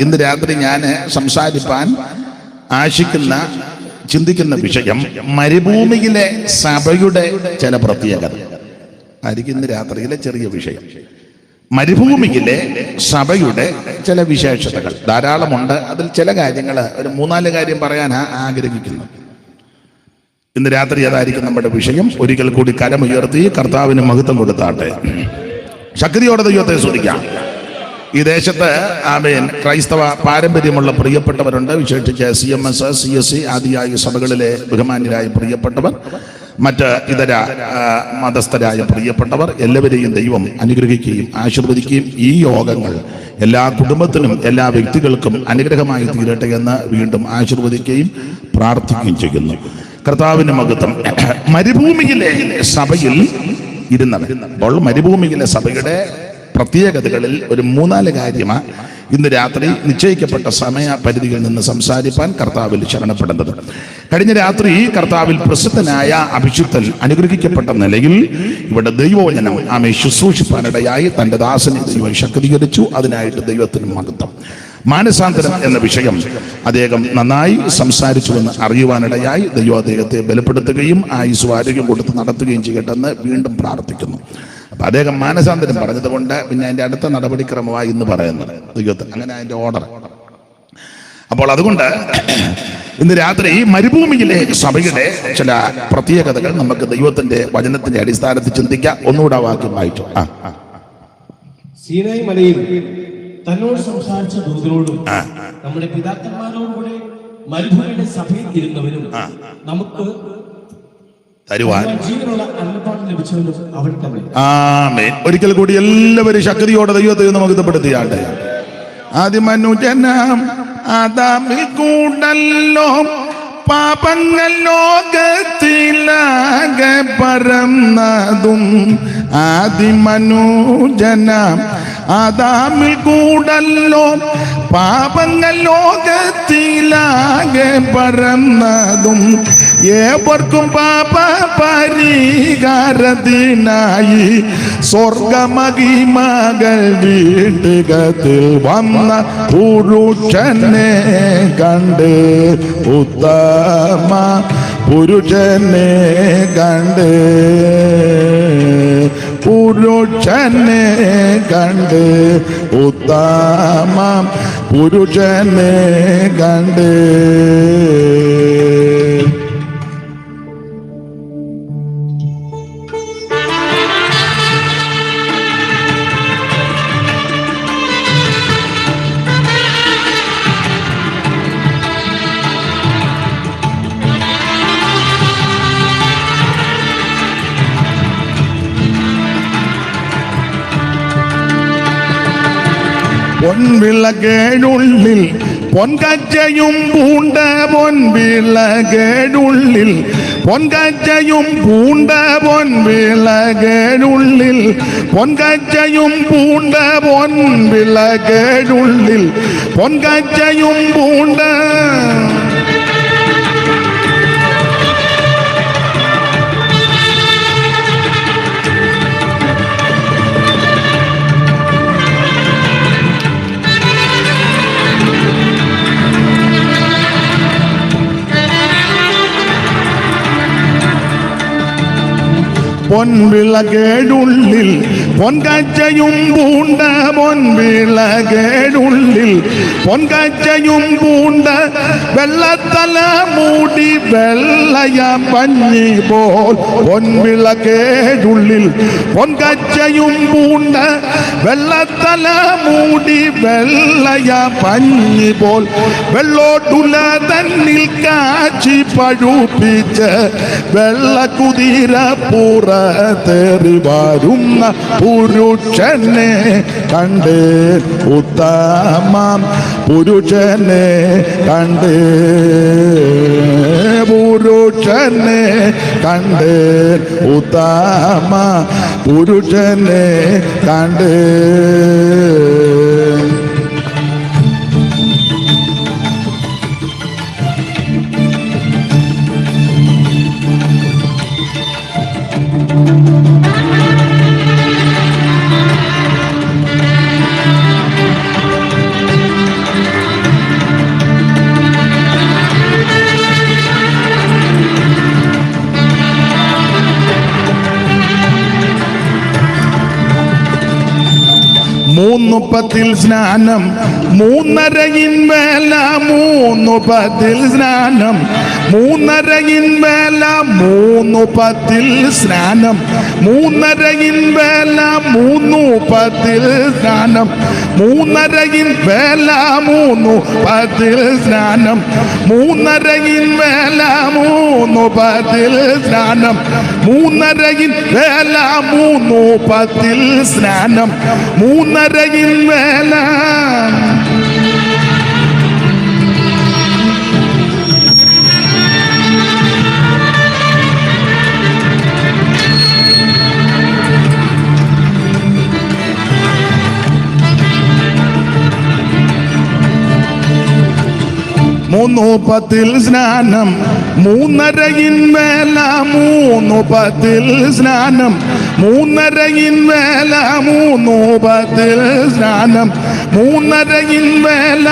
ഇന്ന് രാത്രി ഞാൻ സംസാരിപ്പാൻ ആശിക്കുന്ന ചിന്തിക്കുന്ന വിഷയം മരുഭൂമിയിലെ സഭയുടെ ചില പ്രത്യേകത ആയിരിക്കും. ഇന്ന് രാത്രിയിലെ ചെറിയ വിഷയം മരുഭൂമിയിലെ സഭയുടെ ചില വിശേഷതകൾ ധാരാളമുണ്ട്. അതിൽ ചില കാര്യങ്ങൾ ഒരു 3-4 കാര്യം പറയാൻ ആഗ്രഹിക്കുന്നു. ഇന്ന് രാത്രി അതായിരിക്കും നമ്മുടെ വിഷയം. ഒരിക്കൽ കൂടി കരമുയർത്തി കർത്താവിന് മഹത്വം കൊടുത്താട്ടെ. ശക്തിയോടെ ദൈവത്തെ സ്തുതിക്കാം. ഈ ദേശത്ത് ആമേൻ ക്രൈസ്തവ പാരമ്പര്യമുള്ള പ്രിയപ്പെട്ടവരുണ്ട്. വിശേഷിച്ച് CMS, CSC ആദിയായ സഭകളിലെ ബഹുമാന്യരായ പ്രിയപ്പെട്ടവർ, മറ്റ് ഇതര മതസ്ഥരായ പ്രിയപ്പെട്ടവർ, എല്ലാവരെയും ദൈവം അനുഗ്രഹിക്കുകയും ആശീർവദിക്കുകയും ഈ യോഗങ്ങൾ എല്ലാ കുടുംബത്തിനും എല്ലാ വ്യക്തികൾക്കും അനുഗ്രഹമായി തീരട്ടെ എന്ന് വീണ്ടും ആശീർവദിക്കുകയും പ്രാർത്ഥിക്കുകയും ചെയ്യുന്നു. കർത്താവിന് മഹത്വം. മരുഭൂമിയിലെ സഭയിൽ ഇരുന്നവർ. അപ്പോൾ മരുഭൂമിയിലെ സഭയുടെ പ്രത്യേകതകളിൽ ഒരു 3-4 കാര്യമാണ് ഇന്ന് രാത്രി നിശ്ചയിക്കപ്പെട്ട സമയപരിധിയിൽ നിന്ന് സംസാരിപ്പാൻ കർത്താവിൽ ശരണപ്പെടുന്നത്. കഴിഞ്ഞ രാത്രി കർത്താവിൽ പ്രസിദ്ധനായ അഭിഷിക്തൻ അനുഗ്രഹിക്കപ്പെട്ട നിലയിൽ ഇവിടെ ദൈവവചനം ആമേ ശുശ്രൂഷിപ്പാനിടയായി തൻ്റെ ദാസനെ ദൈവം ശക്തീകരിച്ചു. അതിനായിട്ട് ദൈവത്തിന് മഹത്വം. മാനസാന്തരം എന്ന വിഷയം അദ്ദേഹം നന്നായി സംസാരിച്ചുവെന്ന് അറിയുവാനിടയായി ദൈവം അദ്ദേഹത്തെ ബലപ്പെടുത്തുകയും ആയുസ്സും ആരോഗ്യം കൊടുത്ത് നടത്തുകയും ചെയ്യട്ടെ എന്ന് വീണ്ടും പ്രാർത്ഥിക്കുന്നു. അപ്പൊ അദ്ദേഹം മാനസാന്തരം പറഞ്ഞതുകൊണ്ട് പിന്നെ അതിന്റെ അടുത്ത നടപടിക്രമമായി ഇന്ന് പറയുന്നത് ദൈവത്തിൽ അങ്ങനെ അതിന്റെ ഓർഡർ. അപ്പോൾ അതുകൊണ്ട് ഇന്ന് രാത്രി മരുഭൂമിയിലെ സഭയുടെ ചില പ്രത്യേകതകൾ നമുക്ക് ദൈവത്തിന്റെ വചനത്തിന്റെ അടിസ്ഥാനത്തിൽ ചിന്തിക്കാം. ഒന്നുകൂടെ വാക്യം വായിച്ചു. സീനായി മലയിൽ തന്നോട് സംസാരിച്ച ദൂതരോടും നമ്മുടെ പിതാക്കന്മാരോടുകൂടെ മരുഭൂമിയുടെ സഭയിൽ ഇരുന്നവരും നമുക്ക് തരുവാൻ ജീവനുള്ള അന്നപാനം ലഭിച്ചവരും അവൻ തന്നെ. ആമേൻ. ഒരിക്കൽ കൂടി എല്ലാവരും ശക്തിയോടെ ദൈവത്തെ മഹത്വപ്പെടുത്തിയാട്ടെ. ആദിമനുജനം ആദാമിൽ കൂടല്ലോ പാപങ്ങൾ ലോകത്തിലാകെ പരന്നതും. ആദിമനുജനം ആദാമിൽ കൂടല്ലോ പാപങ്ങൾ ലോകത്തിലാകെ പരന്നതും. ഏവർക്കും പാപ പരിഹാരത്തിനായി സ്വർഗമഹിമകൾ വീട്ടുകത്തിൽ വന്ന പുരുഷനെ കണ്ട് ഉത്തമ പുരുഷനെ കണ്ട് പുരുഷനെ കണ്ട് ഉത്തമ പുരുഷനെ കണ്ട്. പൊൻവിളകേടുള്ളിൽ പൊൻകച്ചയും പൂണ്ട പൊൻവിളകേടുള്ളിൽ പൊൻകച്ചയും പൂണ്ട പൊൻവിളകേടുള്ളിൽ പൊൻകച്ചയും പൂണ്ട പൊൻവിളകേടുള്ളിൽ പൊൻകച്ചയും പൂണ്ട. പൊൻവിളകേടുള്ളിൽ പൊൻകച്ചയും പൂണ്ട പൊൻവിളകേടുള്ളിൽ പൊൻകച്ചയും പൂണ്ട. വെള്ളത്തല മൂടി വെള്ളയ പഞ്ഞി പോൽ പൊൻവിളകേടുള്ളിൽ പൊൻകച്ചയും പൂണ്ട. വെള്ളത്തല മൂടി വെള്ളയ പഞ്ഞി പോൽ വെള്ളോട്ടുല തന്നിൽ കാച്ചി പഴുപ്പിച്ച് വെള്ളക്കുതിര പുറത്തേറി വരുന്ന പുരുഷനെ കണ്ട് ഉത്തമ പുരുഷനെ കണ്ട് പുരുഷനെ കണ്ട് ഉത്തമ പുരുഷനെ കണ്ട്. 3:10 സ്നാനം, 3:30 വേല, 3:10 സ്നാനം, 3:30 വേല, 3:10 സ്നാനം, 3:30 വേല, 3:10 സ്നാനം, 3:30 വേല, 3:10 സ്നാനം, 3:30 വേല, 3:10 സ്നാനം, 3:30 വേല, 3:10 സ്നാനം, 3:30 വേല. മൂന്നുപത്തിൽ സ്നാനം, 3:30 വേല, 3:10 സ്നാനം, 3:30 വേല, 3:10 സ്നാനം, 3:30 വേല.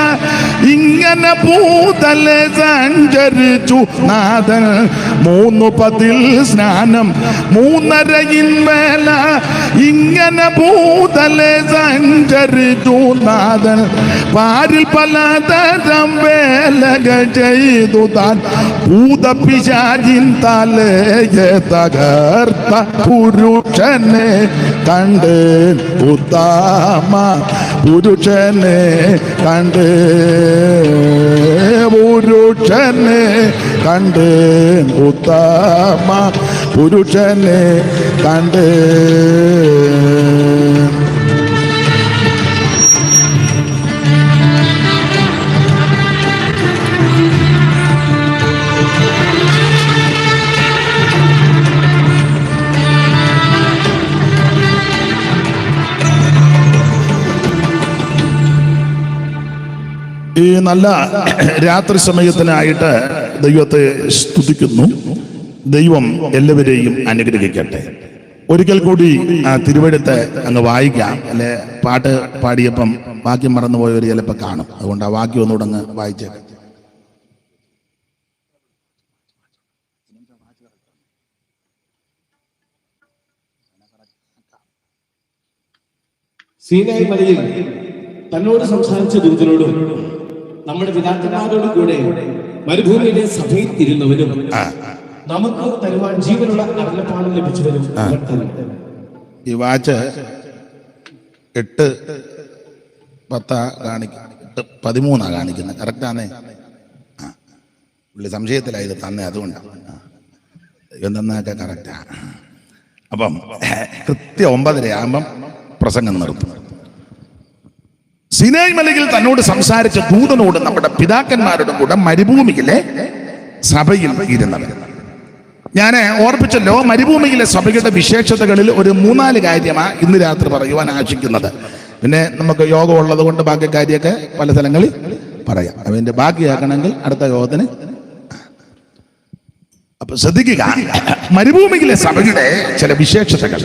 ഇങ്ങനെ ഭൂതലെ സഞ്ചരിച്ചു നാഥൻ, 3:10 സ്നാനം, 3:30 വേല. ഇങ്ങനെ ഭൂതലെ സഞ്ചരിച്ചു നാഥൻ, പാരിൽ പലതരം വേലകൾ ചെയ്തു താൻ, ഭൂതപിശാചിൻ തലയെ തകർത്ത പുരുഷനെ കണ്ട്, ഉത്തമ പുരുഷനെ കണ്ട്, പുരുഷനെ കണ്ട്, ഉത്തമ പുരുഷനെ കണ്ട്. ഈ നല്ല രാത്രി സമയത്തിനായിട്ട് ദൈവത്തെ സ്തുതിക്കുന്നു. ദൈവം എല്ലാവരെയും അനുഗ്രഹിക്കട്ടെ. ഒരിക്കൽ കൂടി തിരുവെഴുത്ത് അങ്ങ് വായിക്കാം. അല്ലെ, പാട്ട് പാടിയപ്പം വാക്യം മറന്നുപോയവർ ചിലപ്പോൾ കാണും. അതുകൊണ്ട് ആ വാക്യം ഒന്നുകൂടെ അങ്ങ് വായിച്ചേക്കാം. സീനായി മലയിൽ തന്നോട് സംസാരിച്ച ദൂതനോടും നമ്മുടെ പിതാക്കന്മാരോടും കൂടെ മരുഭൂമിയിലെ സഭയിൽ ഇരുന്നവരും നമുക്ക് തരുവാൻ ജീവനുള്ള അരുളപ്പാടും ലഭിച്ചവരും. ഈ വാച്ച് 8:10 കാണിക്കും, 8:13 കാണിക്കുന്നത്. കറക്റ്റാന്നേ? പുള്ളി സംശയത്തിലായത് തന്നെ, അതുകൊണ്ടാണ്. എന്തെന്നൊക്കെ കറക്റ്റാ. അപ്പം കൃത്യം 9:30 ആകുമ്പം പ്രസംഗം നിർത്തും. സീനായി മലയിൽ തന്നോട് സംസാരിച്ച ദൂതനോട് നമ്മുടെ പിതാക്കന്മാരുടെ കൂടെ മരുഭൂമിയിലെ സഭയിൽ ഇരുന്നവർ. ഞാൻ ഓർപ്പിച്ചല്ലോ, മരുഭൂമിയിലെ സഭയുടെ വിശേഷതകളിൽ ഒരു 3-4 കാര്യമാണ് ഇന്ന് രാത്രി പറയുവാൻ ആശിക്കുന്നത്. പിന്നെ നമുക്ക് യോഗം ഉള്ളത് കൊണ്ട് ബാക്കി കാര്യമൊക്കെ പല സ്ഥലങ്ങളിൽ പറയാം. അതിന്റെ ബാക്കിയാക്കണമെങ്കിൽ അടുത്ത യോഗത്തിന്. അപ്പൊ ശ്രദ്ധിക്കുക, മരുഭൂമിയിലെ സഭയുടെ ചില വിശേഷതകൾ.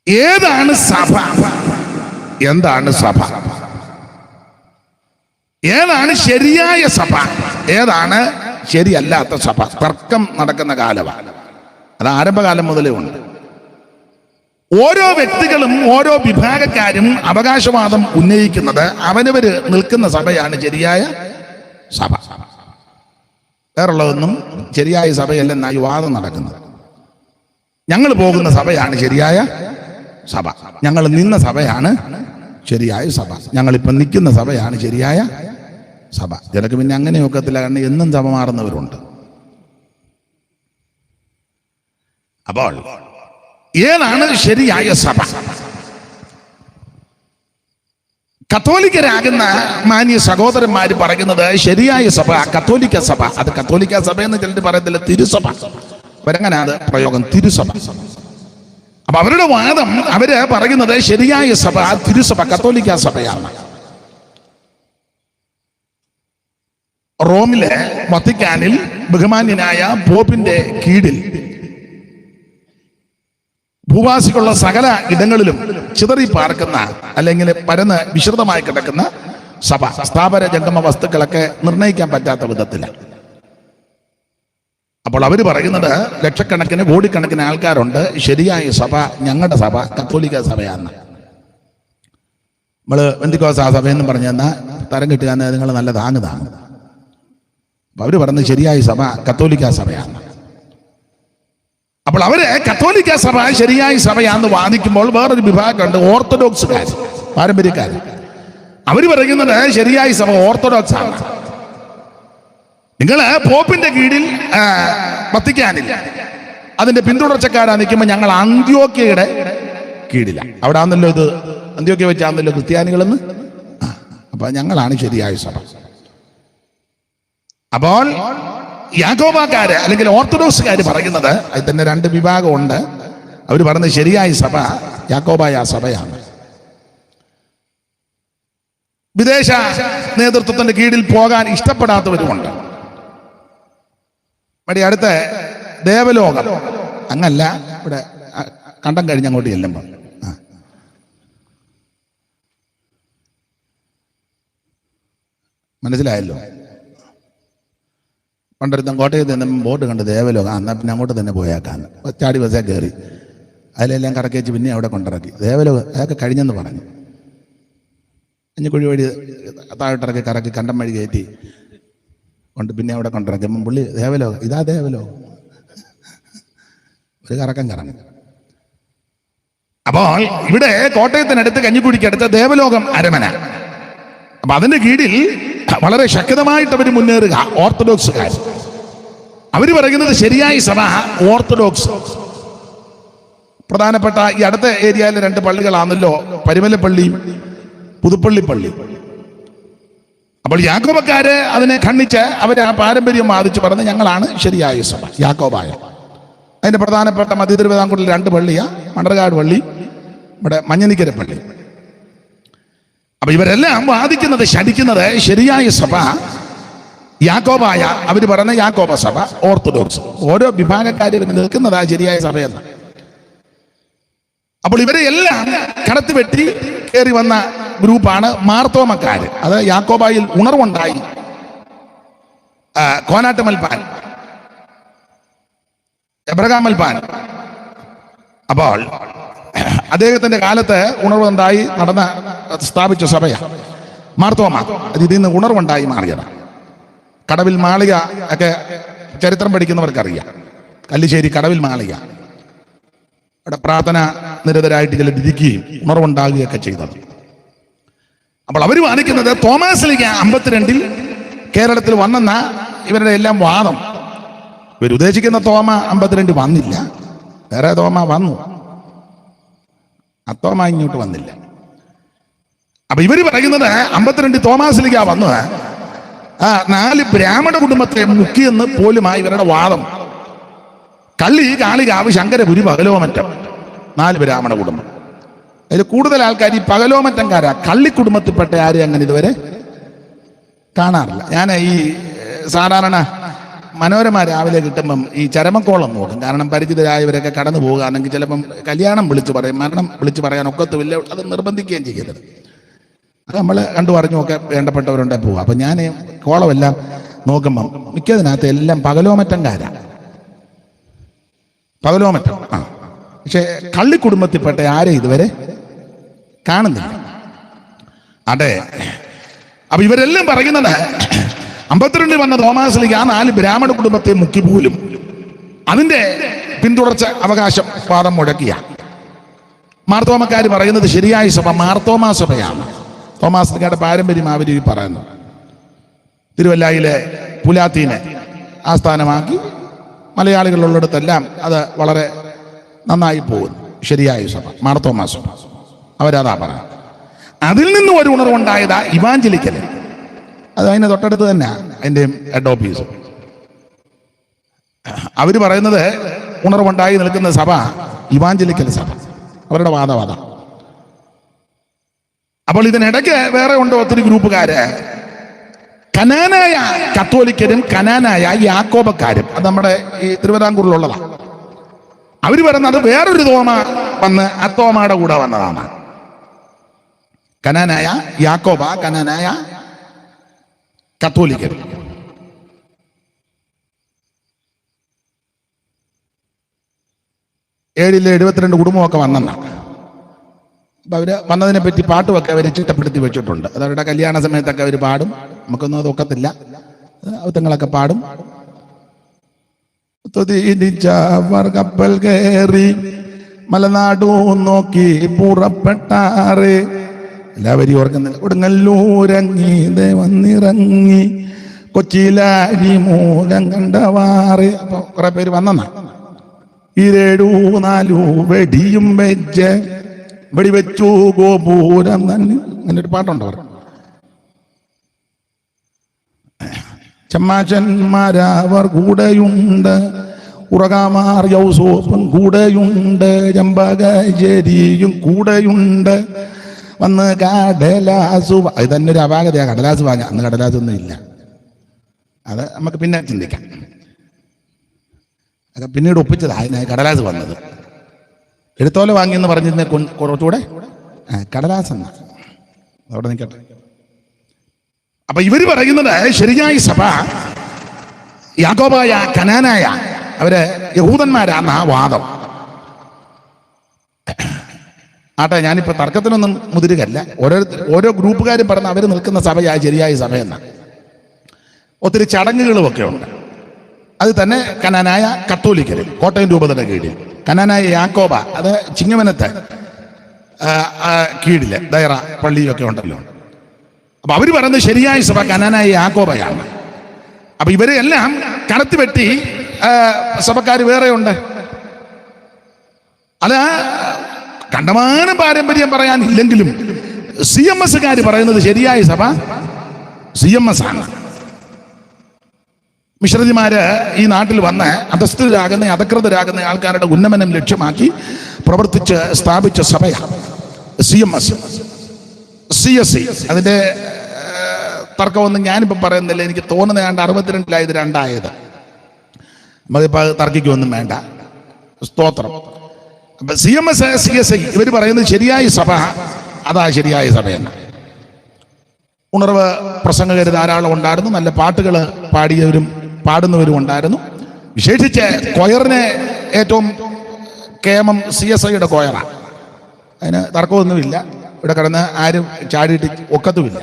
ഏതാണ് സഭ? എന്താണ് സഭ? ഏതാണ് ശരിയായ സഭ? ഏതാണ് ശരിയല്ലാത്ത സഭ? തർക്കം നടക്കുന്ന കാലമാണ്. അത് ആരംഭകാലം മുതലേ ഉണ്ട്. ഓരോ വ്യക്തികളും ഓരോ വിഭാഗക്കാരും അവകാശവാദം ഉന്നയിക്കുന്നത് അവനവര് നിൽക്കുന്ന സഭയാണ് ശരിയായ സഭ. വേറുള്ളതൊന്നും ശരിയായ സഭയല്ലെന്നായി വാദം നടക്കുന്നത്. ഞങ്ങൾ പോകുന്ന സഭയാണ് ശരിയായ സഭ, ഞങ്ങൾ നിന്ന സഭയാണ് ശരിയായ സഭ, ഞങ്ങളിപ്പം നിൽക്കുന്ന സഭയാണ് ശരിയായ സഭ. ചിലക്ക് പിന്നെ അങ്ങനെയൊക്കത്തില്ല, കാരണം എന്നും സഭ മാറുന്നവരുണ്ട്. അപ്പോൾ ഏതാണ് ശരിയായ സഭ? കത്തോലിക്കരാകുന്ന മാന്യ സഹോദരന്മാര് പറയുന്നത് ശരിയായ സഭ കത്തോലിക്ക സഭ. അത് കത്തോലിക്ക സഭ എന്ന് ചിലർ പറയത്തില്ല, തിരുസഭ. അവരങ്ങനെ അത് പ്രയോഗം, തിരുസഭ. അപ്പൊ അവരുടെ വാദം, അവര് പറയുന്നത് ശരിയായ സഭ തിരുസഭ, കത്തോലിക്ക സഭയാണ്. റോമിലെ വത്തിക്കാനിൽ ബഹുമാന്യനായ പോപ്പിന്റെ കീഴിൽ ഭൂവാസികളുള്ള സകല ഇടങ്ങളിലും ചിതറി പാർക്കുന്ന, അല്ലെങ്കിൽ പരന്ന് വിശദമായി കിടക്കുന്ന സഭ, സ്ഥാപന ജംഗമ വസ്തുക്കളൊക്കെ നിർണയിക്കാൻ പറ്റാത്ത വിധത്തിലാണ്. അപ്പോൾ അവർ പറയുന്നത് ലക്ഷക്കണക്കിന് കോടിക്കണക്കിന് ആൾക്കാരുണ്ട്, ശരിയായ സഭ ഞങ്ങളുടെ സഭ കത്തോലിക്ക സഭയാണ്. നമ്മൾ പെന്തിക്കോസ്ത് ആ സഭയെന്ന് പറഞ്ഞു തന്നാൽ തരം കിട്ടുക നിങ്ങൾ നല്ല താങ്ങുതാണ്. അപ്പൊ അവര് പറയുന്നത് ശരിയായ സഭ കത്തോലിക്ക സഭയാണ്. അപ്പോൾ അവര് കത്തോലിക്ക സഭ ശരിയായ സഭയാണെന്ന് വാദിക്കുമ്പോൾ വേറൊരു വിഭാഗമുണ്ട്, ഓർത്തഡോക്സുകാർ, പാരമ്പര്യക്കാർ. അവര് പറയുന്നത് ശരിയായ സഭ ഓർത്തഡോക്സ് ആണ്. നിങ്ങൾ പോപ്പിന്റെ കീഴിൽ വത്തിക്കാനില്ല, അതിന്റെ പിന്തുടർച്ചക്കാരാ നിൽക്കുമ്പോൾ ഞങ്ങൾ അന്ത്യോക്യയുടെ കീഴില. അവിടെ ആണല്ലോ ഇത്, അന്ത്യോക്യ വെച്ചാണല്ലോ ക്രിസ്ത്യാനികളെന്ന്. അപ്പൊ ഞങ്ങളാണ് ശരിയായ സഭ. അപ്പോൾ യാക്കോബക്കാര് അല്ലെങ്കിൽ ഓർത്തഡോക്സുകാർ പറയുന്നത്, അതിൽ തന്നെ രണ്ട് വിഭാഗമുണ്ട്. അവർ പറയുന്നത് ശരിയായ സഭ യാക്കോബായ സഭയാണ്. വിദേശ നേതൃത്വത്തിന്റെ കീഴിൽ പോകാൻ ഇഷ്ടപ്പെടാത്തവരുമുണ്ട്. ഇവിടെ അടുത്ത ദേവലോകം അങ്ങല്ല, ഇവിടെ കണ്ടം കഴിഞ്ഞ് അങ്ങോട്ട് ചെല്ലുമ്പോൾ മനസ്സിലായല്ലോ. പണ്ടൊരുത്തം കോട്ടയത്ത് നിന്ന് ബോട്ട് കണ്ട് ദേവലോകം, എന്നാൽ പിന്നെ അങ്ങോട്ട് തന്നെ പോയേക്കാന്ന് ചാടി ബസ്സേ കയറി അതിലെല്ലാം കറക്കി വെച്ച് പിന്നെ അവിടെ കൊണ്ടിറക്കി. ദേവലോകം അതൊക്കെ കഴിഞ്ഞെന്ന് പറഞ്ഞു. കുഴി വഴി താഴോട്ടിറക്കി കറക്കി കണ്ടം വഴി കയറ്റി കൊണ്ട് പിന്നെ അവിടെ കൊണ്ടിറക്കി. പുള്ളി ദേവലോകം, ഇതാ ദേവലോകം, ഒരു കറക്കം കറങ്ങി. അപ്പോൾ ഇവിടെ കോട്ടയത്തിനടുത്ത് കഞ്ഞിക്കുഴിക്കടുത്ത് ദേവലോകം അരമന. അപ്പൊ അതിന്റെ കീഴിൽ വളരെ ശക്തമായിട്ട് അവർ മുന്നേറുക ഓർത്തഡോക്സുകാർ. അവർ പറയുന്നത് ശരിയായ സഭ ഓർത്തഡോക്സ്. പ്രധാനപ്പെട്ട ഈ അടുത്ത ഏരിയയിലെ രണ്ട് പള്ളികളാണല്ലോ, പരിമലപ്പള്ളിയും പുതുപ്പള്ളി പള്ളി. അപ്പോൾ യാക്കോബക്കാര് അതിനെ ഖണ്ഡിച്ച് അവർ ആ പാരമ്പര്യം വാദിച്ച് പറഞ്ഞ് ഞങ്ങളാണ് ശരിയായ സഭ യാക്കോബായ. അതിന്റെ പ്രധാനപ്പെട്ട മധ്യ തിരുവിതാംകൂറിൽ രണ്ട് പള്ളിയാ, മണ്ടർകാട് പള്ളി, ഇവിടെ മഞ്ഞനിക്കര പള്ളി. അപ്പൊ ഇവരെല്ലാം വാദിക്കുന്നത് ശടിക്കുന്നത് ശരിയായ സഭ യാക്കോബായ, അവർ പറയുന്ന യാക്കോബ സഭ ഓർത്തഡോക്സ്. ഓരോ വിഭാഗക്കാരും നിൽക്കുന്നതാ ശരിയായ സഭയെന്ന്. അപ്പോൾ ഇവരെ എല്ലാം കടത്തിവെട്ടി കയറി വന്ന ഗ്രൂപ്പാണ് മാർത്തോമക്കാര്. അത് യാക്കോബായിൽ ഉണർവുണ്ടായി. കോനാട്ടുമൽപ്പാൻ, എബ്രഹാം മൽപ്പാൻ, അപ്പോൾ അദ്ദേഹത്തിന്റെ കാലത്ത് ഉണർവുണ്ടായി നടന്ന സ്ഥാപിച്ച സഭയാണ് മാർത്തോമ. ഇതിൽ നിന്ന് ഉണർവുണ്ടായി മാറിയത്. കടവിൽ മാളിക ഒക്കെ ചരിത്രം പഠിക്കുന്നവർക്കറിയാം. കല്ലിശ്ശേരി കടവിൽ മാളിക അവിടെ പ്രാർത്ഥന നിരതരായിട്ട് ചില ഇരിക്കുകയും ഉണർവുണ്ടാകുകയൊക്കെ ചെയ്തത്. അപ്പോൾ അവർ വാദിക്കുന്നത് തോമാശ്ലീഹ 52 കേരളത്തിൽ വന്നെന്ന ഇവരുടെ എല്ലാം വാദം. ഇവരുദ്ദേശിക്കുന്ന തോമ 52 വന്നില്ല, വേറെ തോമ വന്നു, അത്തോമ ഇങ്ങോട്ട് വന്നില്ല. അപ്പൊ ഇവര് പറയുന്നത് 52 തോമാശ്ലീഹ വന്നു, 4 ബ്രാഹ്മണ കുടുംബത്തെ മുക്കിയെന്ന് പോലുമായി ഇവരുടെ വാദം. കള്ളി, കാളികാവ്, ശങ്കരപുരി, പകലോമറ്റം, 4 ബ്രാഹ്മണ കുടുംബം. അതിൽ കൂടുതൽ ആൾക്കാർ ഈ പകലോമറ്റംകാരാ. കള്ളി കുടുംബത്തിൽപ്പെട്ട ആരും അങ്ങനെ ഇതുവരെ കാണാറില്ല. ഞാൻ ഈ സാധാരണ മനോരമ രാവിലെ കിട്ടുമ്പം ഈ ചരമക്കോളം നോക്കും. കാരണം പരിചിതരായവരൊക്കെ കടന്നു പോകുകയാണെങ്കിൽ ചിലപ്പം കല്യാണം വിളിച്ചു പറയും, മരണം വിളിച്ചു പറയാൻ ഒക്കത്തുമില്ല, അത് നിർബന്ധിക്കുകയും ചെയ്യരുത്. അത് നമ്മൾ കണ്ടു പറഞ്ഞുമൊക്കെ വേണ്ടപ്പെട്ടവരുണ്ടെ പോവുക. അപ്പം ഞാൻ കോളമെല്ലാം നോക്കുമ്പം മിക്കതിനകത്ത് എല്ലാം പകലോമറ്റംകാരാ, പകലോമറ്റം. പക്ഷെ കള്ളി കുടുംബത്തിൽപ്പെട്ട ആരെ ഇതുവരെ കാണുന്നില്ല. അതെ, അപ്പൊ ഇവരെല്ലാം പറയുന്നത് 52 വന്ന തോമാശ്ലീഹ 4 ബ്രാഹ്മണ കുടുംബത്തെ മുക്കി പോലും അതിന്റെ പിന്തുടർച്ച അവകാശം വാദം മുഴക്കിയ. മാർത്തോമക്കാർ പറയുന്നത് ശരിയായ സഭ മാർത്തോമാ സഭയാണ്. തോമാശ്ലീഹയുടെ പാരമ്പര്യം അവർ പറയുന്നു. തിരുവല്ലായിലെ പുലാത്തീനെ ആസ്ഥാനമാക്കി മലയാളികളുള്ളിടത്തെല്ലാം അത് വളരെ നന്നായി പോകുന്നു. ശരിയായ സഭ മാർത്തോമാ സഭ, അവരതാ പറയാം. അതിൽ നിന്ന് ഒരു ഉണർവുണ്ടായതാ ഇവാഞ്ചലിക്കൽ. അത് അതിന് തൊട്ടടുത്ത് തന്നെ അതിൻ്റെ ഹെഡ് ഓഫീസ്. അവര് പറയുന്നത് ഉണർവുണ്ടായി നിൽക്കുന്ന സഭ ഇവാഞ്ചലിക്കൽ സഭ, അവരുടെ വാദവാദ. അപ്പോൾ ഇതിനിടയ്ക്ക് വേറെ ഉണ്ട് ഒത്തിരി ഗ്രൂപ്പുകാര്, കനാനായ കത്തോലിക്കരും കനാനായ യാക്കോബക്കാരും. അത് നമ്മുടെ ഈ തിരുവിതാംകൂറിലുള്ളതാണ്. അവര് പറയുന്നത് വേറൊരു തോമ വന്ന് അത്തോമയുടെ കൂടെ വന്നതാണ്. കനാനായ യാക്കോബ, കനാനായ കത്തോലിക്കർ. 72 കുടുംബമൊക്കെ വന്നെന്നാണ്. അപ്പം അവർ വന്നതിനെ പറ്റി പാട്ടുമൊക്കെ അവർ ചിട്ടപ്പെടുത്തി വെച്ചിട്ടുണ്ട്. അത് അവരുടെ കല്യാണ സമയത്തൊക്കെ അവർ പാടും. നമുക്കൊന്നും അത് ഒക്കത്തില്ല, അവത്തങ്ങളൊക്കെ പാടും. തുതിച്ചവർ കപ്പൽ കയറി മലനാടു നോക്കി പുറപ്പെട്ടാറ്. എല്ലാവരും ഓർക്കുന്നില്ല. കൊടുങ്ങല്ലൂരങ്ങി വന്നിറങ്ങി കൊച്ചിയിലാരി മൂലം കണ്ടവാറ്. അപ്പൊ കുറെ പേര് വന്നെന്നാ. 4 വെടിയും വെച്ച് വെടിവെച്ചു ഗോപൂരം തന്നെ. അങ്ങനെ ഒരു പാട്ടുണ്ടോ അവർ? ചമ്മാച്ചന്മാരവർ കൂടെയുണ്ട്, ഉറകാമാർ യൗസോപ്പും കൂടെയുണ്ട്, ചമ്പകശ്ശേരിയും കൂടെയുണ്ട്. വന്ന് കടലാസു, ഇത് തന്നെ ഒരു അപാകതയാ കടലാസ് വാങ്ങാം. അന്ന് കടലാസൊന്നും ഇല്ല. അത് നമുക്ക് പിന്നെ ചിന്തിക്കാം. അത് പിന്നീട് ഒപ്പിച്ചതാ അതിനായി കടലാസ് വന്നത്. എഴുത്തോല വാങ്ങിയെന്ന് പറഞ്ഞിരുന്ന കുറച്ചുകൂടെ കടലാസ് എന്നാ. അവിടെ നിൽക്കട്ടെ. അപ്പൊ ഇവര് പറയുന്നത് ശരിയായ സഭ യാക്കോബായ കനാനായ അവര് യഹൂദന്മാരാണ് ആ വാദം. ആട്ടെ, ഞാനിപ്പോ തർക്കത്തിനൊന്നും മുതിരുകല്ല. ഓരോ ഗ്രൂപ്പുകാരും പറഞ്ഞ അവർ നിൽക്കുന്ന സഭയായ ശരിയായ സഭയെന്ന. ഒത്തിരി ചടങ്ങുകളുമൊക്കെ ഉണ്ട്. അത് തന്നെ കനാനായ കത്തോലിക്കര് കോട്ടയം രൂപതയുടെ കീഴിൽ, കനാനായ യാക്കോബ അത് ചിങ്ങവനത്തെ കീഴില് ദയറ പള്ളിയൊക്കെ ഉണ്ടല്ലോ. അപ്പൊ അവര് പറയുന്നത് ശരിയായ സഭ കനാനായ യാക്കോബയാണ്. അപ്പൊ ഇവരെ എല്ലാം കടത്തി വെട്ടി സഭക്കാർ വേറെ ഉണ്ട്. അത് കണ്ടമാനം പാരമ്പര്യം പറയാനില്ലെങ്കിലും CMS പറയുന്നത് ശരിയായ സഭ CMS ആണ്. മിശ്രതിമാര് ഈ നാട്ടിൽ വന്ന് അധസ്ഥിതരാകുന്ന അധകൃതരാകുന്ന ആൾക്കാരുടെ ഉന്നമനം ലക്ഷ്യമാക്കി പ്രവർത്തിച്ച് സ്ഥാപിച്ച സഭയാണ് CMS. CSC അതിന്റെ തർക്കമൊന്നും ഞാനിപ്പോൾ പറയുന്നില്ല. എനിക്ക് തോന്നുന്ന 62 ഇത് 2 നമുക്കിപ്പോൾ അത് തർക്കിക്കൊന്നും വേണ്ട. സ്തോത്രം. അപ്പൊ CMS CSI ഇവർ പറയുന്നത് ശരിയായ സഭ അതാ ശരിയായ സഭയെന്ന്. ഉണർവ് പ്രസംഗകർ ധാരാളം ഉണ്ടായിരുന്നു. നല്ല പാട്ടുകൾ പാടുന്നവരും ഉണ്ടായിരുന്നു. വിശേഷിച്ച് കൊയറിന് ഏറ്റവും കേമം CSIയുടെ കൊയറാണ്. അതിന് തർക്കമൊന്നുമില്ല. ഇവിടെ കിടന്ന് ആരും ചാടിയിട്ട് ഒക്കത്തുമില്ല.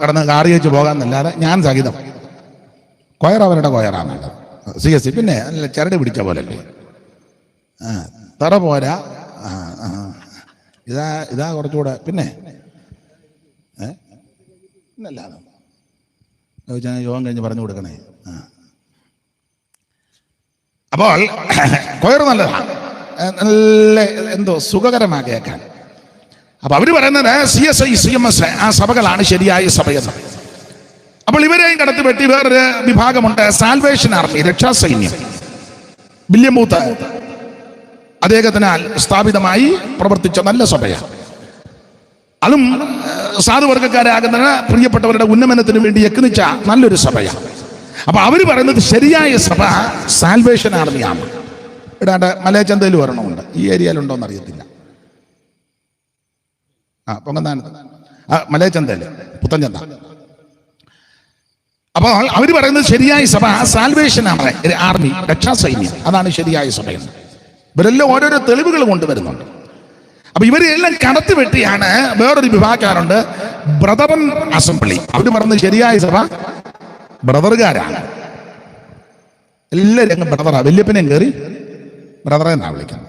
കിടന്ന് കാറി വെച്ച് പോകാമെന്നല്ലാതെ ഞാൻ സഹിതം. കൊയർ അവരുടെ കൊയറാണ് CSI. പിന്നെ നല്ല ചരട് പിടിച്ച പോലല്ലേ, തറ പോരാ. ഇതാ കുറച്ചുകൂടെ. പിന്നെ പിന്നല്ലാതെ യോഗം കഴിഞ്ഞ് പറഞ്ഞു കൊടുക്കണേ. അപ്പോൾ കൊയർ നല്ലതാണ്, നല്ല എന്തോ സുഖകരമാണ് കേൾക്കാൻ. അപ്പൊ അവര് പറയുന്നത് CSI CMS ആ സഭകളാണ് ശരിയായ സഭയെന്ന്. അപ്പോൾ ഇവരെയും കടത്തി വെട്ടി വേറൊരു വിഭാഗമുണ്ട്, സാൽവേഷൻ ആർമി, രക്ഷാസൈന്യം. വില്യം ബൂത്ത് അദ്ദേഹത്തിനാൽ സ്ഥാപിതമായി പ്രവർത്തിച്ച നല്ല സഭയാണ്. അതും സാധുവർഗക്കാരാകുന്ന പ്രിയപ്പെട്ടവരുടെ ഉന്നമനത്തിന് വേണ്ടി യത്നിച്ച നല്ലൊരു സഭയാണ്. അപ്പൊ അവര് പറയുന്നത് ശരിയായ സഭ സാൽവേഷൻ ആർമിയാണ്. ഇടാണ്ട് മലയച്ചന്തയിൽ വരണമുണ്ട്. ഈ ഏരിയയിലുണ്ടോന്ന് അറിയത്തില്ല. പൊങ്ങന്താനത്ത് മലയച്ചന്തയിൽ പുത്തൻചന്ത. അപ്പോൾ അവര് പറയുന്നത് ശരിയായ സഭ സാൽവേഷൻ ആർമി, രക്ഷാസൈന്യം, അതാണ് ശരിയായ സഭയെന്ന്. ഇവരെല്ലാം ഓരോരോ തെളിവുകൾ കൊണ്ടുവരുന്നുണ്ട്. അപ്പൊ ഇവരെല്ലാം കടത്തി വെട്ടിയാണ് വേറൊരു വിഭാഗക്കാരുണ്ട്, ബ്രദറൻ അസംബ്ലി. അവര് പറയുന്നത് ശരിയായ സഭ ബ്രദറുകാരാണ്. എല്ലാവരും അങ്ങ് ബ്രദറാ. വല്യപ്പനെയും കയറി ബ്രദറെ എന്നാ വിളിക്കുന്നത്.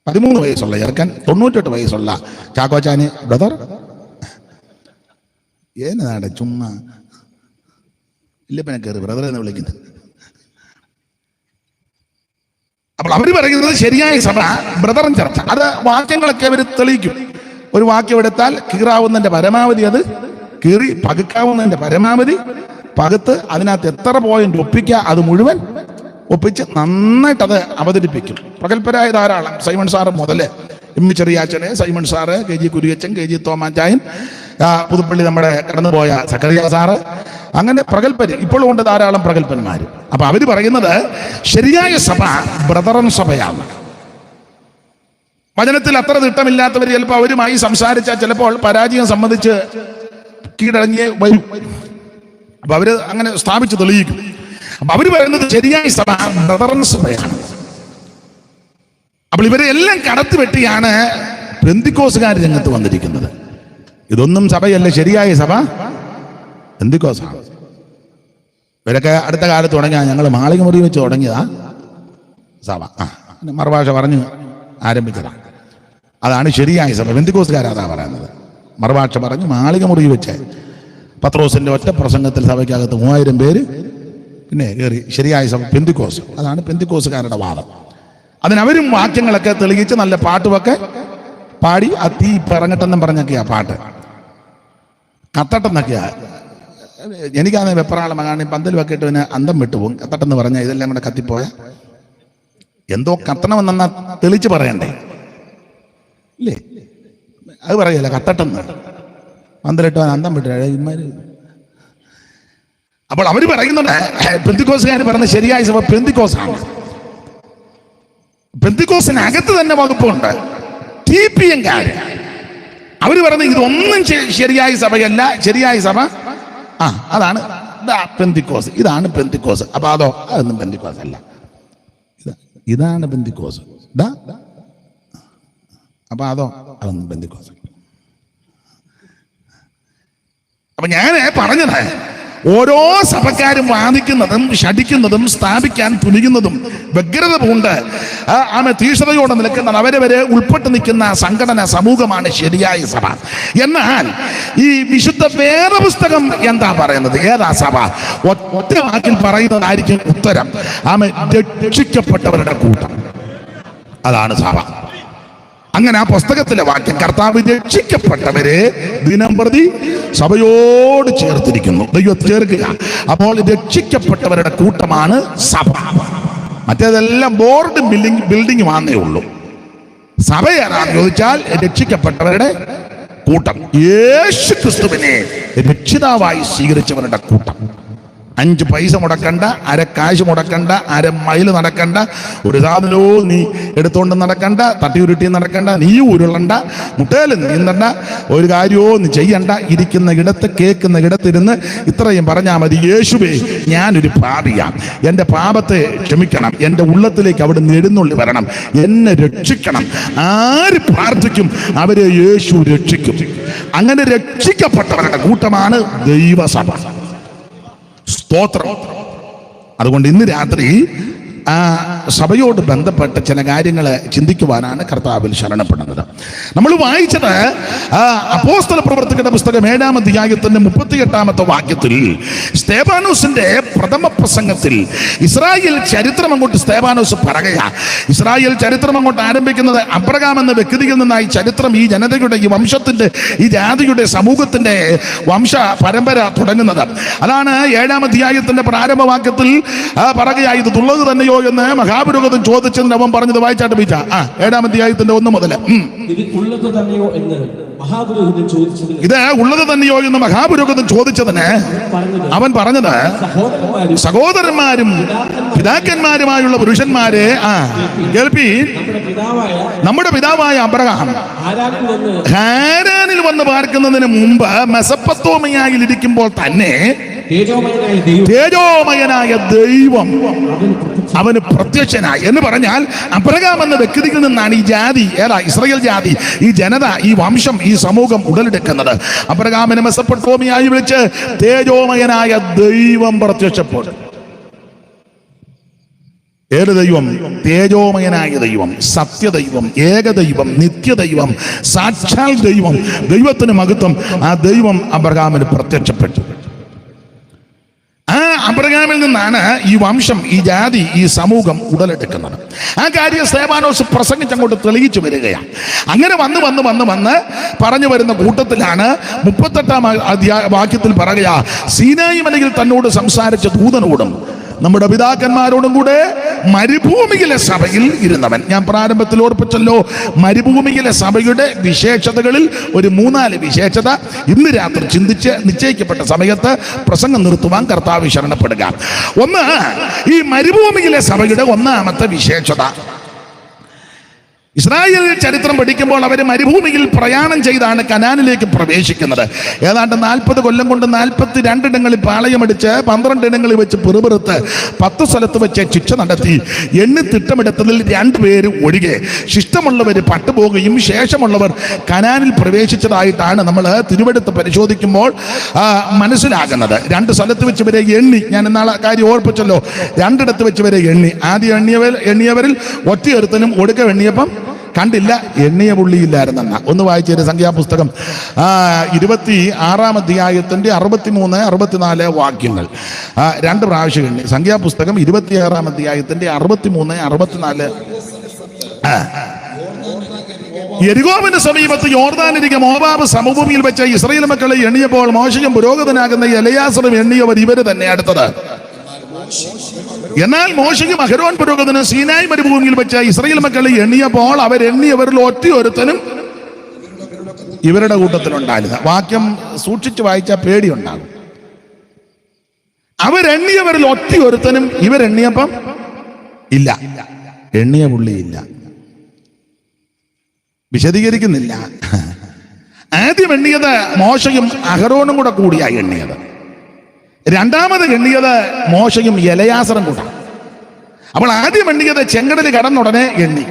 13 വയസ്സുള്ള ചെറുക്കൻ, 98 വയസ്സുള്ള ചാക്കോച്ചാന് ബ്രദർ. ഏനാടെ ചുമ്മാ വല്യപ്പനെ കയറി ബ്രദർ എന്ന് വിളിക്കുന്നത്. അപ്പോൾ അവര് പറയുന്നത് ശരിയായ സഭ ബ്രദറൻ ചർച്ച. അത് വാക്യങ്ങളൊക്കെ അവർ തെളിയിക്കും. ഒരു വാക്യം എടുത്താൽ കീറാവുന്നതിന്റെ പരമാവധി അത് കീറി, പകുക്കാവുന്നതിന്റെ പരമാവധി പകുത്ത്, അതിനകത്ത് എത്ര പോയിന്റ് ഒപ്പിക്കുക അത് മുഴുവൻ ഒപ്പിച്ച് നന്നായിട്ട് അത് അവതരിപ്പിക്കും. പ്രഗത്ഭരായ ധാരാളം, സൈമൺ സാറ് മുതല് M Cheriyachan, Simon sir, KG Kuriachan, KG Thomachayan, Puthuppally നമ്മുടെ കടന്നുപോയ സക്കറിയ സാറ്, അങ്ങനെ പ്രഗത്ഭര് ഇപ്പോഴും ഉണ്ട് ധാരാളം പ്രഗത്ഭന്മാര്. അപ്പൊ അവര് പറയുന്നത് ശരിയായ സഭ ബ്രദറൻ സഭയാണ്. വചനത്തിൽ അത്ര തിട്ടമില്ലാത്തവർ ചിലപ്പോൾ അവരുമായി സംസാരിച്ചാൽ ചിലപ്പോൾ പരാജയം സംബന്ധിച്ച് കീഴടങ്ങി വരും. അപ്പൊ അവര് അങ്ങനെ സ്ഥാപിച്ച് തെളിയിക്കും. അപ്പൊ അവര് പറയുന്നത് ശരിയായ സഭ ബ്രദറൻ സഭയാണ്. അപ്പോൾ ഇവരെ എല്ലാം കടത്തിവെട്ടിയാണ് പെന്തിക്കോസുകാർ രംഗത്ത് വന്നിരിക്കുന്നത്. ഇതൊന്നും സഭയല്ല, ശരിയായ സഭ പെന്തിക്കോസാണ്. ഇവരൊക്കെ അടുത്ത കാലത്ത് തുടങ്ങിയ, ഞങ്ങൾ മാളിക മുറി വെച്ച് തുടങ്ങിയതാ സഭ. മറുഭാഷ പറഞ്ഞു ആരംഭിച്ചതാ. അതാണ് ശരിയായ സഭ. പെന്തിക്കോസുകാരാതാ പറയുന്നത്. മറുഭാഷ പറഞ്ഞു മാളിക മുറി വെച്ച് പത്രോസിന്റെ ഒറ്റ പ്രസംഗത്തിൽ സഭയ്ക്കകത്ത് 3000 പേര് പിന്നെ കയറി. ശരിയായ സഭ പെന്തിക്കോസ്. അതാണ് പെന്തിക്കോസുകാരുടെ വാദം. അതിനവരും വാക്യങ്ങളൊക്കെ തെളിയിച്ച് നല്ല പാട്ടുമൊക്കെ പാടി ആ തീ പിറങ്ങട്ടെന്നും പറഞ്ഞൊക്കെയാ പാട്ട്, കത്തട്ടെന്നൊക്കെയാ. എനിക്കാണ് വെപ്രാളം കാണി പന്തൽ വെക്കിട്ട് പിന്നെ അന്തം വിട്ടുപോകും. കത്തട്ടെന്ന് പറഞ്ഞാൽ ഇതെല്ലാം കൂടെ കത്തിപ്പോയ എന്തോ കത്തണമെന്നാ തെളിച്ച് പറയണ്ടേ ഇല്ലേ? അത് പറയല്ല, കത്തട്ടെന്ന് പന്തലിട്ട് അന്തം വിട്ടു ഇമാര്. അപ്പോൾ അവര് പറയുന്നുണ്ട് പെന്തിക്കോസുകാർ പറഞ്ഞ ശരിയായ സഭ പെന്തിക്കോസാണ്. പെന്തിക്കോസിനകത്ത് തന്നെ വകുപ്പുണ്ട്. TPM-കാർ അവര് പറഞ്ഞ ഇതൊന്നും ശരിയായ സഭയല്ല. ശരിയായ സഭ അതാണ് പെന്തിക്കോസ്. ഇതാണ് പെന്തിക്കോസ്. അപ്പൊ അതോ അതൊന്നും പെന്തിക്കോസ് അല്ല, ഇതാണ് പെന്തിക്കോസ്. അപ്പൊ അതോ അതൊന്നും പെന്തിക്കോസ്. അപ്പൊ ഞാൻ പറഞ്ഞത് ഓരോ സഭക്കാരും വാദിക്കുന്നതും ശഠിക്കുന്നതും സ്ഥാപിക്കാൻ തുനിയുന്നതും വ്യഗ്രത കൊണ്ട് തീഷ്ണതയോടെ നിൽക്കുന്ന അവരവരെ ഉൾപ്പെട്ട് നിൽക്കുന്ന സംഘടന സമൂഹമാണ് ശരിയായ സഭ. എന്നാൽ ഈ വിശുദ്ധ വേദപുസ്തകം എന്താ പറയുന്നത്? ഏതാ സഭ? ഒറ്റ വാക്കിൽ പറയുന്നതായിരിക്കും ഉത്തരം. രക്ഷിക്കപ്പെട്ടവരുടെ കൂട്ടം, അതാണ് സഭ. അങ്ങനെ ആ പുസ്തകത്തിലെ വാക്യം കർത്താവ് രക്ഷിക്കപ്പെട്ടവരെ ദിനം പ്രതി സഭയോട് ചേർത്തിരിക്കുന്നു. ദൈവത്തെ ചേർക്കുക. അപ്പോൾ രക്ഷിക്കപ്പെട്ടവരുടെ കൂട്ടമാണ് സഭ. മറ്റേതെല്ലാം ബോർഡ് ബിൽഡിംഗ് വന്നേ ഉള്ളൂ. സഭ ഏതാണെന്ന് ചോദിച്ചാൽ രക്ഷിക്കപ്പെട്ടവരുടെ കൂട്ടം, യേശു ക്രിസ്തുവിനെ രക്ഷിതാവായി സ്വീകരിച്ചവരുടെ കൂട്ടം. 5 പൈസ മുടക്കണ്ട, അര കാശ് മുടക്കണ്ട, അര മൈൽ നടക്കണ്ട, ഒരു സാധനവും നീ എടുത്തോണ്ട് നടക്കണ്ട, തട്ടിയുരുട്ടി നടക്കണ്ട, നീ ഉരുളണ്ട, മുട്ടേലും നീന്തണ്ട, ഒരു കാര്യവും നീ ചെയ്യണ്ട. ഇരിക്കുന്ന ഇടത്ത് കേൾക്കുന്ന ഇടത്തിരുന്ന് ഇത്രയും പറഞ്ഞാൽ മതി: യേശുവേ, ഞാനൊരു പാപിയാണ്, എൻ്റെ പാപത്തെ ക്ഷമിക്കണം, എൻ്റെ ഉള്ളത്തിലേക്ക് അവിടെ എഴുന്നള്ളി വരണം, എന്നെ രക്ഷിക്കണം. ആര് പ്രാർത്ഥിക്കും അവരെ യേശു രക്ഷിക്കും. അങ്ങനെ രക്ഷിക്കപ്പെട്ടവരുടെ കൂട്ടമാണ് ദൈവസഭ. സ്തോത്രം. അതുകൊണ്ട് ഇന്ന് രാത്രി സഭയോട് ബന്ധപ്പെട്ട ചില കാര്യങ്ങൾ ചിന്തിക്കുവാനാണ് കർത്താവിൽ ശരണപ്പെടുന്നത്. നമ്മൾ വായിച്ചത് അപ്പോസ്തല പ്രവർത്തകരുടെ പുസ്തകം 7-ാം അധ്യായത്തിന്റെ 38-ാമത്തെ വാക്യത്തിൽ സ്തേഫാനോസിന്റെ പ്രഥമ പ്രസംഗത്തിൽ ഇസ്രായേൽ ചരിത്രം അങ്ങോട്ട് സ്തേഫാനോസ് പറയുക. ഇസ്രായേൽ ചരിത്രം അങ്ങോട്ട് ആരംഭിക്കുന്നത് അബ്രഹാം എന്ന വ്യക്തിയിൽ നിന്നായി ചരിത്രം ഈ ജനതയുടെ, ഈ വംശത്തിന്റെ, ഈ ജാതിയുടെ, സമൂഹത്തിന്റെ വംശ പരമ്പര തുടങ്ങുന്നത്. അതാണ് 7-ാം അധ്യായത്തിന്റെ പ്രാരംഭവാക്യത്തിൽ പറയുക. ഇത് തുള്ളത് തന്നെയോ എന്ന് മഹാപുരോഹിതൻ ചോദിച്ചതിന് അവൻ പറഞ്ഞത് വായിച്ചാട്ട് ബീച്ച 7-ാം അധ്യായത്തിന്റെ 1 മുതൽ ഇത് ഉള്ളത് തന്നെയോ എന്ന് മഹാപുരോഹിതൻ ചോദിച്ചതിന് അവൻ പറഞ്ഞത്, സഹോദരന്മാരും പിതാക്കന്മാരുമായുള്ള പുരുഷന്മാരെ കേൾപ്പി, നമ്മുടെ പിതാവായ അബ്രഹാം ഹാരാനിൽ വന്ന് പാർക്കുന്നതിന് മുമ്പ് മെസൊപ്പൊത്താമിയയിൽ ഇരിക്കുമ്പോൾ തന്നെ തേജോമയനായ ദൈവം അവന് പ്രത്യക്ഷനായി എന്ന് പറഞ്ഞാൽ അബ്രഹാം എന്ന വ്യക്തിയിൽ നിന്നാണ് ഈ ജാതി, ഇസ്രായേൽ ജാതി, ഈ ജനത, ഈ വംശം, ഈ സമൂഹം ഉടലെടുക്കുന്നത്. അബ്രഹാമിനെ മെസൊപ്പൊത്താമിയയിൽ വിളിച്ച് തേജോമയനായ ദൈവം പ്രത്യക്ഷപ്പെട്ടു. ഏത് ദൈവം? തേജോമയനായ ദൈവം, സത്യദൈവം, ഏകദൈവം, നിത്യദൈവം, സാക്ഷാൽ ദൈവം, ദൈവത്തിന് മഹത്വം. ആ ദൈവം അബ്രഹാമിന് പ്രത്യക്ഷപ്പെട്ടു. ആ അബ്രഹാമിൽ നിന്നാണ് ഈ വംശം, ഈ ജാതി, ഈ സമൂഹം ഉടലെടുക്കുന്നത്. ആ കാര്യം സ്തേഫാനോസ് പ്രസംഗിച്ചങ്ങോട്ട് തെളിയിച്ചു വരികയാണ്. അങ്ങനെ വന്ന് പറഞ്ഞു വരുന്ന കൂട്ടത്തിലാണ് 38-ാം വാക്യത്തിൽ പറയുക, സീനായി മലയിൽ തന്നോട് സംസാരിച്ച ദൂതനോടും നമ്മുടെ പിതാക്കന്മാരോടും കൂടെ മരുഭൂമിയിലെ സഭയിൽ ഇരുന്നവൻ. ഞാൻ പ്രാരംഭത്തിൽ ഓർപ്പിച്ചല്ലോ, മരുഭൂമിയിലെ സഭയുടെ വിശേഷതകളിൽ ഒരു 3-4 വിശേഷത ഇന്ന് രാത്രി ചിന്തിച്ച് നിശ്ചയിക്കപ്പെട്ട സമയത്ത് പ്രസംഗം നിർത്തുവാൻ കർത്താവ് ശരണപ്പെടുക. ഒന്ന്, ഈ മരുഭൂമിയിലെ സഭയുടെ 1-ാമത്തെ വിശേഷത, ഇസ്രായേൽ ചരിത്രം പഠിക്കുമ്പോൾ അവർ മരുഭൂമിയിൽ പ്രയാണം ചെയ്താണ് കനാനിലേക്ക് പ്രവേശിക്കുന്നത്. ഏതാണ്ട് 40 കൊല്ലം കൊണ്ട് 42 ഇടങ്ങളിൽ പാളയമടിച്ച് 12 ഇടങ്ങളിൽ വെച്ച് പിറുപിറുത്ത് 10 സ്ഥലത്ത് വെച്ച് ശിക്ഷ നടത്തി. എണ്ണി തിട്ടമെടുത്തതിൽ 2 പേര് ഒഴികെ ശിഷ്ടമുള്ളവർ പട്ടുപോകുകയും ശേഷമുള്ളവർ കനാനിൽ പ്രവേശിച്ചതായിട്ടാണ് നമ്മൾ തിരുവെടുത്ത് പരിശോധിക്കുമ്പോൾ മനസ്സിലാകുന്നത്. 2 സ്ഥലത്ത് വെച്ച് വരെ എണ്ണി. ഞാൻ ഇന്നാളെ കാര്യം ഓർപ്പിച്ചല്ലോ, 2 ഇടത്ത് വെച്ച് വരെ എണ്ണി. ആദ്യം എണ്ണിയവരിൽ ഒറ്റയൊരുത്തനും ഒടുക്ക എണ്ണിയപ്പം കണ്ടില്ല, എണ്ണിയ പുള്ളിയില്ലായിരുന്നെന്ന. ഒന്ന് വായിച്ചേര് സംഖ്യാപുസ്തകം 26-ാം അധ്യായത്തിന്റെ 63, 64 വാക്യങ്ങൾ 2 പ്രാവശ്യം എണ്ണി. സംഖ്യാപുസ്തകം 26-ാം അധ്യായത്തിന്റെ 63, 64. യെരിഹോവിന് സമീപത്ത് യോർദാനിരിക്കെ മോവാബ് സമഭൂമിയിൽ വെച്ച ഇസ്രായേൽ മക്കളെ എണ്ണിയപ്പോൾ മോശയും പുരോഹിതനാകുന്ന എലെയാസറും എണ്ണിയവർ ഇവര് തന്നെ അടുത്തത്. എന്നാൽ മോശയും അഹരോൻ പുരോഹിതനും സീനായി മരുഭൂമിയിൽ വെച്ച ഇസ്രായേൽ മക്കളെ എണ്ണിയപ്പോൾ അവരെണ്ണിയവരിൽ ഒറ്റയൊരുത്തനും ഇവരുടെ കൂട്ടത്തിലുണ്ടായില്ല. വാക്യം സൂക്ഷിച്ചു വായിച്ചാൽ പേടിയുണ്ടാകും. അവരെണ്ണിയവരിൽ ഒറ്റയൊരുത്തനും ഇവരെണ്ണിയപ്പം ഇല്ല, എണ്ണിയ പുള്ളിയില്ല. വിശദീകരിക്കുന്നില്ല. ആദ്യം എണ്ണിയത് മോശയും അഹരോനും കൂടിയായി എണ്ണിയത്. രണ്ടാമത് എണ്ണിയത് മോശയും എലെയാസറും കൂടെ. അപ്പോൾ ആദ്യം എണ്ണിയത് ചെങ്കടൽ കടന്നുടനെ എണ്ണി.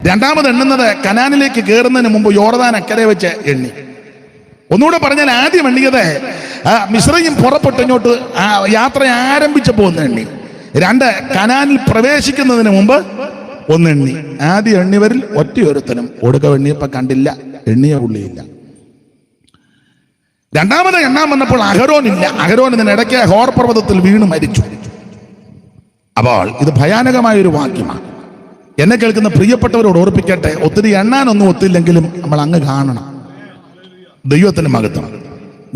രണ്ടാമത് എണ്ണുന്നത് കനാനിലേക്ക് കയറുന്നതിന് മുമ്പ് യോർദാൻ അക്കരെ വെച്ച് എണ്ണി. ഒന്നുകൂടെ പറഞ്ഞാൽ ആദ്യം എണ്ണിയത് മിസ്രയീം പുറപ്പെട്ടിങ്ങോട്ട് യാത്ര ആരംഭിച്ചപ്പോൾ ഒന്ന് എണ്ണി. 2 കനാനിൽ പ്രവേശിക്കുന്നതിന് മുമ്പ് ഒന്നെണ്ണി. ആദ്യം എണ്ണിയവരിൽ ഒറ്റയൊരുത്തനും ഒടുക്ക എണ്ണിയപ്പോ കണ്ടില്ല, എണ്ണിയ പുള്ളിയില്ല. രണ്ടാമത് എണ്ണാൻ വന്നപ്പോൾ അഹരോൻ ഇല്ല. അഹരോൻ ഇതിനിടയ്ക്ക് ഹോർ പർവ്വതത്തിൽ വീണ് മരിച്ചു. അപ്പോൾ ഇത് ഭയാനകമായ ഒരു വാക്യമാണ്. എന്നെ കേൾക്കുന്ന പ്രിയപ്പെട്ടവരോട് ഓർപ്പിക്കട്ടെ, ഒത്തിരി എണ്ണാനൊന്നും ഒത്തില്ലെങ്കിലും നമ്മൾ അങ്ങ് കാണണം. ദൈവത്തിന് മഹത്വം.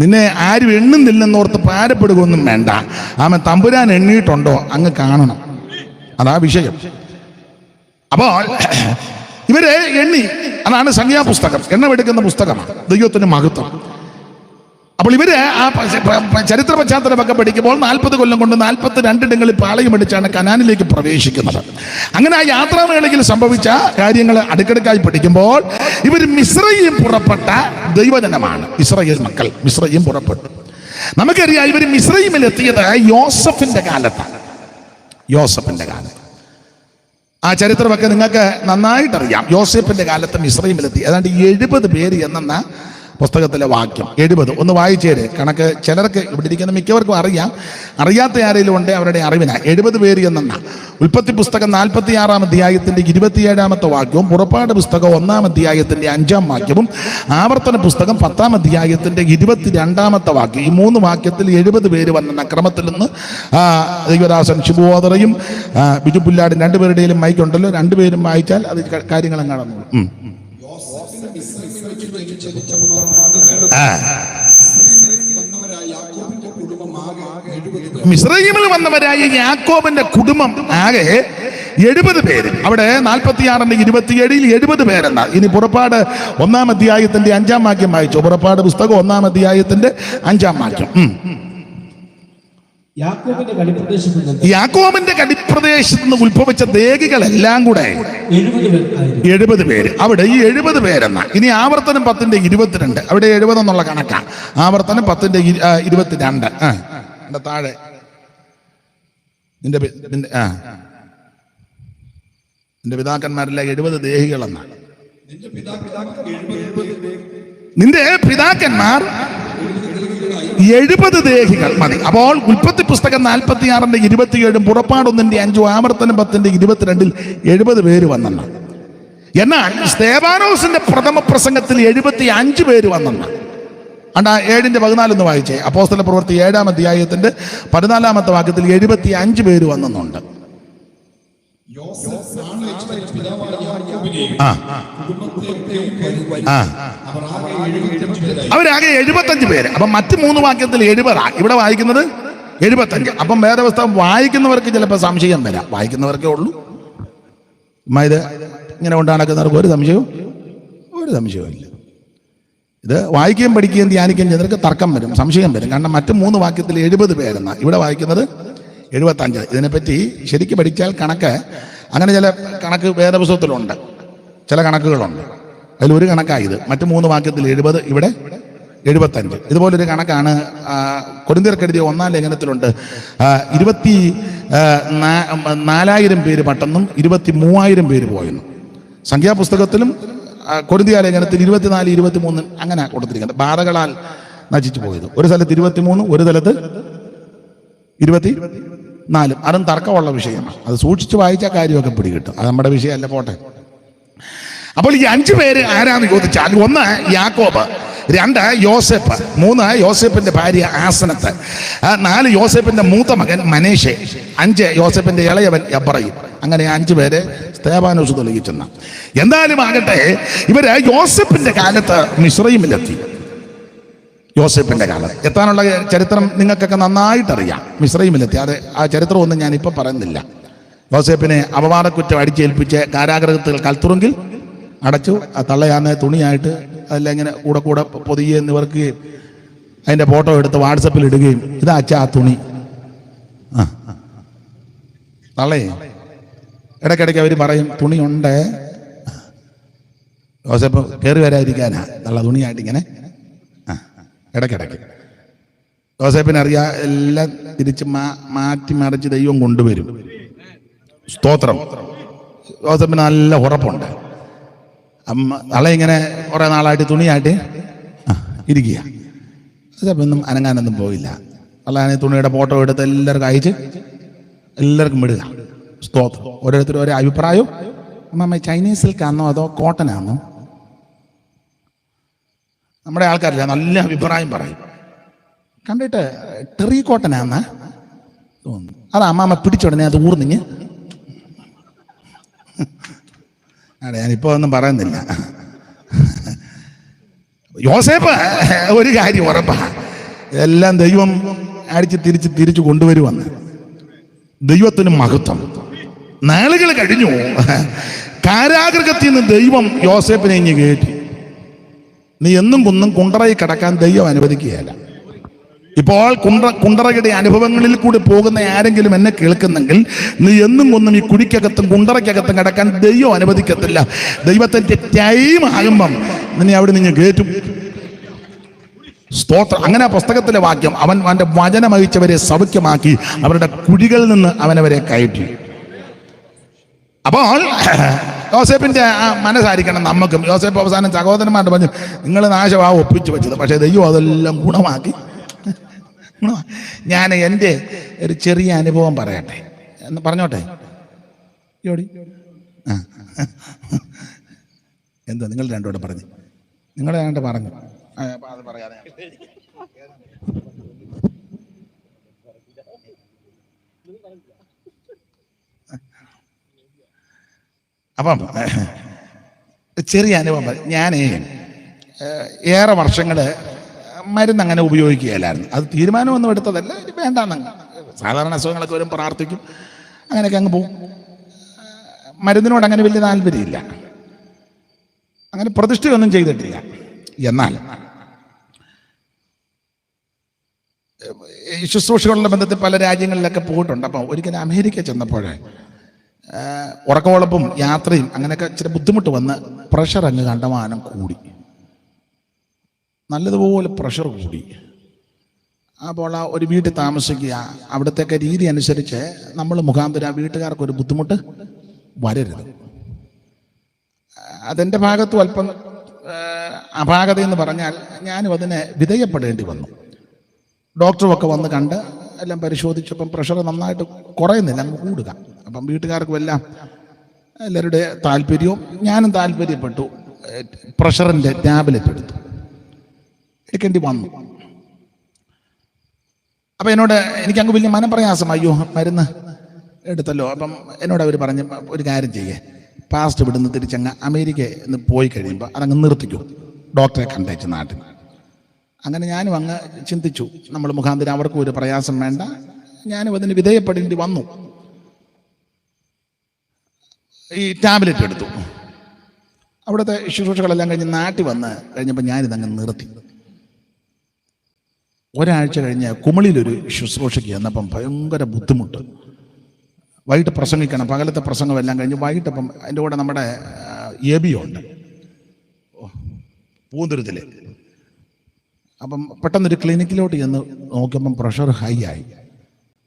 നിന്നെ ആരും എണ്ണുന്നില്ലെന്നോർത്ത് ഭാരപ്പെടുകയൊന്നും വേണ്ട. ആമൻ തമ്പുരാൻ എണ്ണിയിട്ടുണ്ടോ അങ്ങ് കാണണം. അതാ വിഷയം. അപ്പോൾ ഇവരെ എണ്ണി. അതാണ് സംഖ്യാപുസ്തകം, എണ്ണമെടുക്കുന്ന പുസ്തകമാണ്. ദൈവത്തിന് മഹത്വം. അപ്പോൾ ഇവര് ആ ചരിത്ര പശ്ചാത്തലമൊക്കെ പഠിക്കുമ്പോൾ 40 കൊല്ലം കൊണ്ട് 42 ഇടങ്ങളിൽ പാളയമടിച്ചാണ് കനാനിലേക്ക് പ്രവേശിക്കുന്നത്. അങ്ങനെ ആ യാത്രാവേളയിൽ സംഭവിച്ച കാര്യങ്ങൾ അടുക്കടുക്കായി പഠിക്കുമ്പോൾ ഇവർ മിസ്രയീം പുറപ്പെട്ട ദൈവജനമാണ്. ഇസ്രായേൽ മക്കൾ മിസ്രയീം പുറപ്പെട്ടു. നമുക്കറിയാം ഇവർ മിസ്രയീമിൽ എത്തിയത് യോസഫിന്റെ കാലത്താണ്. യോസഫിന്റെ കാലത്ത് ആ ചരിത്രമൊക്കെ നിങ്ങൾക്ക് നന്നായിട്ടറിയാം. യോസഫിന്റെ കാലത്ത് മിസ്രയീമിലെത്തി. ഏതാണ്ട് 70 പേര് എന്ന പുസ്തകത്തിലെ വാക്യം 70. ഒന്ന് വായിച്ചേര്. കണക്ക് ചിലർക്ക് ഇവിടെ ഇരിക്കുന്ന മിക്കവർക്കും അറിയാം, അറിയാത്ത ആരെങ്കിലും ഉണ്ട് അവരുടെ അറിവിനാ. 70 പേര് എന്ന ഉൽപ്പത്തി പുസ്തകം 46-ാം അധ്യായത്തിന്റെ 27-ാമത്തെ വാക്യവും, പുറപ്പാട് പുസ്തകം 1-ാം അധ്യായത്തിന്റെ 5-ാം വാക്യവും, ആവർത്തന പുസ്തകം 10-ാം അധ്യായത്തിന്റെ 22-ാമത്തെ വാക്യം, ഈ 3 വാക്യത്തിൽ 70 പേര് വന്ന ക്രമത്തിൽ നിന്ന് ദൈവദാസൻ ശിബുവോദറയും ബിജു പുല്ലാടും 2 പേരുടെയും മൈക്കുണ്ടല്ലോ, 2 പേരും വായിച്ചാൽ അത് കാര്യങ്ങളും കാണുന്നു. മിസ്രയീമിൽ വന്നവരായ യാക്കോബിന്റെ കുടുംബം ആകെ 70 പേര്. അവിടെ 46-ന്റെ 27-ൽ 70 പേരെന്നാ. ഇനി പുറപ്പാട് 1-ാം അധ്യായത്തിന്റെ 5-ാം വാക്യം വായിച്ചു. പുറപ്പാട് പുസ്തകം 1-ാം അധ്യായത്തിന്റെ 5-ാം വാക്യം. യാക്കോബിന്റെ കടിപ്രദേശത്ത് നിന്ന് ഉത്ഭവിച്ച ദേഹികളെല്ലാം കൂടെ 70 പേര്. അവിടെ ഈ 70 പേരെന്ന. ഇനി ആവർത്തനം 10-ന്റെ 22. അവിടെ 70 എന്നുള്ള കണക്കാണ്. ആവർത്തനം 10-ന്റെ 22. എന്റെ താഴെ നിന്റെ പിതാക്കന്മാരെല്ലാം 70 ദേഹികളെന്നാണ്. നിന്റെ പിതാക്കന്മാർ 70 ദേഹികൾ മതി. അപ്പോൾ ഉൽപ്പത്തി പുസ്തകം 46-ന്റെ 27, പുറപ്പാട് 1-ന്റെ 5, ആവർത്തനം 10-ന്റെ 22-ൽ 70 പേര് വന്നെന്ന്. എന്നാൽ സ്തേവാനോസിന്റെ പ്രഥമ പ്രസംഗത്തിൽ 75 പേര് വന്നെന്ന്. 7-ന്റെ 14 വായിച്ചേ. അപ്പോസ്തല പ്രവൃത്തി 7-ാം അധ്യായത്തിന്റെ 14-ാമത്തെ വാക്യത്തിൽ 75 പേര് വന്നെന്നുണ്ട്. അവരാകെ 75 പേര്. അപ്പൊ മറ്റ് 3 വാക്യത്തിൽ 70. ഇവിടെ വായിക്കുന്നത് 75. അപ്പം വേദപുസ്തകം വായിക്കുന്നവർക്ക് ചിലപ്പോൾ സംശയം വരാം. വായിക്കുന്നവർക്കേ ഉള്ളൂ. ഇത് ഇങ്ങനെ കൊണ്ടാക്കുന്നവർക്ക് ഒരു സംശയവും. ഇത് വായിക്കുകയും പഠിക്കുകയും ധ്യാനിക്കുകയും ചെയ്യുന്നവർക്ക് തർക്കം വരും, സംശയം വരും. കാരണം മറ്റ് 3 വാക്യത്തിൽ 70 പേരെന്ന, ഇവിടെ വായിക്കുന്നത് 75. ഇതിനെപ്പറ്റി ശരിക്കും പഠിച്ചാൽ കണക്ക്, അങ്ങനെ ചില കണക്ക് വേദപുസ്തകത്തിലുണ്ട്. ചില കണക്കുകളുണ്ട്. അതിലൊരു കണക്കായത് മറ്റു 3 വാക്യത്തിൽ 70, ഇവിടെ 75. ഇതുപോലൊരു കണക്കാണ് കൊരിന്ത്യർക്കെഴുതിയ 1-ാം ലേഖനത്തിലുണ്ട്. 24,000 പേര് പട്ടെന്നും 23,000 പേര് പോയെന്നും. സംഖ്യാപുസ്തകത്തിലും കൊരിന്ത്യ ലേഖനത്തിൽ 24, 23 അങ്ങനെ കൊടുത്തിരിക്കുന്നത്. ബാധകളാൽ നശിച്ചു പോയത്. ഒരു സ്ഥലത്ത് 23, ഒരു സ്ഥലത്ത് 24. അതും തർക്കമുള്ള വിഷയമാണ്. അത് സൂക്ഷിച്ച് വായിച്ച കാര്യമൊക്കെ പിടികിട്ടും. അത് നമ്മുടെ വിഷയമല്ല, പോട്ടെ. അപ്പോൾ ഈ 5 പേര് ആരാന്ന് ചോദിച്ചാൽ, 1 യാക്കോബ്, 2 യോസേപ്പ്, 3 യോസേപ്പിന്റെ ഭാര്യ ആസനത്ത്, 4 യോസേപ്പിന്റെ മൂത്ത മകൻ മനേഷെ, 5 യോസേപ്പിന്റെ ഇളയവൻ എബ്രയീം. അങ്ങനെ 5 പേരെ സ്തേഫാനോസ് തെളിയിച്ചെന്ന. എന്തായാലും ആകട്ടെ, ഇവര് യോസേപ്പിന്റെ കാലത്ത് മിസ്രയീമിലെത്തി. യോസേപ്പിന്റെ കാലത്ത് എത്താനുള്ള ചരിത്രം നിങ്ങൾക്കൊക്കെ നന്നായിട്ടറിയാം. മിസ്രയീമിലെത്തി. അത് ആ ചരിത്രമൊന്നും ഞാനിപ്പോൾ പറയുന്നില്ല. യോസേപ്പിനെ അപവാദക്കുറ്റം അടിച്ചേൽപ്പിച്ച് കാരാഗ്രഹത്തിൽ കൽത്തുറുങ്കിൽ അടച്ചു. ആ തള്ളയാന്ന് തുണിയായിട്ട് അതെല്ലാം ഇങ്ങനെ കൂടെ പൊതിയെ നിവർക്കുകയും അതിൻ്റെ ഫോട്ടോ എടുത്ത് വാട്സപ്പിൽ ഇടുകയും, ഇതാ അച്ഛാ ആ തുണി. തള്ളേ ഇടയ്ക്കിടയ്ക്ക് അവർ പറയും തുണിയുണ്ട്. യോസേപ്പ് കയറി വരാതിരിക്കാനാ തള്ള തുണിയായിട്ട് ഇങ്ങനെ ഇടയ്ക്കിടയ്ക്ക്. യോസേപ്പിനറിയാം എല്ലാം തിരിച്ച് മാറ്റി മറിച്ച് ദൈവം കൊണ്ടുവരും. സ്തോത്രം. യോസേപ്പിന് നല്ല ഉറപ്പുണ്ട്. തള്ള ഇങ്ങനെ കുറേ നാളായിട്ട് തുണിയായിട്ട് ഇരിക്കുക. യോസേപ്പൊന്നും അനങ്ങാനൊന്നും പോയില്ല. അല്ലാതെ തുണിയുടെ ഫോട്ടോ എടുത്ത് എല്ലാവർക്കും അയച്ച് എല്ലാവർക്കും വിടുക. സ്തോത്രം. ഓരോരുത്തരും ഓരോ അഭിപ്രായവും. അമ്മ ചൈനീസ് സിൽക്കാണോ അതോ കോട്ടനാണോ? നമ്മുടെ ആൾക്കാരില്ല, നല്ല അഭിപ്രായം പറയും. കണ്ടിട്ട് ടെറി കോട്ടനാന്നാ തോന്നുന്നു. അത് അമ്മാമ്മ പിടിച്ചുടനെ അത് ഊർന്നിങ്ങ്. അതെ, ഞാനിപ്പോൾ ഒന്നും പറയുന്നില്ല. യോസേപ്പ് ഒരു കാര്യം ഉറപ്പാ, എല്ലാം ദൈവം അടിച്ച് തിരിച്ചു കൊണ്ടുവരുവന്ന്. ദൈവത്തിന് മഹത്വം. നാളുകൾ കഴിഞ്ഞു. കാരാഗൃഹത്തിൽ നിന്ന് ദൈവം യോസേപ്പിനെ ഇങ്ങ് കയറ്റി. നീ എന്നും കുന്നും കുണ്ടറയിൽ കിടക്കാൻ ദൈവം അനുവദിക്കുകയല്ല. ഇപ്പോൾ കുണ്ടറയുടെ അനുഭവങ്ങളിൽ കൂടി പോകുന്ന ആരെങ്കിലും എന്നെ കേൾക്കുന്നെങ്കിൽ, നീ എന്നും കൊന്നും ഈ കുഴിക്കകത്തും കുണ്ടറയ്ക്കകത്തും കിടക്കാൻ ദൈവം അനുവദിക്കത്തില്ല. ദൈവത്തിൻ്റെ ടൈം ആകുമ്പം നിന്നെ അവിടെ നിന്ന് കയറ്റും. സ്തോത്രം. അങ്ങനെ പുസ്തകത്തിലെ വാക്യം, അവൻ അവൻ്റെ വചനമയച്ചവരെ സൗഖ്യമാക്കി അവരുടെ കുഴികളിൽ നിന്ന് അവനവരെ കയറ്റി. അപ്പോൾ യോസേപ്പിന്റെ മനസ്സായിരിക്കണം നമുക്കും. യോസേപ്പ് അവസാനം സഹോദരന്മാരുടെ പറഞ്ഞു, നിങ്ങൾ നാശമാവും ഒപ്പിച്ചു വെച്ചത്, പക്ഷേ ദൈവം അതെല്ലാം ഗുണമാക്കി. ഞാൻ എൻ്റെ ഒരു ചെറിയ അനുഭവം പറയട്ടെ എന്ന് പറഞ്ഞോട്ടെ. ജോഡി എന്താ നിങ്ങൾ രണ്ടുകൂടെ പറഞ്ഞു? നിങ്ങൾ രണ്ട് പറഞ്ഞു. അത് പറയാതെ അപ്പം ചെറിയ അനുഭവം. ഞാൻ ഏറെ വർഷങ്ങൾ മരുന്ന് അങ്ങനെ ഉപയോഗിക്കുകയില്ലായിരുന്നു. അത് തീരുമാനമൊന്നും എടുത്തതല്ല, വേണ്ടാന്ന്. സാധാരണ അസുഖങ്ങളൊക്കെ വരും, പ്രാർത്ഥിക്കും, അങ്ങനെയൊക്കെ അങ്ങ് പോകും. മരുന്നിനോട് അങ്ങനെ വലിയ താല്പര്യമില്ല, അങ്ങനെ പ്രതിഷ്ഠയൊന്നും ചെയ്തിട്ടില്ല. എന്നാൽ ശുശ്രൂഷകളുടെ ബന്ധത്തിൽ പല രാജ്യങ്ങളിലൊക്കെ പോയിട്ടുണ്ട്. അപ്പം ഒരിക്കലും അമേരിക്ക ചെന്നപ്പോൾ ഉറക്കമുളപ്പും യാത്രയും അങ്ങനെയൊക്കെ ഇച്ചിരി ബുദ്ധിമുട്ട് വന്ന് പ്രഷർ അങ്ങ് കണ്ടമാനം കൂടി, നല്ലതുപോലെ പ്രഷർ കൂടി. അപ്പോൾ ആ ഒരു വീട്ടിൽ താമസിക്കുക, അവിടുത്തെ രീതി അനുസരിച്ച് നമ്മൾ മുഖാന്തരം ആ വീട്ടുകാർക്കൊരു ബുദ്ധിമുട്ട് വരരുത്. അതെൻ്റെ ഭാഗത്തും അല്പം അപാകത എന്ന് പറഞ്ഞാൽ ഞാനും അതിനെ വിധേയപ്പെടേണ്ടി വന്നു. ഡോക്ടറുമൊക്കെ വന്ന് കണ്ട് എല്ലാം പരിശോധിച്ചപ്പം പ്രഷർ നന്നായിട്ട് കുറയുന്നില്ല, അങ്ങ് കൂടുക. അപ്പം വീട്ടുകാർക്കും എല്ലാം എല്ലാവരുടെ താല്പര്യവും ഞാനും താല്പര്യപ്പെട്ടു. പ്രഷറിൻ്റെ ടാബ്ലറ്റ് എടുക്കേണ്ടി വന്നു. അപ്പം എനിക്കങ്ങ് വലിയ മനപ്രയാസം, അയ്യോ മരുന്ന് എടുത്തല്ലോ. അപ്പം എന്നോട് അവർ പറഞ്ഞ് ഒരു കാര്യം ചെയ്യേ, പാസ്റ്റ് ഇവിടുന്ന് തിരിച്ചങ്ങ് അമേരിക്കയിൽ നിന്ന് പോയി കഴിയുമ്പോൾ അതങ്ങ് നിർത്തിക്കൂ, ഡോക്ടറെ കണ്ടേച്ച് നാട്ടിൽ. അങ്ങനെ ഞാനും അങ്ങ് ചിന്തിച്ചു, നമ്മൾ മുഖാന്തരം അവർക്കും ഒരു പ്രയാസം വേണ്ട, ഞാനും അതിന് വിധേയപ്പെടേണ്ടി വന്നു. ഈ ടാബ്ലറ്റ് എടുത്തു. അവിടുത്തെ ശുശ്രൂഷകളെല്ലാം കഴിഞ്ഞ് നാട്ടിൽ വന്ന് കഴിഞ്ഞപ്പോൾ ഞാനിതങ്ങ് നിർത്തി. ഒരാഴ്ച കഴിഞ്ഞ് കുമളിയിലൊരു ശുശ്രൂഷയ്ക്ക് ചെന്നപ്പം ഭയങ്കര ബുദ്ധിമുട്ട്. വൈകിട്ട് പ്രസംഗിക്കണം, പകലത്തെ പ്രസംഗമെല്ലാം കഴിഞ്ഞ് വൈകിട്ടപ്പം അതിൻ്റെ കൂടെ നമ്മുടെ എബിയുണ്ട് പൂന്തുരുത്തില്. അപ്പം പെട്ടെന്നൊരു ക്ലിനിക്കിലോട്ട് ചെന്ന് നോക്കിയപ്പം പ്രഷർ ഹൈ ആയി.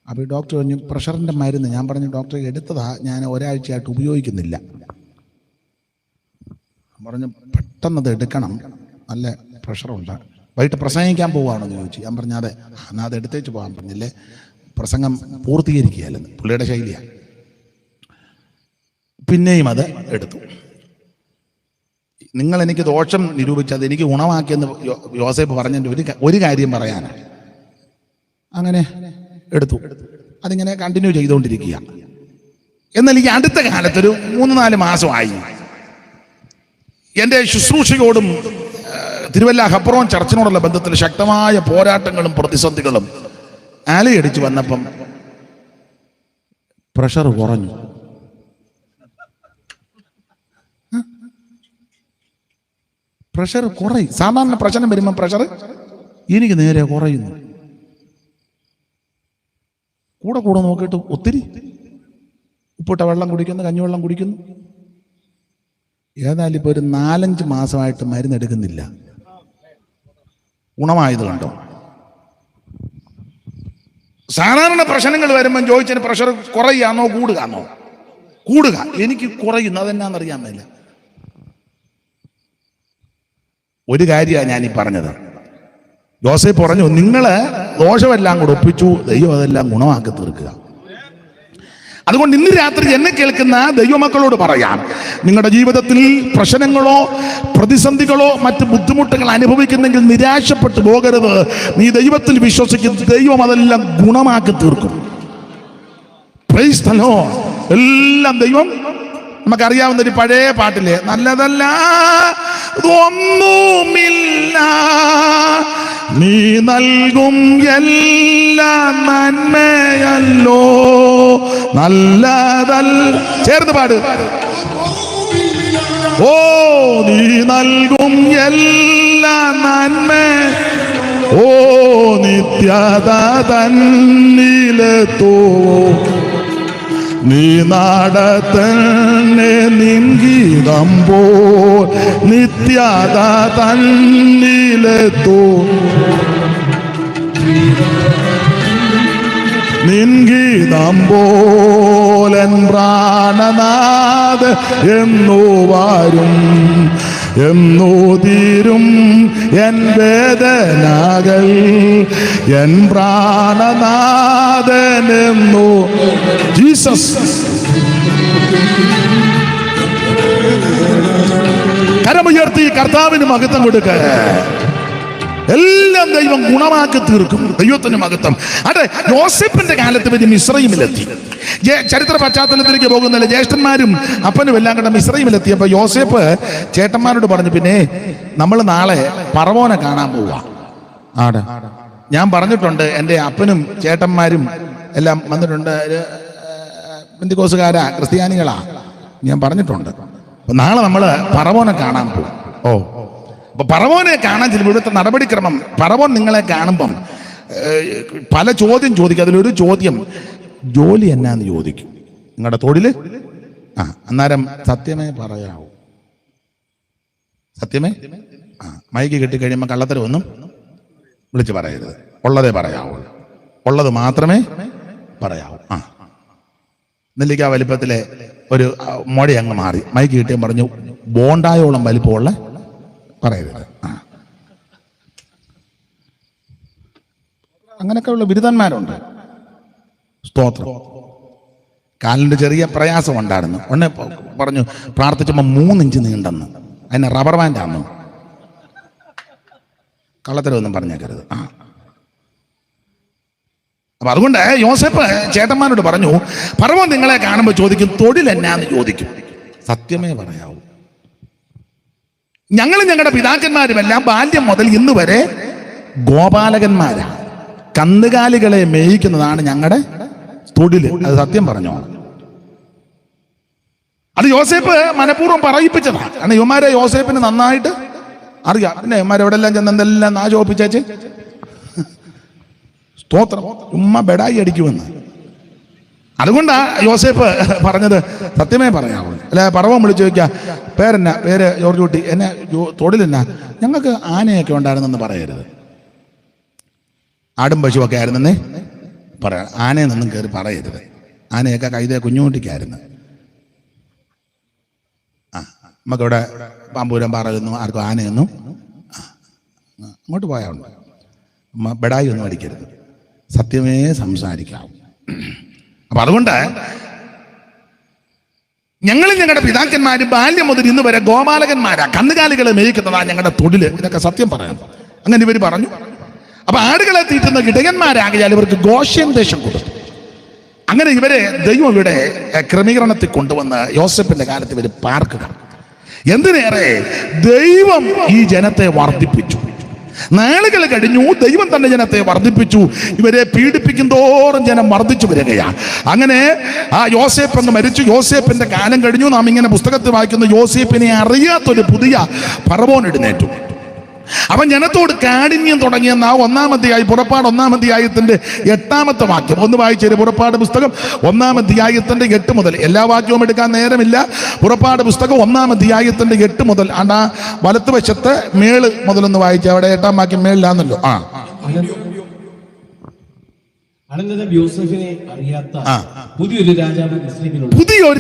അപ്പോൾ ഈ ഡോക്ടർ പറഞ്ഞു പ്രഷറിൻ്റെ മരുന്ന്. ഞാൻ പറഞ്ഞു ഡോക്ടറെ എടുത്തതാ, ഞാൻ ഒരാഴ്ചയായിട്ട് ഉപയോഗിക്കുന്നില്ല. പറഞ്ഞു പെട്ടെന്നത് എടുക്കണം, നല്ല പ്രഷറുണ്ട്. വൈകിട്ട് പ്രസംഗിക്കാൻ പോവുകയാണെന്ന് ചോദിച്ചു. ഞാൻ പറഞ്ഞു അതെ. എന്നാൽ അത് എടുത്തേച്ച് പോകാൻ പറഞ്ഞില്ലേ, പ്രസംഗം പൂർത്തീകരിക്കുകയല്ലെന്ന് പുള്ളിയുടെ ശൈലിയാണ്. പിന്നെയും അത് എടുത്തു. നിങ്ങൾ എനിക്ക് ദോഷം നിരൂപിച്ചത് എനിക്ക് ഗുണമാക്കിയെന്ന് യോസേപ്പ് പറഞ്ഞതിൻ്റെ ഒരു കാര്യം പറയാനാണ്. അങ്ങനെ എടുത്തു. അതിങ്ങനെ കണ്ടിന്യൂ ചെയ്തുകൊണ്ടിരിക്കുക. എന്നാൽ ഈ അടുത്ത കാലത്തൊരു 3-4 മാസമായി എൻ്റെ ശുശ്രൂഷയോടും തിരുവല്ല ഹബ്രോൻ ചർച്ചിനോടുള്ള ബന്ധത്തിൽ ശക്തമായ പോരാട്ടങ്ങളും പ്രതിസന്ധികളും അലയടിച്ചു വന്നപ്പം പ്രഷർ കുറഞ്ഞു. പ്രഷർ കുറയും. സാധാരണ പ്രശ്നം വരുമ്പോൾ പ്രഷർ എനിക്ക് നേരെ കുറയുന്നു. കൂടെ നോക്കിയിട്ട് ഒത്തിരി ഉപ്പിട്ട വെള്ളം കുടിക്കുന്നു, കഞ്ഞിവെള്ളം കുടിക്കുന്നു. ഏതായാലും ഇപ്പോൾ ഒരു 4-5 മാസമായിട്ട് മരുന്നെടുക്കുന്നില്ല. ഗുണമായത് കണ്ടോ? സാധാരണ പ്രശ്നങ്ങൾ വരുമ്പം ചോദിച്ചതിന് പ്രഷർ കുറയാന്നോ കൂടുകയാണോ? കൂടുക. എനിക്ക് കുറയുന്നു. അതെന്നാന്നറിയാൻ മേല. ഒരു കാര്യമാണ് ഞാനീ പറഞ്ഞത്. യോസേപ്പ് പറഞ്ഞു നിങ്ങള് ദോഷമെല്ലാം കൂടെ ഒപ്പിച്ചു, ദൈവം അതെല്ലാം ഗുണമാക്കി തീർക്കുക. അതുകൊണ്ട് ഇന്ന് രാത്രി എന്നെ കേൾക്കുന്ന ദൈവമക്കളോട് പറയാം, നിങ്ങളുടെ ജീവിതത്തിൽ പ്രശ്നങ്ങളോ പ്രതിസന്ധികളോ മറ്റ് ബുദ്ധിമുട്ടുകൾ അനുഭവിക്കുന്നെങ്കിൽ നിരാശപ്പെട്ടു പോകരുത്. നീ ദൈവത്തിൽ വിശ്വസിക്കുന്ന ദൈവം അതെല്ലാം ഗുണമാക്കി തീർക്കും. Price the Lord. എല്ലാം ദൈവം, നമുക്കറിയാവുന്ന ഒരു പഴയ പാട്ടില്ലേ, നല്ലതല്ല ഒന്നുമില്ല നീ നൽകും എല്ലാം നന്മയല്ലോ, നല്ലതല്ല. ചേർന്ന് പാട്. ഓ നീ നൽകും എല്ലാം നന്മ, ഓ നിത്യത തന്നിലെത്തോ, നീ നടത്തന്നെ നിൻഗീതമ്പോ നിത്യത തന്നിലെത്തോ, നിൻഗീതമ്പോലൻ പ്രാണനാഥ് എന്നോ വരും, എന്നോ തീരും എൻ വേദനകൾ, എൻ പ്രാണനാഥനെന്നോ. ജീസസ്. കരമുയർത്തി കർത്താവിന് മഹത്വം കൊടുക്ക. എല്ലാം ദൈവം ഗുണമാക്കി തീർക്കും. ദൈവത്തിന് മഹത്വം. അതെ, യോസേപ്പിന്റെ കാലത്ത് വരെ മിസ്രയീമിലെത്തി. ചരിത്ര പശ്ചാത്തലത്തിലേക്ക് പോകുന്നില്ല. ജ്യേഷ്ഠന്മാരും അപ്പനും എല്ലാം കൂടെ മിസ്രയീമിലെത്തിയപ്പോൾ യോസേപ്പ് ചേട്ടന്മാരോട് പറഞ്ഞു, പിന്നെ നമ്മൾ നാളെ ഫറവോനെ കാണാൻ പോവാ. ആടെ ഞാൻ പറഞ്ഞിട്ടുണ്ട്, എൻ്റെ അപ്പനും ചേട്ടന്മാരും എല്ലാം വന്നിട്ടുണ്ട്, പെന്തിക്കോസുകാരാ, ക്രിസ്ത്യാനികളാ, ഞാൻ പറഞ്ഞിട്ടുണ്ട്. അപ്പൊ നാളെ നമ്മൾ ഫറവോനെ കാണാൻ പോകും. ഓ, അപ്പൊ ഫറവോനെ കാണാൻ ചെല്ലുമ്പോൾ ഇവിടുത്തെ നടപടിക്രമം, ഫറവോൻ നിങ്ങളെ കാണുമ്പം പല ചോദ്യം ചോദിക്കും. അതിലൊരു ചോദ്യം ജോലി എന്നാന്ന് ചോദിക്കും. നിങ്ങളുടെ തൊഴില്? അന്നേരം സത്യമേ പറയാവൂ. സത്യമേ. മൈക്ക് കിട്ടിക്കഴിയുമ്പോൾ കള്ളത്തരമൊന്നും വിളിച്ച് പറയരുത്. ഉള്ളതേ പറയാവൂ. ഉള്ളത് മാത്രമേ പറയാവൂ. നെല്ലിക്ക വലിപ്പത്തിലെ ഒരു മൊഴ അങ്ങ് മാറി. മൈക്ക് കിട്ടിയും പറഞ്ഞു ബോണ്ടായോളം വലിപ്പമുള്ള പറയരുത്. അങ്ങനെയൊക്കെയുള്ള ബിരുദന്മാരുണ്ട്. സ്തോത്രം. കാലിൻ്റെ ചെറിയ പ്രയാസം ഉണ്ടായിരുന്നു. ഉടനെ പറഞ്ഞു പ്രാർത്ഥിച്ചപ്പോൾ 3 ഇഞ്ച് നീണ്ടെന്ന്. അതിനെ റബ്ബർ ബാൻഡാന്നു. കള്ളത്തരമൊന്നും പറഞ്ഞേക്കരുത്. അപ്പൊ അതുകൊണ്ട് യോസേപ്പ് ചേട്ടന്മാരോട് പറഞ്ഞു, ഫറവോൻ നിങ്ങളെ കാണുമ്പോൾ ചോദിക്കും തൊഴിൽ എന്നാന്ന് ചോദിക്കും. സത്യമേ പറയാവൂ. ഞങ്ങളും ഞങ്ങളുടെ പിതാക്കന്മാരുമെല്ലാം ബാല്യം മുതൽ ഇന്ന് വരെ ഗോപാലകന്മാരാ. കന്നുകാലികളെ മേയിക്കുന്നതാണ് ഞങ്ങളുടെ തൊഴില്. അത് സത്യം പറഞ്ഞോ. അത് യോസേപ്പ് മനഃപൂർവ്വം പറയിപ്പിച്ചതാണ്. കാരണം യുവമാരെ യോസേപ്പിന് നന്നായിട്ട് അറിയാം. പിന്നെ യുവമാരെ എവിടെല്ലാം ചെന്ന് എന്തെല്ലാം നാശോപ്പിച്ചേച്ച് സ്തോത്രം, ഉമ്മ ബെഡായി അടിക്കുമെന്ന്. അതുകൊണ്ടാ യോസേഫ് പറഞ്ഞത് സത്യമേ പറയാവൂ. അല്ലെ പറവൻ വിളിച്ചു ചോദിക്കുക, പേരെന്നാ? പേര് ജോർജ് കുട്ടി. എന്നെ തൊഴിലെന്നാ? ഞങ്ങൾക്ക് ആനയൊക്കെ ഉണ്ടായിരുന്നെന്ന് പറയരുത്. ആടും പശുവൊക്കെ ആയിരുന്നെന്നേ പറയാം. ആനയെന്നൊന്നും കയറി പറയരുത്. ആനയൊക്കെ കൈതേ കുഞ്ഞുകുട്ടിക്കായിരുന്നു. നമുക്കിവിടെ പാമ്പൂരം പറയുന്നു, ആർക്കും ആനയൊന്നും അങ്ങോട്ട് പോയാണ്ട് ബെടായി ഒന്നും അടിക്കരുത്, സത്യമേ സംസാരിക്കാവൂ. അപ്പൊ അതുകൊണ്ട് ഞങ്ങളും ഞങ്ങളുടെ പിതാക്കന്മാര് ബാല്യം മുതൽ ഇന്ന് വരെ ഗോപാലകന്മാരാ, കന്നുകാലികളെ മേയിക്കുന്നതാ ഞങ്ങളുടെ തൊഴില്. ഇതൊക്കെ സത്യം പറയാം. അങ്ങനെ ഇവർ പറഞ്ഞു. അപ്പൊ ആടുകളെ തീറ്റുന്ന ഇടയന്മാരാകിയാൽ ഇവർക്ക് ഗോഷ്യൻ ദേശം കൊടുത്തു. അങ്ങനെ ഇവരെ ദൈവം ഇവിടെ ക്രമീകരണത്തിൽ കൊണ്ടുവന്ന് യോസേപ്പിന്റെ കാലത്ത് ഇവർ പാർക്കുക. എന്തിനേറെ ദൈവം ഈ ജനത്തെ വർദ്ധിപ്പിച്ചു. നാളുകൾ കഴിഞ്ഞു, ദൈവം തന്നെ ജനത്തെ വർദ്ധിപ്പിച്ചു. ഇവരെ പീഡിപ്പിക്കും തോറും ജനം വർദ്ധിച്ചു വരികയാണ്. അങ്ങനെ ആ യോസേപ്പ് അങ്ങ് മരിച്ചു. യോസേപ്പിന്റെ കാലം കഴിഞ്ഞു. നാം ഇങ്ങനെ പുസ്തകത്തിൽ വായിക്കുന്ന യോസേപ്പിനെ അറിയാത്തൊരു പുതിയ ഫറവോൻ എഴുന്നേറ്റു. അവൻ ജനത്തോട് കാഠിന്യം തുടങ്ങിയെന്ന 1-ാം അധ്യായം, പുറപ്പാട് 1-ാം അധ്യായത്തിന്റെ 8-ാമത്തെ വാക്യം ഒന്ന് വായിച്ചേര്. പുറപ്പാട് പുസ്തകം 1-ാം അധ്യായത്തിന്റെ 8 മുതൽ. എല്ലാ വാക്യവും എടുക്കാൻ നേരമില്ല. പുറപ്പാട് പുസ്തകം 1-ാം അധ്യായത്തിന്റെ 8 മുതൽ ആ വലത്ത് വശത്ത് മേള് മുതലൊന്ന് വായിച്ച. അവിടെ 8-ാം വാക്യം മേളിലാന്നല്ലോ. അനന്തരം യോസേഫിനെ അറിയാത്ത പുതിയൊരു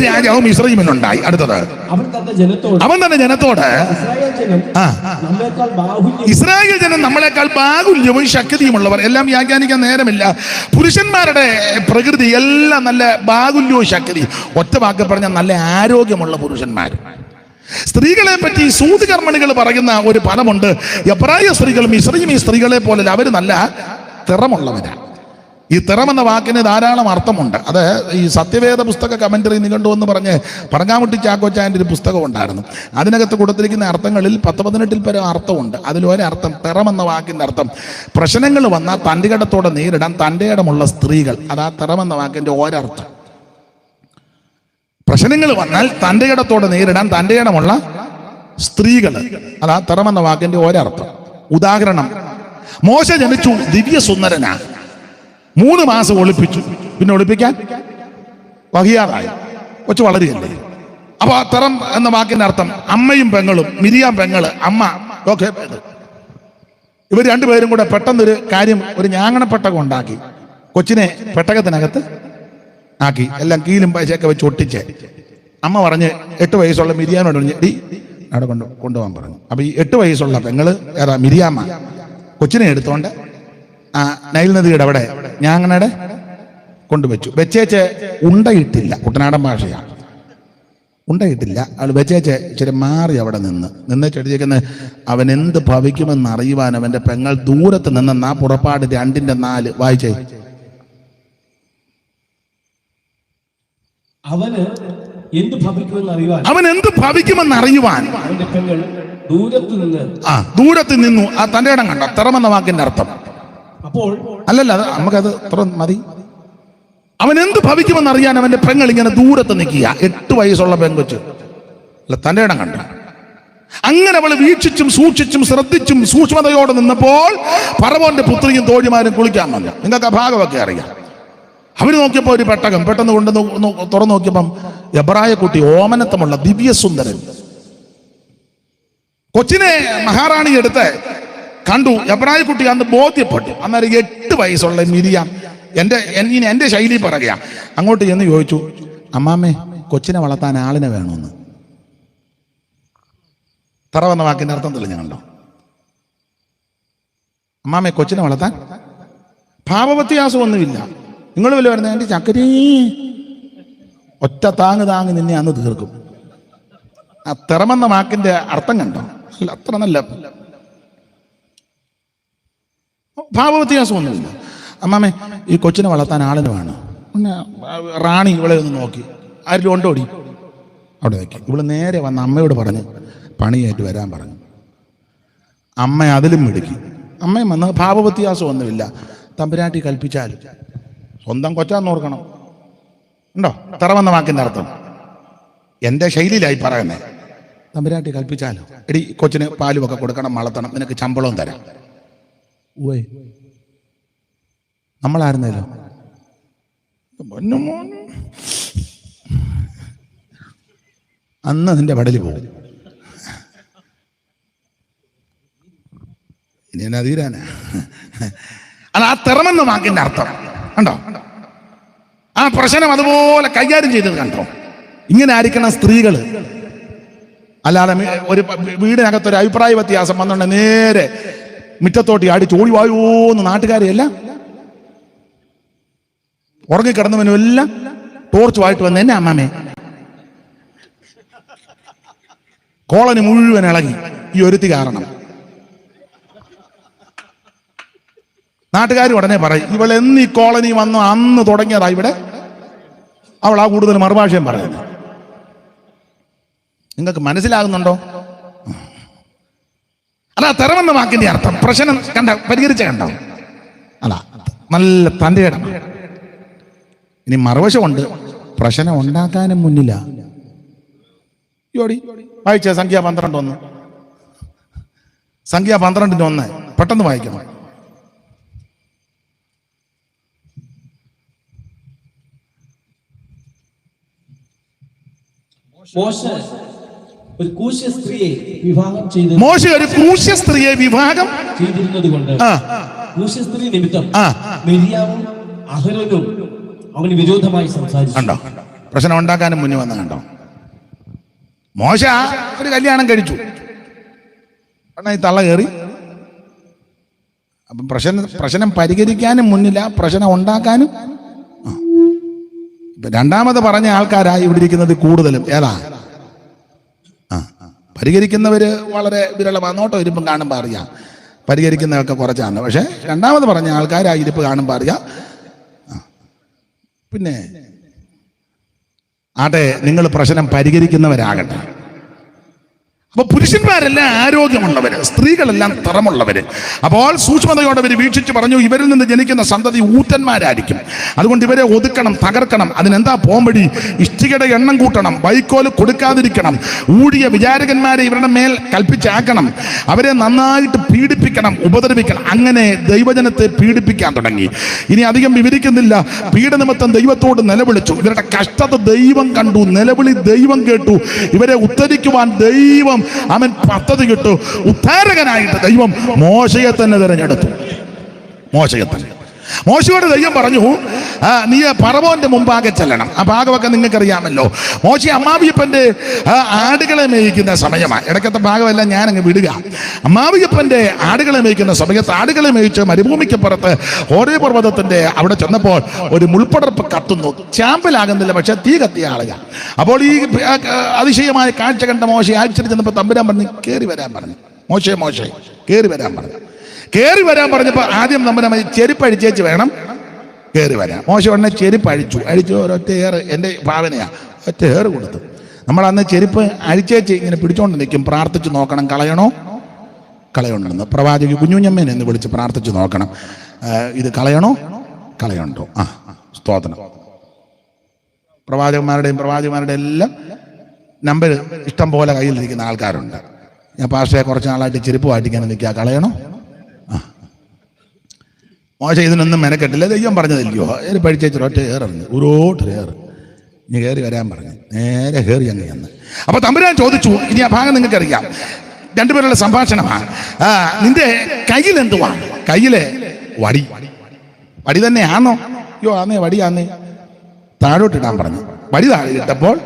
രാജാവ് മിസ്രയീമിലുണ്ടായി. അടുത്തത് അവൻ തന്നെ ജനത്തോട് ഇസ്രായേൽ ജനം നമ്മളെക്കാൾ ബാഹുല്യവും ശക്തിയുമുള്ളവർ. എല്ലാം വ്യാഖ്യാനിക്കാൻ നേരമില്ല. പുരുഷന്മാരുടെ പ്രകൃതി എല്ലാം നല്ല ബാഹുല്യവും ശക്തി. ഒറ്റ വാക്ക് പറഞ്ഞാൽ നല്ല ആരോഗ്യമുള്ള പുരുഷന്മാർ. സ്ത്രീകളെ പറ്റി സൂതികർമ്മണികൾ പറയുന്ന ഒരു പദമുണ്ട്. എബ്രായ സ്ത്രീകളും മിസ്രയീമി സ്ത്രീകളെ പോലെ അവർ നല്ല തിറമുള്ളവരാണ്. ഈ തിറമെന്ന വാക്കിന് ധാരാളം അർത്ഥമുണ്ട്. അത് ഈ സത്യവേദ പുസ്തക കമന്ററി നിഘണ്ടു എന്ന് പറഞ്ഞ് പറങ്ങാമുട്ടി ചാക്കോച്ചാൻ്റെ ഒരു പുസ്തകം ഉണ്ടായിരുന്നു. അതിനകത്ത് കൊടുത്തിരിക്കുന്ന അർത്ഥങ്ങളിൽ 10-18 പരം അർത്ഥമുണ്ട്. അതിലൊരർത്ഥം, തിറമെന്ന വാക്കിൻ്റെ അർത്ഥം, പ്രശ്നങ്ങൾ വന്നാൽ തൻ്റെ ഇടത്തോടെ നേരിടാൻ തൻ്റെ ഇടമുള്ള സ്ത്രീകൾ. അതാ തിറമെന്ന വാക്കിൻ്റെ ഒരർത്ഥം. പ്രശ്നങ്ങൾ വന്നാൽ തൻ്റെ ഇടത്തോടെ നേരിടാൻ തൻ്റെ ഇടമുള്ള സ്ത്രീകൾ. അതാ തിറമെന്ന വാക്കിൻ്റെ ഒരർത്ഥം. ഉദാഹരണം, മോശ ജനിച്ചു ദിവ്യസുന്ദരനാ. 3 മാസം ഒളിപ്പിച്ചു. പിന്നെ ഒളിപ്പിക്കാൻ വഹിയാറായി. കൊച്ചു വളരുകയല്ലേ. അപ്പൊ ആ തിറം എന്ന വാക്കിന്റെ അർത്ഥം അമ്മയും പെങ്ങളും. മിരിയാം പെങ്ങള്, അമ്മ. ഓക്കെ, ഇവർ രണ്ടുപേരും കൂടെ പെട്ടെന്നൊരു കാര്യം, ഒരു ഞാങ്ങണപ്പെട്ടകം ഉണ്ടാക്കി. കൊച്ചിനെ പെട്ടകത്തിനകത്ത് ആക്കി. എല്ലാം കീലും പൈസയൊക്കെ വെച്ച് ഒട്ടിച്ച്. അമ്മ പറഞ്ഞ് 8 വയസ്സുള്ള മിരിയാനോട് പറഞ്ഞ് അവിടെ കൊണ്ടുപോകാൻ പറഞ്ഞു. അപ്പൊ ഈ 8 വയസ്സുള്ള പെങ്ങള് ഏതാ മിരിയാമ്മ കൊച്ചിനെ എടുത്തോണ്ട് നൈൽ നദിയുടെ അവിടെ ഞാങ്ങണയുടെ കൊണ്ടുവച്ചു. വെച്ചേച്ച് ഉണ്ടയിട്ടില്ല. കുട്ടനാടൻ ഭാഷയാണ്. ഉണ്ടയിട്ടില്ല. അവൾ വെച്ചേച്ച് ഇച്ചിരി മാറി അവിടെ നിന്ന് ചെടിച്ചേക്കുന്ന അവൻ എന്ത് ഭവിക്കുമെന്ന് അറിയുവാൻ അവന്റെ പെങ്ങൾ ദൂരത്ത് നിന്നെന്നാ പുറപ്പാട് 2:4 വായിച്ചേ. അവൻ എന്ത് ഭവിക്കുമെന്ന് അറിയുവാൻ ദൂരത്ത് നിന്നു. ആ തന്റെ ഇടം കണ്ട തിറമെന്ന വാക്കിന്റെ അർത്ഥം. അല്ലല്ല, അത് നമുക്കത് അത്ര മതി. അവൻ എന്ത് ഭവിക്കുമെന്ന് അറിയാൻ അവന്റെ പെങ്ങൾ ഇങ്ങനെ ദൂരത്ത് നിൽക്കുക. 8 വയസ്സുള്ള പെങ്കൊച്ച്. അല്ല, തന്റെ ഇടം കണ്ട. അങ്ങനെ അവൾ വീക്ഷിച്ചും സൂക്ഷിച്ചും ശ്രദ്ധിച്ചും സൂക്ഷ്മതയോടെ നിന്നപ്പോൾ ഫറവോന്റെ പുത്രിയും തോഴിമാരും കുളിക്കാൻ വന്നു. നിങ്ങൾക്ക് ആ ഭാഗമൊക്കെ അറിയാം. അവര് നോക്കിയപ്പോ ഒരു പെട്ടകം പെട്ടെന്ന് കൊണ്ട് തുറന്നു നോക്കിയപ്പം എബ്രായ കുട്ടി, ഓമനത്തമുള്ള ദിവ്യസുന്ദരൻ. കൊച്ചിനെ മഹാറാണി എടുത്ത് കണ്ടു. എബ്രായ കുട്ടി അന്ന് ബോധ്യപ്പെട്ടു. അന്നേരം 8 വയസ്സുള്ള മിരിയാം, എന്റെ ശൈലി പറയുക, അങ്ങോട്ട് ചെന്ന് ചോദിച്ചു, അമ്മാമ്മേ, കൊച്ചിനെ വളർത്താൻ ആളിനെ വേണമെന്ന്. തറവെന്ന വാക്കിന്റെ അർത്ഥം തെളിഞ്ഞുണ്ടോ? അമ്മാമ്മേ, കൊച്ചിനെ വളർത്താൻ ഭാവവ്യത്യാസമൊന്നുമില്ല. നിങ്ങൾ വല്ല വരുന്നത് എൻ്റെ ചക്കരീ ഒറ്റ താങ്ങ് നിന്നെ അന്ന് തീർക്കും. ആ തിറമെന്ന വാക്കിന്റെ അർത്ഥം കണ്ടോ? അല്ല, അത്ര നല്ല ഭാവവ്യത്യാസമൊന്നുമില്ല. അമ്മാമ്മേ, ഈ കൊച്ചിനെ വളർത്താൻ ആളിന് വേണം. പിന്നെ റാണി ഇവളെ ഒന്ന് നോക്കി, ആരും ഉണ്ടോടി അവിടെ നോക്കി. ഇവള് നേരെ വന്ന് അമ്മയോട് പറഞ്ഞ് പണിയായിട്ട് വരാൻ പറഞ്ഞു. അമ്മ അതിലും മിടുക്കി. അമ്മയും വന്ന് ഭാവവ്യത്യാസമൊന്നുമില്ല. തമ്പുരാട്ടി കൽപ്പിച്ചാൽ സ്വന്തം കൊച്ചാന്ന് ഓർക്കണം. ഉണ്ടോ തിറമെന്ന വാക്കിന്റെ അർത്ഥം? എൻ്റെ ശൈലിയിലായി പറയുന്നേ. തമ്പുരാട്ടി കൽപ്പിച്ചാലോ, എടി കൊച്ചിന് പാലുമൊക്കെ കൊടുക്കണം, വളർത്തണം, നിനക്ക് ശമ്പളവും തരാം. നമ്മളായിരുന്നല്ലോ അന്ന് അതിൻ്റെ പടലിൽ പോകും. ഇനി എന്നാ തീരാനാ? അത് ആ തിറമെന്ന വാക്കിന്റെ അർത്ഥം കണ്ടോ? ആ പ്രശ്നം അതുപോലെ കൈകാര്യം ചെയ്തത് കണ്ടോ? ഇങ്ങനെ ആയിരിക്കണം സ്ത്രീകൾ. അല്ലാതെ ഒരു വീടിനകത്തൊരു അഭിപ്രായ വ്യത്യാസം വന്നുകൊണ്ട് നേരെ മുറ്റത്തോട്ടി ആടി ചോടി വായോന്ന് നാട്ടുകാരെയല്ല, ഉറങ്ങിക്കിടന്നവനും എല്ലാം ടോർച്ചുമായിട്ട് വന്ന് എന്നെ അമ്മാമേ കോളനി മുഴുവൻ ഇളകി ഈ ഒരുത്തി കാരണം. നാട്ടുകാർ ഉടനെ പറയും, ഇവളെന്ന് ഈ കോളനി വന്നു അന്ന് തുടങ്ങിയതാ ഇവിടെ അവൾ ആ കൂടുതൽ മറുഭാഷയും പറയുന്നത്. നിങ്ങൾക്ക് മനസ്സിലാകുന്നുണ്ടോ? അതാ തെറമെന്ന വാക്കിന്റെ അർത്ഥം. പ്രശ്നം കണ്ട പരിഹരിച്ച കണ്ടോ? അതാ നല്ല തൻ്റെ ഇടം. ഇനി മറുവശമുണ്ട്, പ്രശ്നം ഉണ്ടാക്കാനും മുന്നില്ല. യോടി വായിച്ച സംഖ്യ 12:1. സംഖ്യ 12:1 പെട്ടെന്ന് വായിക്കണം. മോശ ഒരു കൂശ്യ സ്ത്രീയെ വിവാഹം ചെയ്തിരുന്നത് കൊണ്ട് കൂശ്യ സ്ത്രീ നിമിത്തം മിരിയാമും അഹരോനും അവന് വിരോധമായി സംസാരിച്ചു. കണ്ടോ? പ്രശ്നം ഉണ്ടാക്കാനും മുന്നിൽ വന്ന കണ്ടോ? മോശ ഒരു കല്യാണം കഴിച്ചു, ഈ തള്ള കയറി. അപ്പം പ്രശ്നം പരിഹരിക്കാനും മുന്നില്ല, പ്രശ്നം ഉണ്ടാക്കാനും. രണ്ടാമത് പറഞ്ഞ ആൾക്കാരായി ഇവിടെ ഇരിക്കുന്നത് കൂടുതലും ഏതാ? പരിഹരിക്കുന്നവര് വളരെ വിരളമാണ്. നോട്ടം ഇരിപ്പും കാണുമ്പോൾ അറിയാം പരിഹരിക്കുന്നതൊക്കെ കുറച്ചാണ്. പക്ഷെ രണ്ടാമത് പറഞ്ഞ ആൾക്കാരായി ഇരിപ്പ് കാണുമ്പോൾ അറിയാം. പിന്നെ ആട്ടെ, നിങ്ങൾ പ്രശ്നം പരിഹരിക്കുന്നവരാകട്ടെ. അപ്പൊ പുരുഷന്മാരെല്ലാം ആരോഗ്യമുള്ളവര്, സ്ത്രീകളെല്ലാം തറമുള്ളവര്. അപ്പോൾ സൂക്ഷ്മതയോടെ ഇവർ വീക്ഷിച്ച് പറഞ്ഞു, ഇവരിൽ നിന്ന് ജനിക്കുന്ന സന്തതി ഊറ്റന്മാരായിരിക്കും. അതുകൊണ്ട് ഇവരെ ഒതുക്കണം, തകർക്കണം. അതിനെന്താ പോംവഴി? ഇഷ്ടികയുടെ എണ്ണം കൂട്ടണം, വൈക്കോല് കൊടുക്കാതിരിക്കണം, ഊഴിയ വിചാരകന്മാരെ ഇവരുടെ മേൽ കൽപ്പിച്ചാക്കണം, അവരെ നന്നായിട്ട് പീഡിപ്പിക്കണം, ഉപദ്രവിക്കണം. അങ്ങനെ ദൈവജനത്തെ പീഡിപ്പിക്കാൻ തുടങ്ങി. ഇനി അധികം വിവരിക്കുന്നില്ല. പീഡനിമിത്തം ദൈവത്തോട് നിലവിളിച്ചു. ഇവരുടെ കഷ്ടത ദൈവം കണ്ടു, നിലവിളി ദൈവം കേട്ടു. ഇവരെ ഉദ്ധരിക്കുവാൻ ദൈവം അവൻ പദ്ധതി കിട്ടു. ഉദ്ധാരകനായിട്ട് ദൈവം മോശയെ തന്നെ തിരഞ്ഞെടുത്തു. മോശയോട് ദൈവം പറഞ്ഞു, നീ ഫറവോന്റെ മുമ്പാകെ ചെല്ലണം. ആ ഭാഗമൊക്കെ നിങ്ങൾക്കറിയാമല്ലോ. മോശ അമ്മാവിയപ്പന്റെ ആടുകളെ മേയിക്കുന്ന സമയമാണ്. ഇടയ്ക്കത്തെ ഭാഗമെല്ലാം ഞാൻ അങ്ങ് വിടുക. അമ്മാവിയപ്പന്റെ ആടുകളെ മേയിക്കുന്ന സമയത്ത് ആടുകളെ മേയിച്ച് മരുഭൂമിക്കപ്പുറത്ത് ഹോരേബ് പർവ്വതത്തിന്റെ അവിടെ ചെന്നപ്പോൾ ഒരു മുൾപ്പടർപ്പ് കത്തുന്നു. ചാമ്പലാകുന്നില്ല, പക്ഷെ തീ കത്തിയ ആളുക. അപ്പോൾ ഈ അതിശയമായ കാഴ്ച കണ്ട മോശ ആഴ്ചയിൽ ചെന്നപ്പോൾ തമ്പുരാൻ പറഞ്ഞു, കയറി വരാൻ പറഞ്ഞു. മോശെ കയറി വരാൻ പറഞ്ഞു. കയറി വരാൻ പറഞ്ഞപ്പോൾ ആദ്യം നമ്മുടെ ചെരുപ്പ് അഴിച്ചേച്ച് വേണം കയറി വരാൻ. മോശ ഉടനെ ചെരുപ്പ് അഴിച്ചു ഒരൊറ്റ ഏറ്, എൻ്റെ ഭാവനയാ, ഒറ്റ ഏറ് കൊടുത്തു. നമ്മൾ അന്ന് ചെരുപ്പ് അഴിച്ചേച്ച് ഇങ്ങനെ പിടിച്ചോണ്ട് നിൽക്കും, പ്രാർത്ഥിച്ച് നോക്കണം കളയണമെന്ന്. പ്രവാചകി കുഞ്ഞുഞ്ഞമ്മേനെ എന്ന് വിളിച്ച് പ്രാർത്ഥിച്ച് നോക്കണം, ഇത് കളയണ്ടോ. സ്തോത്രം. പ്രവാചകന്മാരുടെ എല്ലാം നമ്പർ ഇഷ്ടം പോലെ കയ്യിലിരിക്കുന്ന ആൾക്കാരുണ്ട്. ഞാൻ പാസ്റ്ററെ കുറച്ച് നാളായിട്ട് ചെരുപ്പ് വാട്ടിക്കാൻ നിൽക്കുക, കളയണോ? മോശ ഇതിനൊന്നും മെനക്കെട്ടില്ല. ദൈവം പറഞ്ഞതില്ലയോ, ഏറെ പഠിച്ചേച്ചു ഒറ്റ ഏറിഞ്ഞു, ഉരോട്ടൊരു ഏറ്. ഇനി കയറി വരാൻ പറഞ്ഞു, നേരെ കയറി അങ്ങ് ചെന്ന്. അപ്പൊ തമ്പുരാൻ ചോദിച്ചു, ഇനി ആ ഭാഗം നിങ്ങൾക്ക് അറിയാം, രണ്ടുപേരുടെ സംഭാഷണമാണ്. നിന്റെ കയ്യിൽ എന്തുവാണ്? കയ്യിലെ വടി തന്നെയാണോ? അയ്യോ ആന്നേ, വടിയാന്നേ. താഴോട്ടിടാൻ പറഞ്ഞു. വടി താഴെ ഇട്ടപ്പോൾ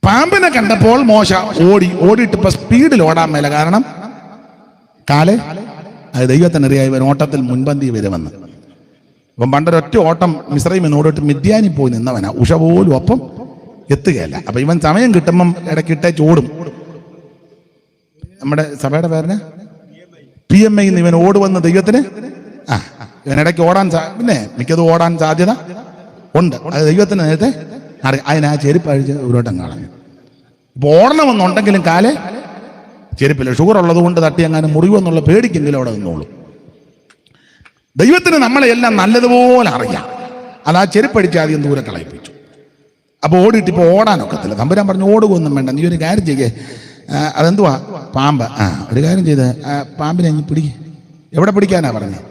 പാമ്പിനെ കണ്ടപ്പോൾ മോശ ഓടിയിട്ട് ഇപ്പൊ സ്പീഡിൽ ഓടാൻ മേല. കാരണം അത് ദൈവത്തിനറിയാം ഇവൻ ഓട്ടത്തിൽ മുൻപന്തി വരുമെന്ന്. ഇപ്പം പണ്ടൊരൊറ്റ ഓട്ടം മിസ്രൈമിൽ നിന്ന് ഓടിയിട്ട് മിദ്യാനിൽ പോയി നിന്നവനാ. ഉഷ പോലും ഒപ്പം എത്തുകയല്ല. അപ്പൊ ഇവൻ സമയം കിട്ടുമ്പം ഇടയ്ക്കിട്ടേച്ച് ഓടും. നമ്മുടെ സഭയുടെ പേരിന് PMI ഇവൻ ഓടുവന്ന് ദൈവത്തിന് ഇവൻ ഇടയ്ക്ക് ഓടാൻ പിന്നെ മിക്കതും ഓടാൻ സാധ്യത ഉണ്ട്. അത് ദൈവത്തിന് നേരത്തെ അറിയാം. അതിനാ ചെരുപ്പ് അഴിച്ച് ഉരുവട്ടം കളഞ്ഞു. ഇപ്പൊ ഓടണമെന്നുണ്ടെങ്കിലും ചെരുപ്പില്ല. ഷുഗർ ഉള്ളത് കൊണ്ട് തട്ടി എങ്ങാനും മുറിവെന്നുള്ള പേടിക്കെങ്കിലും അവിടെ നിന്നോളൂ. ദൈവത്തിന് നമ്മളെ എല്ലാം നല്ലതുപോലെ അറിയാം. അത് ആ ചെരുപ്പടിച്ച് ആദ്യം ദൂരെ കളയിപ്പിച്ചു. അപ്പോൾ ഓടിയിട്ട് ഇപ്പോൾ ഓടാനൊക്കത്തില്ല. തമ്പുരാൻ പറഞ്ഞു, ഓടുകയൊന്നും വേണ്ട, നീ ഒരു കാര്യം ചെയ്യേ. അതെന്തുവാ? പാമ്പ്. ഒരു കാര്യം ചെയ്ത് പാമ്പിനെ ഇനി എവിടെ പിടിക്കാനാ പറഞ്ഞത്?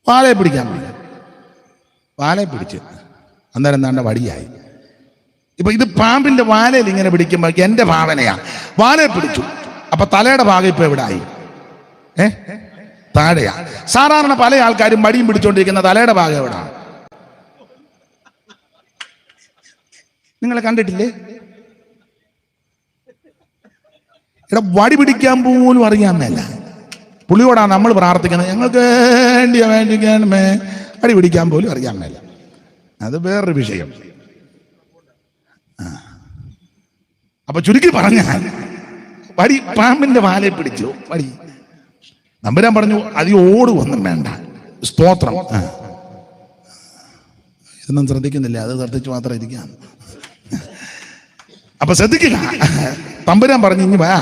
വാലയെ പിടിക്കാൻ പോയി. വാലയെ പിടിച്ച് അന്നേരം എന്താണ്ട് വടിയായി. ഇപ്പൊ ഇത് പാമ്പിന്റെ വാലയിൽ ഇങ്ങനെ പിടിക്കുമ്പോ എന്റെ ഭാവനയാ, വാലയെ പിടിച്ചു. അപ്പൊ തലയുടെ ഭാഗം ഇപ്പൊ എവിടെ ആയി? താഴെയാ. സാധാരണ പല ആൾക്കാരും വടിയും പിടിച്ചോണ്ടിരിക്കുന്ന തലയുടെ ഭാഗം എവിടാ? നിങ്ങൾ കണ്ടിട്ടില്ലേ? ഇവിടെ വടി പിടിക്കാൻ പോലും അറിയാൻ മേല. പുള്ളിയോടാണ് നമ്മൾ പ്രാർത്ഥിക്കുന്നത്, ഞങ്ങൾക്ക് വേണ്ടിക്കണമേ. വടി പിടിക്കാൻ പോലും അറിയാൻ മേല. അത് വേറൊരു വിഷയം. അപ്പൊ ചുരുക്കി പറഞ്ഞാൽ വടി പാമ്പിന്റെ വാലയെ പിടിച്ചു. വടി നമ്പരാൻ പറഞ്ഞു അത് ഓടുവൊന്നും വേണ്ട. സ്തോത്രം. ഇതൊന്നും ശ്രദ്ധിക്കുന്നില്ല, അത് ശ്രദ്ധിച്ചു മാത്രം ഇരിക്കാം. അപ്പൊ ശ്രദ്ധിക്കുക. തമ്പുരാൻ പറഞ്ഞു, ഇനി വാ,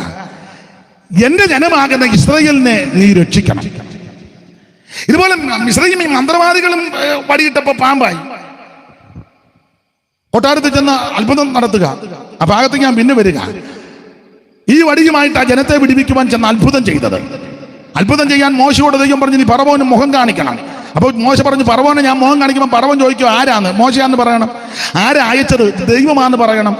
എന്റെ ജനമാകുന്ന ഇസ്രായേലിനെ നീ രക്ഷിക്കണം. ഇതുപോലെ ഇസ്രായേൽ മന്ത്രവാദികളും വടിയിട്ടപ്പോ പാമ്പായി. കൊട്ടാരത്തിൽ ചെന്ന് അത്ഭുതം നടത്തുക, ആ ഭാഗത്തേക്ക് ഞാൻ പിന്നെ വരിക. ഈ വടിയുമായിട്ട് ആ ജനത്തെ വിടിവിക്കുവാൻ ചെന്ന് അത്ഭുതം ചെയ്തത്. അത്ഭുതം ചെയ്യാൻ മോശയോട് ദൈവം പറഞ്ഞു, നീ ഫറവോന് മുഖം കാണിക്കണം. അപ്പോൾ മോശ പറഞ്ഞു, ഫറവോനെ ഞാൻ മുഖം കാണിക്കുമ്പോൾ ഫറവോൻ ചോദിക്കും ആരാന്ന്? മോശയാന്ന് പറയണം. ആരാ അയച്ചത്? ദൈവമാന്ന് പറയണം.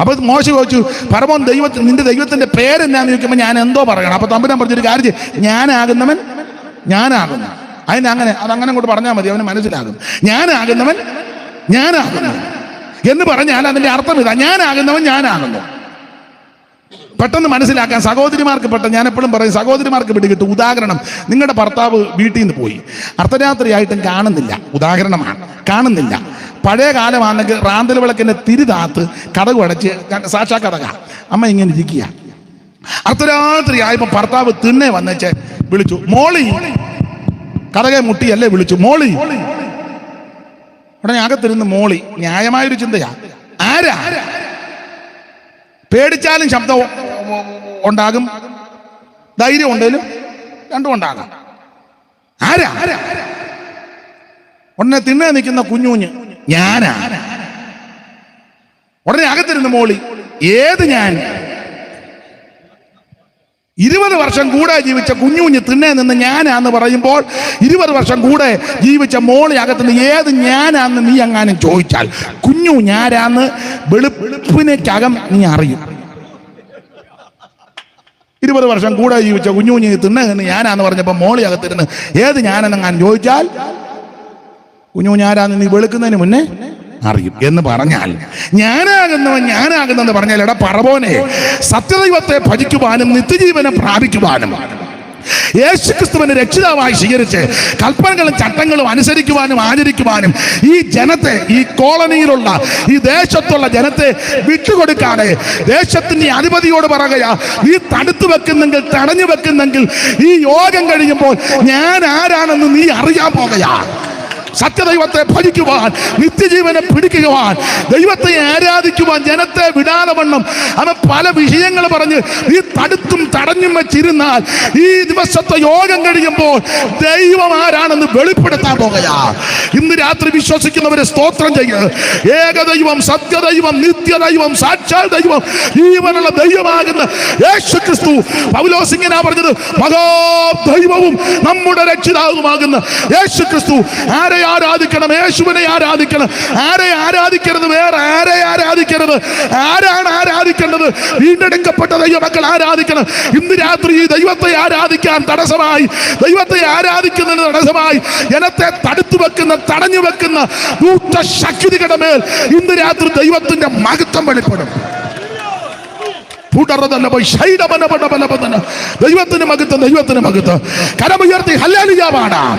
അപ്പൊ മോശ ചോദിച്ചു, ഫറവോൻ നിന്റെ ദൈവത്തിന്റെ പേരെന്നാന്ന് ചോദിക്കുമ്പോൾ ഞാൻ എന്തോ പറയണം. അപ്പൊ തമ്പുരാൻ പറഞ്ഞൊരു കാര്യം, ഞാനാകുന്നവൻ ഞാനാകുന്നു. അതങ്ങനെ കൊണ്ട് പറഞ്ഞാൽ മതി, അവന് മനസ്സിലാകും. ഞാനാകുന്നവൻ ഞാനാകുന്നു എന്ന് പറഞ്ഞാൽ അതിന്റെ അർത്ഥം ഇതാ, ഞാനാകുന്നവൻ ഞാനാകുന്നു. പെട്ടെന്ന് മനസ്സിലാക്കാൻ സഹോദരിമാർക്ക് പെട്ടെന്ന്, ഞാൻ എപ്പോഴും പറയും സഹോദരിമാർക്ക് പിടികിട്ടും. ഉദാഹരണം, നിങ്ങളുടെ ഭർത്താവ് വീട്ടിൽ നിന്ന് പോയി, അർദ്ധരാത്രിയായിട്ടും കാണുന്നില്ല. ഉദാഹരണമാണ്, കാണുന്നില്ല. പഴയ കാലമാണെങ്കിൽ റാന്തൽ വിളക്കിന്റെ തിരിതാത്ത് കടകു അടച്ച്, സാക്ഷാ കടക അമ്മ ഇങ്ങനെ ഇരിക്കുക. അർദ്ധരാത്രി ആയപ്പോ ഭർത്താവ് തിണ്ണെ വന്നേച്ച് വിളിച്ചു, മോളി. കടകെ മുട്ടിയല്ലേ വിളിച്ചു, മോളി. ഉടനെ അകത്തിരുന്ന് മോളി. ന്യായമായൊരു ചിന്തയാ. ആരാ? പേടിച്ചാലും ശബ്ദം ഉണ്ടാകും, ധൈര്യം ഉണ്ടെങ്കിലും രണ്ടും ഉണ്ടാകാം. ആരാ? ഉടനെ തിണ്ണെ നിൽക്കുന്ന കുഞ്ഞുഞ്ഞ്, ഞാനാ. ഉടനെ അകത്തിരുന്ന് മോളി, ഏത് ഞാൻ? 20 വർഷം കൂടെ ജീവിച്ച കുഞ്ഞുഞ്ഞ് തിണ്ണെ നിന്ന് ഞാനാന്ന് പറയുമ്പോൾ 20 വർഷം കൂടെ ജീവിച്ച മോളി അകത്തുനിന്ന് ഏത് ഞാനാന്ന് നീ എങ്ങാനും ചോദിച്ചാൽ കുഞ്ഞു ഞാനാന്ന് വെളുപ്പിനേക്കകം നീ അറിയും. 20 വർഷം കൂടെ ജീവിച്ച കുഞ്ഞുഞ്ഞ് തിണ്ണെ നിന്ന് ഞാനാന്ന് പറഞ്ഞപ്പോ മോളി അകത്തിരുന്ന് ഏത് ഞാനെന്നെങ്ങാനും ചോദിച്ചാൽ കുഞ്ഞു ഞാനാന്ന് നീ വെളുക്കുന്നതിന് മുന്നേ അറിയും എന്ന് പറഞ്ഞാൽ, ഞാനാകുന്നെന്ന് പറഞ്ഞാൽ, എടാ പറവോനെ, സത്യദൈവത്തെ ഭജിക്കുവാനും നിത്യജീവനെ പ്രാപിക്കുവാനും യേശുക്രിസ്തുവിനെ രക്ഷിതാവായി സ്വീകരിച്ച് കൽപ്പനകളും ചട്ടങ്ങളും അനുസരിക്കുവാനും ആചരിക്കുവാനും ഈ ജനത്തെ, ഈ കോളനിയിലുള്ള ഈ ദേശത്തുള്ള ജനത്തെ വിട്ടുകൊടുക്കാതെ ദേശത്തിന്റെ അധിപതിയോട് പറയുകയാ, നീ തടുത്തു വെക്കുന്നെങ്കിൽ, തടഞ്ഞു വെക്കുന്നെങ്കിൽ ഈ യോഗം കഴിയുമ്പോൾ ഞാൻ ആരാണെന്ന് നീ അറിയാൻ പോകുകയാ. സത്യദൈവത്തെ ഭജിക്കുവാൻ, നിത്യജീവനെ പിടിക്കുവാൻ, ദൈവത്തെ ആരാധിക്കുവാൻ ജനത്തെ വിടാതെ വണ്ണം അവൻ പല വിഷയങ്ങൾ പറഞ്ഞ് ഈ തടുത്തും തടഞ്ഞും വെച്ചിരുന്നാൽ ഈ ദിവസത്തെ യോഗം കഴിയുമ്പോൾ ദൈവം ആരാണെന്ന് വെളിപ്പെടുത്താൻ പോകുകയാ. ഇന്ന് രാത്രി വിശ്വസിക്കുന്നവരെ സ്തോത്രം ചെയ്യുക. ഏകദൈവം, സത്യദൈവം, നിത്യദൈവം, സാക്ഷാൽ ദൈവം, ജീവനുള്ള ദൈവമാകുന്ന യേശുക്രിസ്തു. പൗലോസ് ഇങ്ങനെയാ പറഞ്ഞത്, മഹാദൈവവും നമ്മുടെ രക്ഷിതാവുമാകുന്ന യേശുക്രിസ്തു. ആരെ ആരാധിക്കണം? യേശുവിനെ ആരാധിക്കണം. ആരെ ആരാധിക്കരുത്? വേറെ ആരെ ആരാധിക്കരുത്? ആരാണ് ആരാധിക്കേണ്ടത്? വീണ്ടെടുക്കപ്പെട്ട ദൈവമക്കൾ ആരാധിക്കണം. ഇന്ന് രാത്രി ഈ ദൈവത്തെ ആരാധിക്കാൻ തടസ്സമായി, ദൈവത്തെ ആരാധിക്കുന്നതിന് തടസ്സമായി ജനത്തെ തടുത്തു വെക്കുന്ന, തടഞ്ഞു വെക്കുന്ന ദുഷ്ടശക്തികളുടെ മേൽ ഇന്ന് രാത്രി ദൈവത്തിന്റെ മഹത്വം വെളിപ്പെടും. ദൈവത്തിന് മഹത്വം, ദൈവത്തിന് മഹത്വം. കരമുയർത്തി ഹല്ലേലൂയ പാടാം.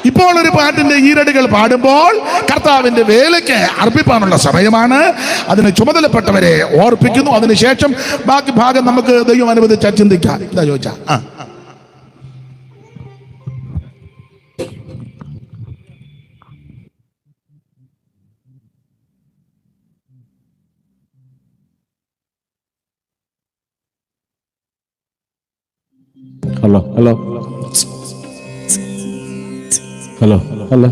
ഇപ്പോൾ ഒരു പാട്ടിന്റെ ഈരടികൾ പാടുമ്പോൾ കർത്താവിന്റെ വേലയ്ക്ക് അർപ്പിക്കാനുള്ള സമയമാണ്. അതിന് ചുമതലപ്പെട്ടവരെ ഓർപ്പിക്കുന്നു. അതിനുശേഷം ബാക്കി ഭാഗം നമുക്ക് ദൈവം അനുവദിച്ചാൽ ചിന്തിക്കാം. ഇതാ ചോദിച്ചാ ഹലോ ഹലോ ഹലോ ഹലോ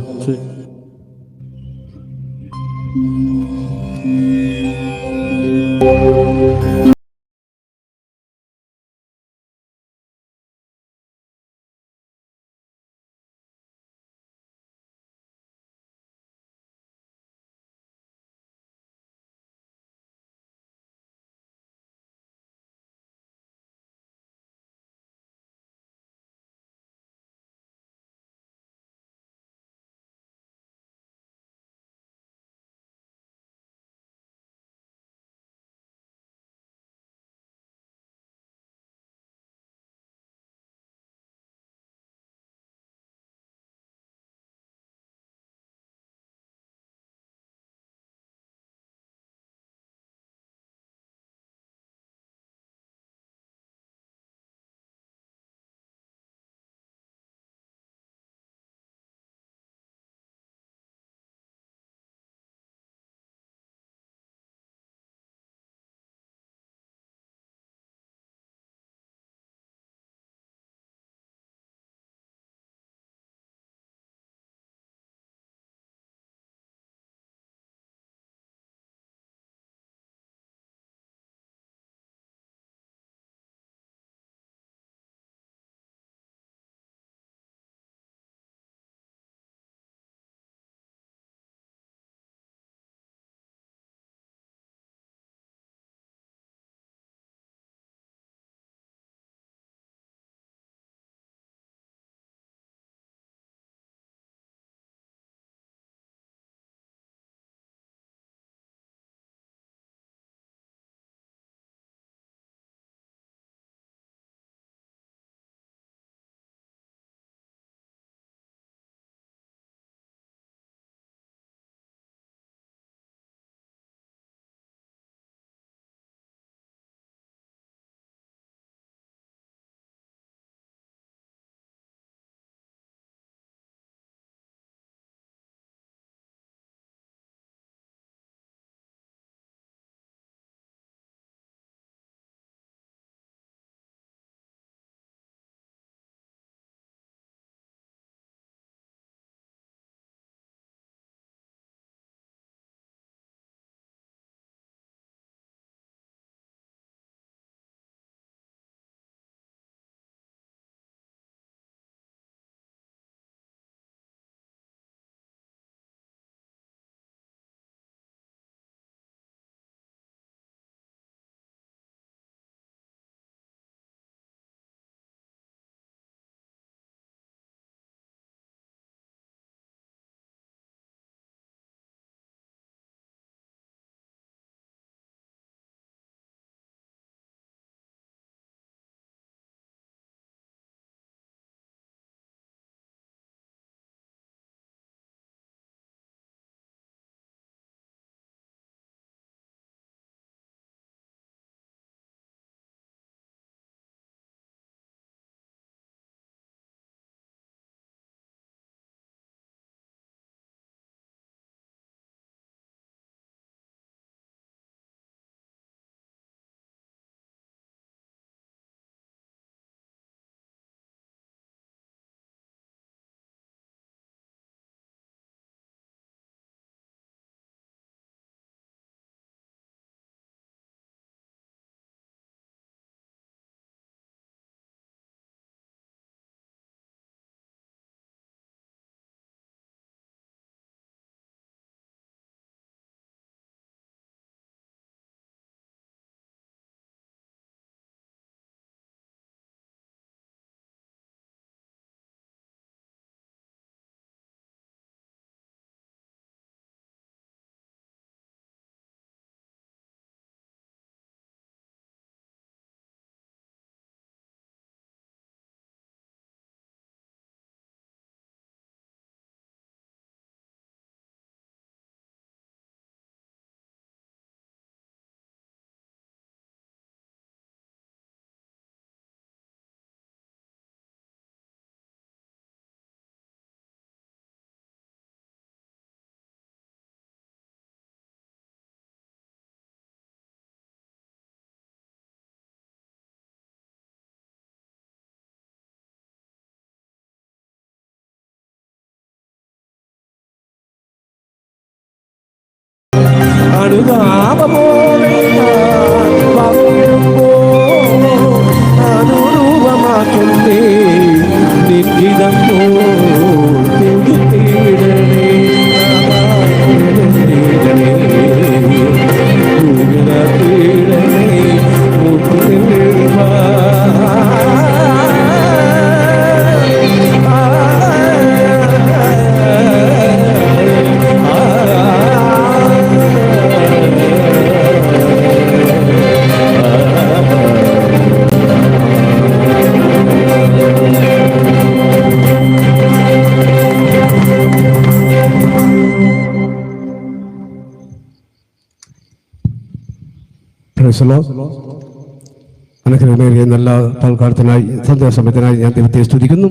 അനുഗ്രഹമേറിയ നല്ല തൽക്കാലത്തിനായി സന്ധ്യാസമയത്തിനായി ഞാൻ ദൈവത്തെ സ്തുതിക്കുന്നു.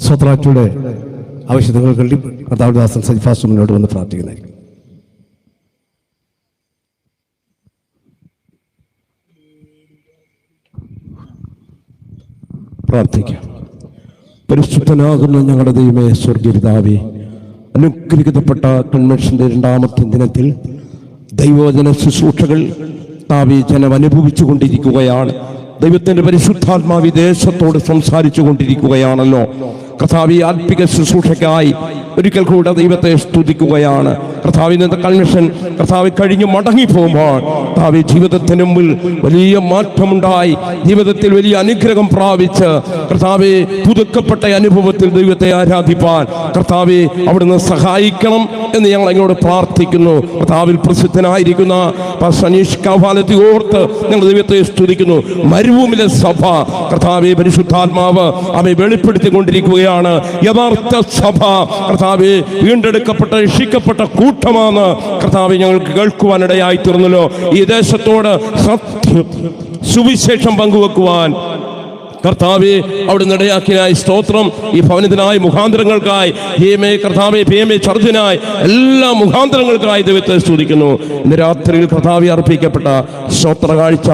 സ്വത്രാച്ചയുടെ ആവശ്യങ്ങൾക്ക് വേണ്ടി കർത്താവദാസൻ സജിഫാസ് മുന്നോട്ട് വന്ന് പ്രാർത്ഥിക്കുന്നതായിരിക്കും. പ്രാർത്ഥിക്കാം. പരിശുദ്ധനാകുന്ന ഞങ്ങളുടെ ദൈവമേ, സ്വർഗീയ പിതാവേ, അനുഗ്രഹിക്കപ്പെട്ട കൺവെൻഷന്റെ 2ാമത്തെ ദിനത്തിൽ ദൈവവചന ശുശ്രൂഷകൾ ജനം അനുഭവിച്ചു കൊണ്ടിരിക്കുകയാണ്. ദൈവത്തിന്റെ പരിശുദ്ധാത്മാവ് ദേശത്തോട് സംസാരിച്ചു കൊണ്ടിരിക്കുകയാണല്ലോ. കർത്താവ് ആത്മിക ശുശ്രൂഷയ്ക്കായി ഒരിക്കൽ കൂടെ ദൈവത്തെ സ്തുതിക്കുകയാണ്. കർത്താവിന്റെ കൺവെൻഷൻ കഴിഞ്ഞ് മടങ്ങി പോകുമ്പോൾ ജീവിതത്തിന് മുമ്പിൽ വലിയ മാറ്റമുണ്ടായി, ജീവിതത്തിൽ വലിയ അനുഗ്രഹം പ്രാപിച്ച് പുതുക്കപ്പെട്ട അനുഭവത്തിൽ ദൈവത്തെ ആരാധിപ്പാൻ അവിടുന്ന് സഹായിക്കണം എന്ന് ഞങ്ങൾ അങ്ങോട്ട് പ്രാർത്ഥിക്കുന്നു. കർത്താവിൽ പ്രസിദ്ധനായിരിക്കുന്ന സനീഷ് കാവാലത്തെ ഓർത്ത് ഞങ്ങൾ ദൈവത്തെ സ്തുതിക്കുന്നു. മരുഭൂമിയിലെ സഭ പരിശുദ്ധാത്മാവ് അവയെ വെളിപ്പെടുത്തിക്കൊണ്ടിരിക്കുകയാണ്. യഥാർത്ഥ സഭ വീണ്ടെടുക്കപ്പെട്ട രക്ഷിക്കപ്പെട്ട കൂട്ടമാണ് ഞങ്ങൾക്ക് കേൾക്കുവാനിടയായി തീർന്നല്ലോ. ഈ ദേശത്തോട് സത്യം സുവിശേഷം പങ്കുവെക്കുവാൻ അവിടുന്ന് ഇടയാക്കിനായി സ്തോത്രം. ഈ ഭവനത്തിനായി മുഖാന്തരങ്ങൾക്കായി ചർച്ചിനായി എല്ലാ മുഖാന്തരങ്ങൾക്കായി ദൈവത്തെ സ്തുതിക്കുന്നു. ഇന്ന് രാത്രിയിൽ അർപ്പിക്കപ്പെട്ട സ്തോത്ര കാഴ്ച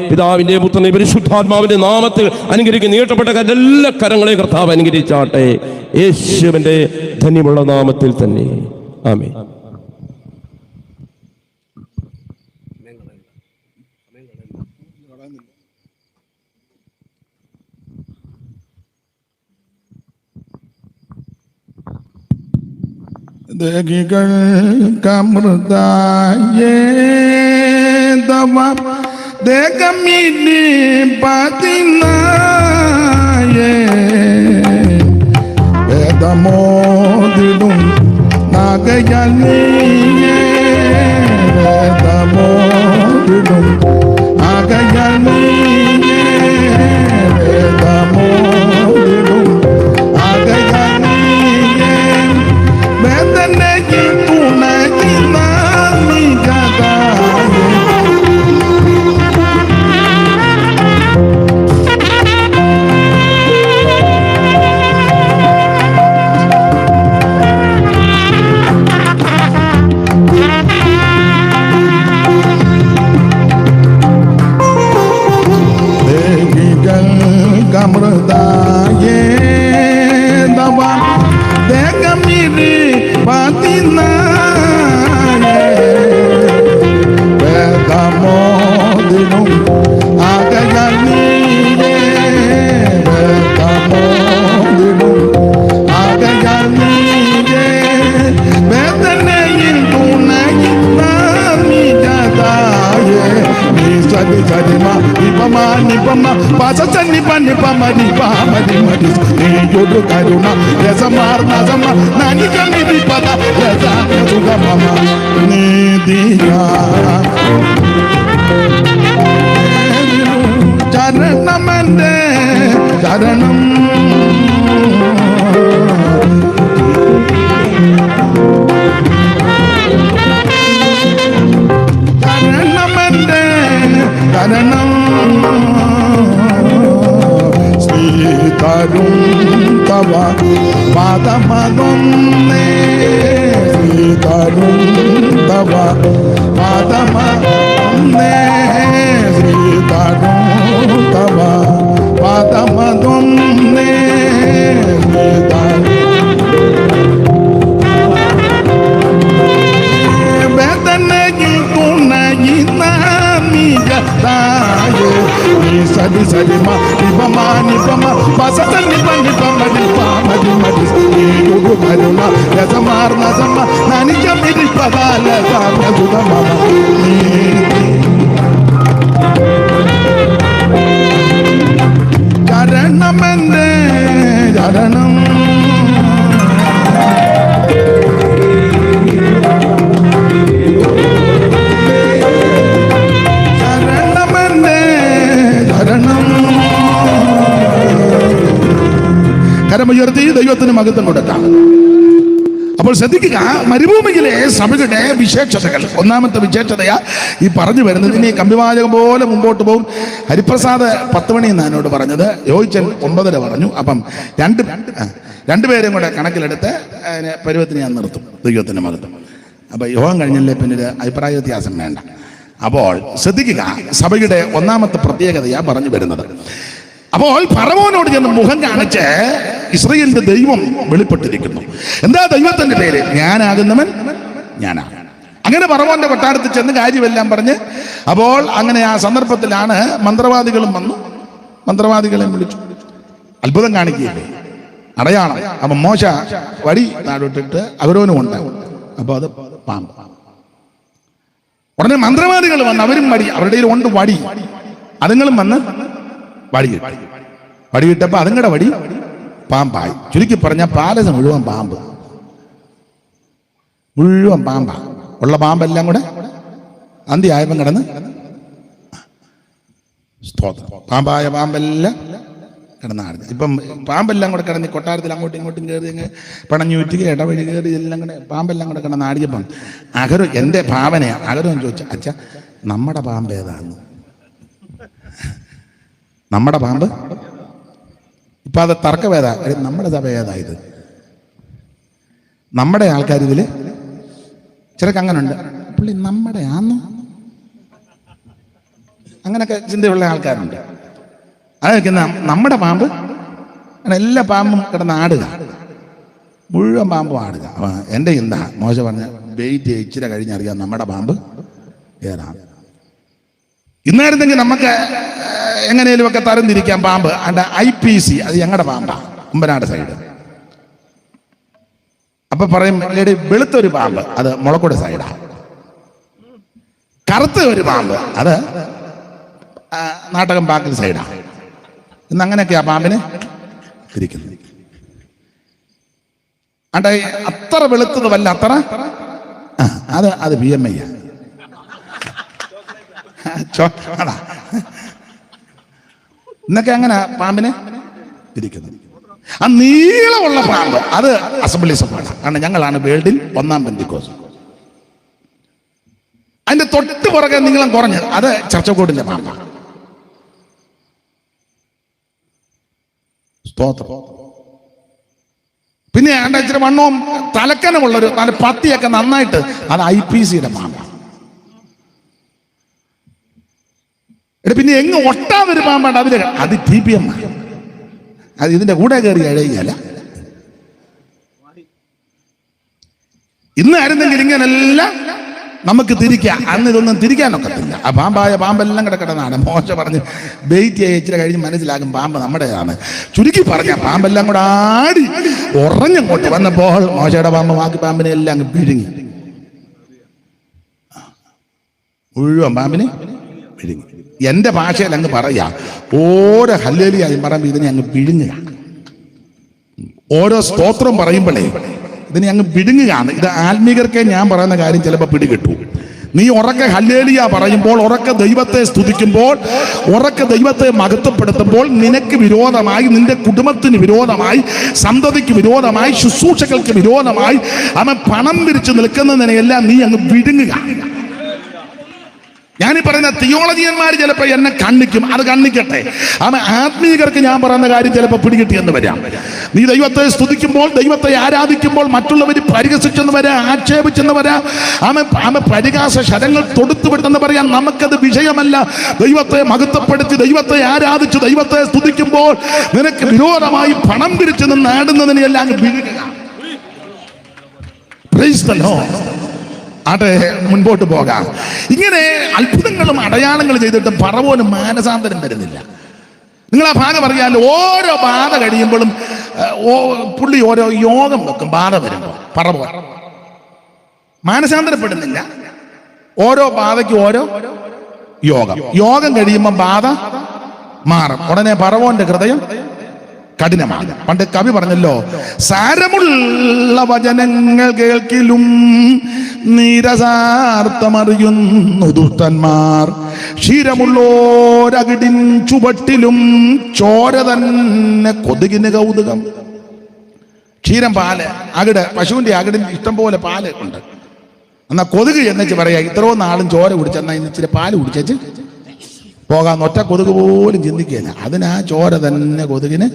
പിതാവിന്റെ പുത്രന്റെ പരിശുദ്ധാത്മാവിന്റെ നാമത്തിൽ അനുഗ്രഹിക്കുന്ന നീട്ടപ്പെട്ട എല്ലാ കരങ്ങളെ അനുഗ്രഹിച്ചാട്ടെ, യേശുവിന്റെ ധന്യമുള്ള നാമത്തിൽ തന്നെ. ആമേൻ. ദേഹമിനി പതിനായേ വേദമോദിടും നാഗയാൽ നീയേ, വേദമോദിടും നാഗയാൽ നീയേ, വേദമോദിടും നാഗയാൽ നീയേ, വേദനയിൽ തുണയിൽ നാമി ജഗായേ. Kamrdaye dava degamiri patinaye vedamodinum agayaniye, vedamodinum agayaniye, vedaneyin tunayin nami jadaye, nisadi sadima nipama nipama pasasa nipa nipama nipama nimadis nijodo karuna yasa marna sama nani kami dipada yasa juga mama nidiya charanamande charanam charanamande charanam Sritarum tava padamadonne, Sritarum tava padamadonne, Sritarum tava padamadonne, Vedanayi tunayi nami jataye, Sadi sadi ma nipama nipama pasatan nipa nipama nipama nimadis nijodo karuna yasa marna sama nani kami dipada yasa juga mama charanamende charanam കരമുയർത്തി ദൈവത്തിന് മഹത്വം കൊടുക്കാം. അപ്പോൾ ശ്രദ്ധിക്കുക, മരുഭൂമിയിലെ സഭയുടെ വിശേഷതകൾ. ഒന്നാമത്തെ വിശേഷതയാ ഈ പറഞ്ഞു വരുന്നത്. ഇനി കമ്പിവാചകം പോലെ മുമ്പോട്ട് പോകും. ഹരിപ്രസാദ് 10 മണി എന്നാണ് എന്നോട് പറഞ്ഞത്. യോജിച്ചൻ 9:30 പറഞ്ഞു. അപ്പം രണ്ടുപേരും കൂടെ കണക്കിലെടുത്ത് പരുവത്തിന് ഞാൻ നിർത്തും. ദൈവത്തിൻ്റെ മഹത്വം. അപ്പം യോഗം കഴിഞ്ഞല്ലേ പിന്നെ ഒരു അഭിപ്രായ വ്യത്യാസം വേണ്ട. അപ്പോൾ ശ്രദ്ധിക്കുക, സഭയുടെ ഒന്നാമത്തെ പ്രത്യേകതയാണ് പറഞ്ഞു വരുന്നത്. അപ്പോൾ ഫറവോനോട് ചെന്ന് മുഖം കാണിച്ച് ഇസ്രായേലിന്റെ ദൈവം വെളിപ്പെട്ടിരിക്കുന്നു. എന്താ ദൈവത്തിന്റെ പേര്? ഞാനാകുന്നവൻ ഞാനാണ്. അങ്ങനെ ഫറവോന്റെ കൊട്ടാരത്തിൽ ചെന്ന് കാര്യമെല്ലാം പറഞ്ഞ്, അപ്പോൾ അങ്ങനെ ആ സന്ദർഭത്തിലാണ് മന്ത്രവാദികളും വന്നു. മന്ത്രവാദികളെ വിളിച്ചു. അത്ഭുതം കാണിക്കുകയില്ലേ, അടയാളം. അപ്പൊ മോശ വടി നാടോട്ടിട്ട് അഹരോനും ഉണ്ട്. അപ്പൊ അത് പാമ്പ്. ഉടനെ മന്ത്രവാദികൾ വന്ന് അവരും വടി, അവരുടെ ഉണ്ട് വടി. അതുങ്ങളും വന്ന് വടി കിട്ടപ്പോ അതുങ്ങളുടെ വടി പാമ്പായി. ചുരുക്കി പറഞ്ഞ പാലസ് മുഴുവൻ പാമ്പ്, മുഴുവൻ പാമ്പാ. ഉള്ള പാമ്പെല്ലാം കൂടെ അന്തിയായപ്പം കിടന്ന് പാമ്പായ പാമ്പെല്ലാം കിടന്നാടുന്നു. ഇപ്പം പാമ്പെല്ലാം കൂടെ കിടന്ന് കൊട്ടാരത്തിൽ അങ്ങോട്ടും ഇങ്ങോട്ടും കയറി പണഞ്ഞൂറ്റി ഇടവഴി കയറി എല്ലാം കൂടെ പാമ്പെല്ലാം കൂടെ കിടന്നാടിയപ്പം അഹരോ, എൻ്റെ ഭാവനയാ, അഹരോ ചോദിച്ചു, അച്ഛ നമ്മുടെ പാമ്പ് ഏതാന്ന്? നമ്മുടെ പാമ്പ് ഇപ്പൊ അത് തർക്കമേതാ? നമ്മുടെ സഭ ഏതായത്? നമ്മുടെ ആൾക്കാർ ഇതില് ചിലക്ക് അങ്ങനെ ഉണ്ട്. പുള്ളി നമ്മുടെ ആന്നോ? അങ്ങനൊക്കെ ചിന്തയുള്ള ആൾക്കാരുണ്ട്. അതൊക്കെ നമ്മുടെ പാമ്പ്, എല്ലാ പാമ്പും കിടന്ന് ആടുക, മുഴുവൻ പാമ്പും ആടുക. അപ്പൊ എൻ്റെ ചിന്ത, മോശ പറഞ്ഞ വെയിറ്റ് ഇച്ചിരി കഴിഞ്ഞറിയാം നമ്മുടെ പാമ്പ് ഏതാണ്. ഇന്നായിരുന്നെങ്കിൽ നമുക്ക് എങ്ങനെയും ഒക്കെ തരംതിരിക്കാം. പാമ്പ് അണ്ട IPC, അത് ഞങ്ങളുടെ പാമ്പാ, കുമ്പനാട് സൈഡ്. അപ്പൊ പറയും, ലേഡി വെളുത്തൊരു പാമ്പ്, അത് മുളക്കോട് സൈഡാ. കറുത്ത ഒരു പാമ്പ്, അത് നാട്ടകം പാക്കിൽ സൈഡാ. ഇന്ന് അങ്ങനെയൊക്കെയാ പാമ്പിനെ തിരിക്കുന്നത്. അണ്ട അത്ര വെളുത്തത് വല്ല അത്ര അത് BMI ഇന്നൊക്കെ അങ്ങനെ പാമ്പിനെ തിരിക്കുന്നത്. ആ നീളമുള്ള പാമ്പ് അത് അസംബ്ലീസ് ഓഫ് ഗോഡ്. കാരണം ഞങ്ങളാണ് വേൾഡിൽ 1-ാം പെന്തിക്കോസ്. അതിന്റെ തൊട്ട് പുറകെ നീളം കുറഞ്ഞത് അത് ചർച്ചക്കോടിന്റെ പാമ്പ്. സ്തോത്രം. പിന്നെ ഇച്ചിരി വണ്ണവും തലക്കനമുള്ളൊരു നല്ല പത്തിയൊക്കെ നന്നായിട്ട്, അത് IPCയുടെ പാമ്പ്. പിന്നെ എങ്ങ് ഒട്ടാതൊരു പാമ്പാണ് അതില്, അത് TPM. അത് ഇതിന്റെ കൂടെ കയറി എഴുതിയല്ല. ഇന്നായിരുന്നെങ്കിൽ ഇങ്ങനെല്ലാം നമുക്ക് തിരിക്കാം. അന്ന് ഇതൊന്നും തിരിക്കാനൊക്കത്തില്ല. ആ പാമ്പായ പാമ്പെല്ലാം കിടക്കിടന്നാണ്. മോശ പറഞ്ഞ് വെയിറ്റ് ഇച്ചിരി കഴിഞ്ഞ് മനസ്സിലാകും പാമ്പ് നമ്മുടേതാണ്. ചുരുക്കി പറഞ്ഞ പാമ്പെല്ലാം കൂടെ ആടി ഉറഞ്ഞങ്ങോട്ട് വന്നപ്പോൾ മോശയുടെ പാമ്പ് ബാക്കി പാമ്പിനെ എല്ലാം അങ്ങ് പിഴുങ്ങി, മുഴുവൻ പാമ്പിനെ പിഴുങ്ങി. എൻ്റെ ഭാഷയിൽ അങ്ങ് പറയാ, ഓരോ ഹല്ലേലൂയായും പറയുമ്പോൾ ഇതിനെ അങ്ങ് വിഴുങ്ങുക. ഓരോ സ്തോത്രം പറയുമ്പോഴേ ഇതിനെ അങ്ങ് വിഴുങ്ങുകയാണ്. ഇത് ആത്മീകർക്കെ ഞാൻ പറയുന്ന കാര്യം ചിലപ്പോൾ പിടികിട്ടു. നീ ഉറക്കെ ഹല്ലേലൂയ പറയുമ്പോൾ, ഉറക്കെ ദൈവത്തെ സ്തുതിക്കുമ്പോൾ, ഉറക്കെ ദൈവത്തെ മഹത്വപ്പെടുത്തുമ്പോൾ, നിനക്ക് വിരോധമായി, നിന്റെ കുടുംബത്തിന് വിരോധമായി, സന്തതിക്ക് വിരോധമായി, ശുശ്രൂഷകൾക്ക് വിരോധമായി അവൻ പണം പിരിച്ചു നിൽക്കുന്നതിനെയെല്ലാം നീ അങ്ങ് വിഴുങ്ങുക. ഞാനീ പറയുന്ന തിയോളജിയന്മാർ ചിലപ്പോൾ എന്നെ കണ്ണിക്കും, അത് കണ്ണിക്കട്ടെ. ആത്മീകർക്ക് ഞാൻ പറയുന്ന കാര്യം ചിലപ്പോൾ പിടികിട്ടിയെന്ന് വരാം. നീ ദൈവത്തെ സ്തുതിക്കുമ്പോൾ, ദൈവത്തെ ആരാധിക്കുമ്പോൾ മറ്റുള്ളവർ പരിഹസിച്ചെന്ന് വരാം, ആക്ഷേപിച്ചെന്ന് വരാം. പരിഹാസ ശരങ്ങൾ തൊടുത്തുവിടുന്നെന്ന് പറയാം. നമുക്കത് വിഷയമല്ല. ദൈവത്തെ മഹത്വപ്പെടുത്തി, ദൈവത്തെ ആരാധിച്ച്, ദൈവത്തെ സ്തുതിക്കുമ്പോൾ നിനക്ക് വിരോധമായി പണം പിരിച്ചു നിന്ന് ആടുന്നതിനെല്ലാം വിഴുകുക. Praise the Lord. ആട്ടെ, മുൻപോട്ട് പോകാം. ഇങ്ങനെ അത്ഭുതങ്ങളും അടയാളങ്ങളും ചെയ്തിട്ട് ഫറവോന് മാനസാന്തരം വരുന്നില്ല. നിങ്ങൾ ആ ഭാഗം അറിയാമല്ലോ. ഓരോ ബാധ കഴിയുമ്പോഴും പുള്ളി ഓരോ യോഗം വെക്കും. ബാധ വരുമ്പോൾ ഫറവോൻ മാനസാന്തരപ്പെടുന്നില്ല. ഓരോ ബാധയ്ക്കും ഓരോ യോഗം കഴിയുമ്പോൾ ബാധ മാറും. ഉടനെ ഫറവോന്റെ ഹൃദയം കഠിനമാണ്. പണ്ട് കവി പറഞ്ഞല്ലോ, സാരമുള്ള വചനങ്ങൾ കേൾക്കിലും നീരസാർത്ഥമറിയുന്നു ദുഷ്ടന്മാർ, ക്ഷീരമുള്ളോരകിടിൻ ചുവട്ടിലും ചോര തന്നെ കൊതുകിന് കൗതുകം. ക്ഷീരം, പാല്, അകിട്, പശുവിന്റെ അകിടിന് ഇഷ്ടം പോലെ പാല് ഉണ്ട്. എന്നാൽ കൊതുക് എന്നുവെച്ച് പറയാ ഇത്രയോ നാളും ചോര കുടിച്ചെന്നാൽ ഇന്ന് ഇച്ചിരി പാല് കുടിച്ചേച്ച് പോകാൻ ഒറ്റ കൊതുക് പോലും ചിന്തിക്കുകയില്ല. അതിനാ ചോര തന്നെ കൊതുകിന്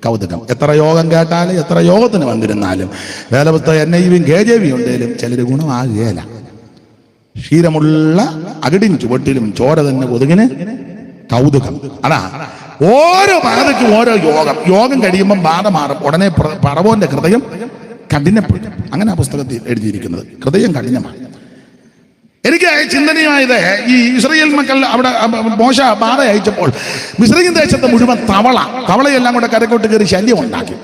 കൗതുകം. എത്ര യോഗം കേട്ടാലും എത്ര യോഗത്തിന് വന്നിരുന്നാലും വേലപുസ്തകം NIV-യും KJV ഉണ്ടെങ്കിലും ചിലര് ഗുണമാകുകയില്ല. ക്ഷീരമുള്ള അകിടിൻ ചുവട്ടിലും ചോര തന്നെ കൊതുകിന് കൗതുകം. അതാ ഓരോ ബാധയ്ക്കും ഓരോ യോഗം കഴിയുമ്പം ബാധ മാറും. ഉടനെ പറവോന്റെ ഹൃദയം കഠിനപ്പെടും. അങ്ങനെ ആ പുസ്തകത്തിൽ എഴുതിയിരിക്കുന്നത്. ഹൃദയം കഠിനമാണ്. എനിക്ക് ചിന്തനീയമായത് ഈ ഇസ്രായേൽ മക്കൾ അവിടെ മോശ ബാധ അയച്ചപ്പോൾ മിസ്രയീം ദേശത്ത് മുഴുവൻ തവളയെല്ലാം കൂടെ കരക്കോട്ട് കയറി ശല്യം ഉണ്ടാക്കി.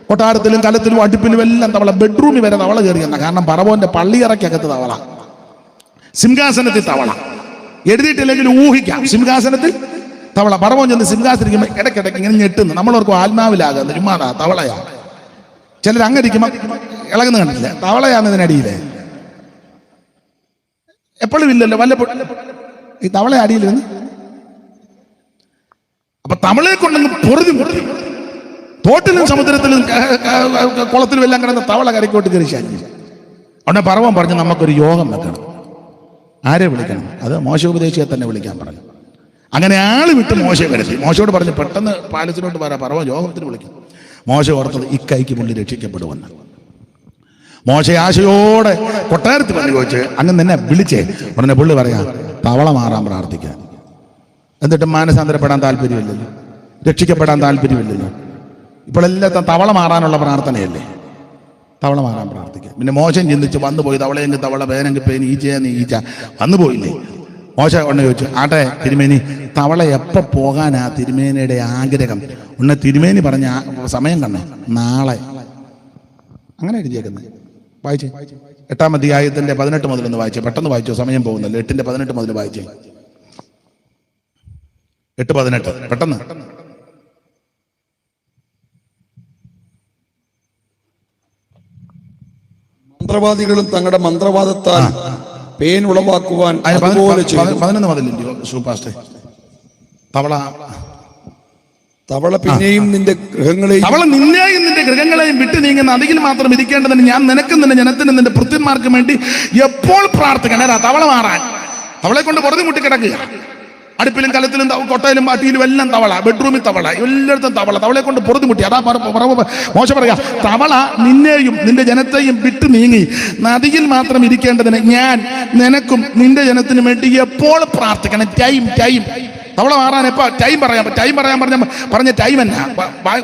കൊട്ടാരത്തിലും കലത്തിലും അടുപ്പിലും എല്ലാം തവള, ബെഡ്റൂമിൽ വരെ തവള കയറിയെന്ന. കാരണം പറവോന്റെ പള്ളിയറക്കകത്ത് തവള, സിംഹാസനത്തിൽ തവള. എഴുതിയിട്ടില്ലെങ്കിൽ ഊഹിക്കാം. സിംഹാസനത്തിൽ തവള. പറവോൻ ചെന്ന് സിംഹാസനിക്കുമ്പോൾ ഇടയ്ക്കിടയ്ക്ക് ഇങ്ങനെ ഞെട്ടുന്നു. നമ്മളോർക്കും ആത്മാവിലാകുന്നു, ചുമ്മാതാ തവളയാ. ചിലർ അങ്ങടിക്കുമ്പോൾ ഇളകുന്ന കണ്ടില്ല. തവളയാണ് ഇതിനടിയില്. എപ്പോഴും ഇല്ലല്ലോ, വല്ലപ്പോഴും ഈ തവള അടിയിൽ നിന്ന്. അപ്പൊ തവളയെ കൊണ്ടങ്ങ് പൊറുതി മുട്ടി തോട്ടിലും സമുദ്രത്തിലും കുളത്തിലും എല്ലാം കിടന്ന് തവള കരക്കോട്ട് കയറി ശല്യം. അവിടെ പറവൻ പറഞ്ഞു നമുക്കൊരു യോഗം വെക്കണം. ആരെ വിളിക്കണം? അത് മോശോപദേശിയെ തന്നെ വിളിക്കാൻ പറഞ്ഞു. അങ്ങനെ ആള് വിട്ട് മോശയെ വരുത്തി. മോശയോട് പറഞ്ഞു പെട്ടെന്ന് പാലസിനോട്ട് പറയാം, പറവൻ യോഗത്തിന് വിളിക്കും. മോശ ഓർത്തത് ഇക്കൈക്ക് മുന്നിൽ രക്ഷിക്കപ്പെടുമെന്ന്. മോശ ആശയോടെ കൊട്ടാരത്തിൽ വന്ന് ചോദിച്ച് അങ്ങ് നിന്നെ വിളിച്ചേ. ഉടനെ പുള്ളി പറയാം തവള മാറാൻ പ്രാർത്ഥിക്കാൻ. എന്നിട്ട് മാനസാന്തരപ്പെടാൻ താല്പര്യമില്ലല്ലോ, രക്ഷിക്കപ്പെടാൻ താല്പര്യമില്ലല്ലോ. ഇപ്പോഴെല്ലാം തവള മാറാനുള്ള പ്രാർത്ഥനയല്ലേ. തവള മാറാൻ പ്രാർത്ഥിക്കാം. പിന്നെ മോശം ചിന്തിച്ച് വന്നു പോയി. തവളയെങ്കിൽ തവള, പേനെങ്കിൽ പേന്, ഈച്ചയെന്ന് ഈച്ച. വന്നു പോയില്ലേ. മോശ ഉടനെ ചോദിച്ചു ആട്ടെ തിരുമേനി, തവള എപ്പോ പോകാനാ തിരുമേനിയുടെ ആഗ്രഹം? ഉടനെ തിരുമേനി പറഞ്ഞ സമയം കണ്ണേ, നാളെ. അങ്ങനെ എഴുതിയേക്കുന്നത് വായിച്ചേ. 8-ാം അധ്യായത്തിന്റെ 18 മുതലൊന്ന് വായിച്ചേ. പെട്ടെന്ന് വായിച്ചോ, സമയം പോകുന്നല്ലോ. 8-ന്റെ 18 മുതൽ വായിച്ചേ. 8:18 പെട്ടെന്ന്. മന്ത്രവാദികളും തങ്ങളുടെ മന്ത്രവാദത്താൽ പേൻ ഉളവാക്കുവാൻ അതുപോലെ ചെയ്തു. 11 മുതലില്ലയോ സൂപ്പാസ്റ്റേ? തവള പിന്നെയും നിന്റെ ഗൃഹങ്ങളെയും തവള നിന്നെയും നിന്റെ ഗൃഹങ്ങളെയും വിട്ടു നീങ്ങുന്ന അതിൽ മാത്രം ഇരിക്കേണ്ടതിന് ഞാൻ നിനക്കും നിന്റെ ജനത്തിനും നിന്റെ ഭൃത്യന്മാർക്കും വേണ്ടി എപ്പോൾ പ്രാർത്ഥിക്കണം. തവള മാറാൻ. തവളെ കൊണ്ട് പുറത്തു മുട്ടി കിടക്കുക. അടുപ്പിലും കലത്തിലും കൊട്ടയിലും പാട്ടിയിലും എല്ലാം തവള, ബെഡ്റൂമിൽ തവള, എല്ലായിടത്തും തവള. തവളെ കൊണ്ട് പുറത്തു മുട്ടി. അതാ മോശ പറയാ തവള നിന്നെയും നിന്റെ ജനത്തെയും വിട്ടു നീങ്ങി നദിയിൽ മാത്രം ഇരിക്കേണ്ടതിന് ഞാൻ നിനക്കും നിന്റെ ജനത്തിനും വേണ്ടി എപ്പോൾ പ്രാർത്ഥിക്കണം. ടൈം തവള മാറാൻ എപ്പോ ടൈം പറയാം. പറഞ്ഞ ടൈം എന്നാ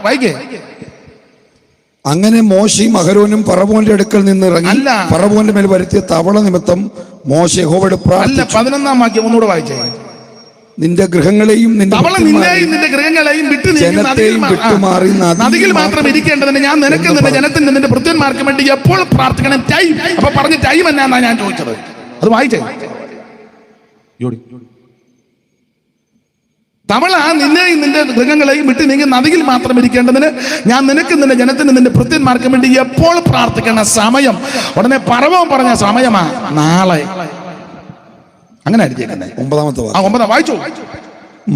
വായിക്കേ. അങ്ങനെ മോശയും അഹരോനും പറവോന്റെ അടുക്കൽ നിന്ന് ഇറങ്ങി പറവോന്റെ മേൽ വരുത്തിയ തവള നിമിത്തം മോശ യഹോവയോട് പ്രാർത്ഥിച്ചു. 11-ാം വാക്യം ഒന്നുകൂടെ വായിച്ചേ. നിന്റെ ഗൃഹങ്ങളെയും നിന്റെ ഗൃഹങ്ങളെയും വിട്ടു ജനത്തെയും വിട്ടുമാറി നദിയിൽ മാത്രം ഇരിക്കേണ്ടതിന് ഞാൻ നിനക്ക് നിന്റെ ജനത്തിന് നിന്റെ ഭൃത്യന്മാർക്ക് വേണ്ടി എപ്പോൾ പ്രാർത്ഥിക്കണം. ടൈം. അപ്പൊ പറഞ്ഞ ടൈം എന്നാ ഞാൻ ചോദിച്ചത്. അത് വായിച്ചേ. തവള നിന്നെയും നിന്റെ ഗൃഹങ്ങളെയും വിട്ട് നീങ്ങി നദിയിൽ മാത്രം ഇരിക്കേണ്ടതിന് ഞാൻ നിനക്ക് നിന്റെ ജനത്തിന് നിന്റെ ഭൃത്യന്മാർക്ക് വേണ്ടി എപ്പോൾ പ്രാർത്ഥിക്കുന്ന സമയം. ഉടനെ പറവൻ പറഞ്ഞ സമയമാ നാളെ. അങ്ങനെ അടിച്ചേക്കുന്നത്. 9 വായിച്ചു.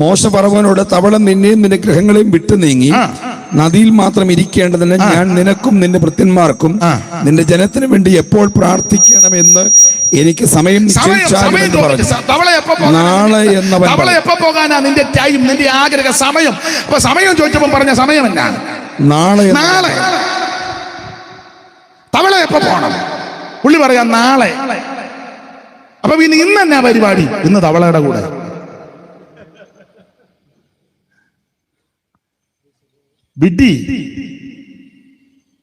മോശ പറവനോട് തവള നിന്നെയും നിന്റെ ഗൃഹങ്ങളെയും വിട്ടു നീങ്ങി നദിയിൽ മാത്രം ഇരിക്കേണ്ടതിന് ഞാൻ നിനക്കും നിന്റെ ഭൃത്യന്മാർക്കും നിന്റെ ജനത്തിന് വേണ്ടി എപ്പോൾ പ്രാർത്ഥിക്കണമെന്ന് എനിക്ക് സമയം നാളെ എന്നവൻ. തവള എപ്പോ പോകാനാ നിന്റെ ടൈം, നിന്റെ ആഗ്രഹ സമയം. അപ്പൊ സമയം ചോദിച്ചപ്പോ പറഞ്ഞ സമയം എന്നാ? നാളെ. തവള എപ്പോ പോകണം? പുള്ളി പറയാ നാളെ. അപ്പൊ പിന്നെ ഇന്ന് എന്നാ പരിപാടി? ഇന്ന് തവളയുടെ കൂടെ. വിഡ്ഢി,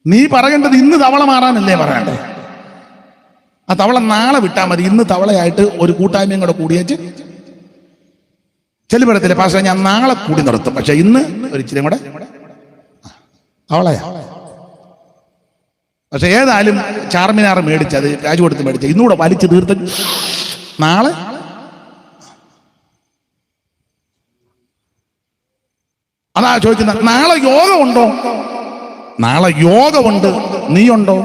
നീ പറയേണ്ടത് ഇന്ന് തവള മാറാനല്ലേ പറയണ്ടേ? ആ തവള നാളെ വിട്ടാൽ മതി. ഇന്ന് തവളയായിട്ട് ഒരു കൂട്ടായ്മയും കൂടെ കൂടിയേച്ച് ചെല്ലുപടത്തില്ലേ പാഷ ഞാൻ നാളെ കൂടി നിർത്തും. പക്ഷെ ഇന്ന് ഒരു ഇച്ചിരി കൂടെ തവളയാ. പക്ഷെ ഏതായാലും ചാർമിനാർ മേടിച്ചത് കാശ് കൊടുത്ത് മേടിച്ച ഇന്നുകൂടെ വലിച്ചു തീർത്ത് നാളെ. അതാ ചോദിക്കുന്നത്. നാളെ യോഗമുണ്ടോ? നാളെ യോഗമുണ്ട്. നീയുണ്ടോ?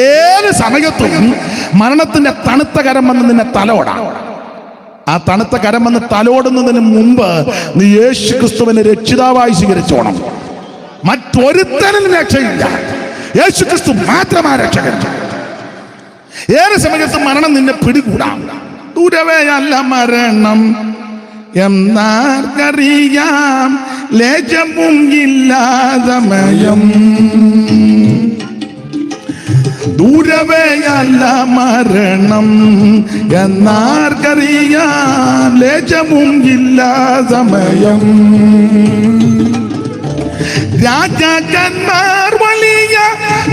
ഏത് സമയത്തും മരണത്തിന്റെ തണുത്ത കരം വന്ന് നിന്നെ തലോടാം. ആ തണുത്ത കരം വന്ന് തലോടുന്നതിന് മുമ്പ് നീ യേശു ക്രിസ്തുവിനെ രക്ഷിതാവായി സ്വീകരിച്ചോണം. മറ്റൊരുത്തനും രക്ഷയില്ല. യേശുക്രിസ്തു മാത്രമാണ് രക്ഷകൻ. ഏറെ സമയത്ത് മരണം നിന്നെ പിടികൂടാം. ദൂരവെയല്ല മരണം എന്നാർക്കറിയാം, ലേശവും ഇല്ല സമയം. ദൂരവെയല്ല മരണം എന്നാർക്കറിയാം, ലേശവും ഇല്ല സമയം. രാജാക്കന്മാർ വലിയ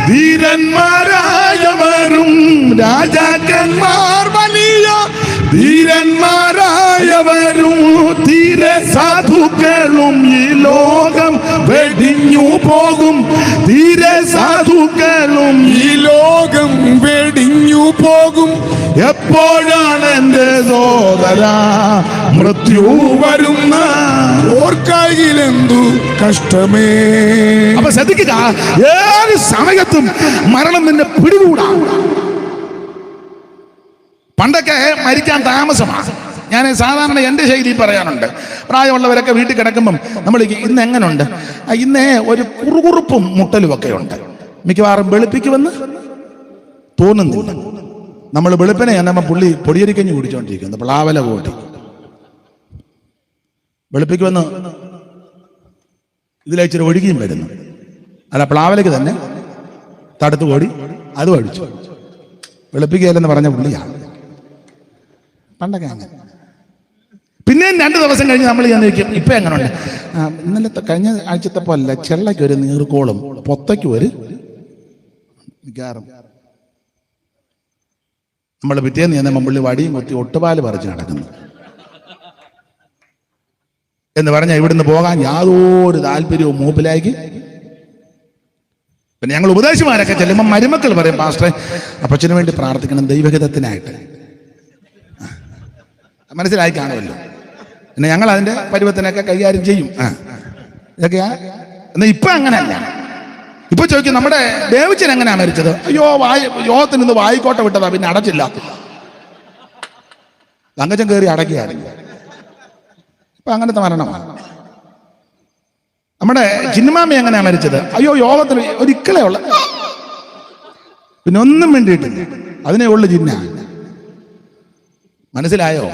ധീരന്മാരായവരും, രാജാക്കന്മാർ വലിയ ധീരന്മാരായവരും, ധീര സാധുക്കളും ഈ ലോകം വെടിഞ്ഞു പോകും. ധീര സാധുക്കളും ഈ ലോകം വെടിഞ്ഞു പോകും. എപ്പോഴാണ് എന്റെ സോദര മൃത്യു വരുന്ന, ഓർക്കയിലെന്തു കഷ്ടമേ. അപ്പൊ ശ്രദ്ധിക്കുക, ഏത് സമയത്തും മരണം നിന്നെ പിടികൂടാം. പണ്ടൊക്കെ മരിക്കാൻ താമസമാണ്. ഞാൻ സാധാരണ എൻ്റെ ശൈലി പറയാനുണ്ട്. പ്രായമുള്ളവരൊക്കെ വീട്ടിൽ കിടക്കുമ്പം നമ്മൾ ഇന്ന് എങ്ങനെയുണ്ട്, ഇന്നേ ഒരു കുറുകുറുപ്പും മുട്ടലും ഒക്കെ ഉണ്ട്. മിക്കവാറും വെളുപ്പിക്കുമെന്ന് തോന്നുന്നില്ല. നമ്മൾ വെളുപ്പിനെ നമ്മൾ പുള്ളി പൊടിയരിക്കഞ്ഞ് കുടിച്ചോണ്ടിരിക്കുന്നു, പ്ലാവല കൂട്ടി. വെളുപ്പിക്കുമെന്ന് ഇതിലച്ചിരി ഒഴുകിയും വരുന്നു. അല്ല, പ്ലാവലയ്ക്ക് തന്നെ തടുത്തു ഓടി അതും അടിച്ചു. വെളുപ്പിക്കുകയല്ലെന്ന് പറഞ്ഞ പുള്ളിയാണ് പണ്ടൊക്കെ അങ്ങനെ. പിന്നെയും 2 ദിവസം കഴിഞ്ഞ് നമ്മൾ ഞാൻ ചോദിക്കും, ഇപ്പം എങ്ങനെയുണ്ട്? ഇന്നലത്തെ കഴിഞ്ഞ ആഴ്ചത്തെ പോലെ ചെള്ളയ്ക്ക് ഒരു നീർക്കോളും പൊത്തയ്ക്കും ഒരു മിക്കാറും. നമ്മൾ പിറ്റേന്ന് ചെന്ന പുള്ളി വടിയും കുത്തി ഒട്ടുപാല് പറിച്ച് നടക്കുന്നു എന്ന് പറഞ്ഞാൽ ഇവിടുന്ന് പോകാൻ യാതൊരു താല്പര്യവും മൂപ്പിലായിക്ക്. പിന്നെ ഞങ്ങൾ ഉപദേശിമാരൊക്കെ ചെല്ലുമ്പോൾ മരുമക്കൾ പറയും, പാസ്റ്ററെ അപ്പച്ചന് വേണ്ടി പ്രാർത്ഥിക്കണം ദൈവഹിതത്തിനായിട്ട്. മനസ്സിലായി കാണുമല്ലോ. പിന്നെ ഞങ്ങൾ അതിന്റെ പരുവത്തിനൊക്കെ കൈകാര്യം ചെയ്യും. ഇതൊക്കെയാ. എന്നാൽ ഇപ്പൊ അങ്ങനെയല്ല. ഇപ്പൊ ചോദിക്കും, നമ്മുടെ ദേവച്ചൻ എങ്ങനെയാ മരിച്ചത്? അയ്യോ, യോഗത്തിന് ഇന്ന് വായിക്കോട്ട വിട്ടതാ, പിന്നെ അടച്ചില്ല. തങ്കച്ചൻ കയറി അടക്കിയായിരുന്നു. ഇപ്പൊ അങ്ങനത്തെ മരണമാണ്. നമ്മുടെ ചിന്നമാമി എങ്ങനെയാ മരിച്ചത്? അയ്യോ, യോഗത്തിന് ഒരിക്കലേ ഉള്ള, പിന്നെ ഒന്നും വേണ്ടിയിട്ടില്ല, അതിനെ ഉള്ളു ചിന്ന. മനസ്സിലായോ?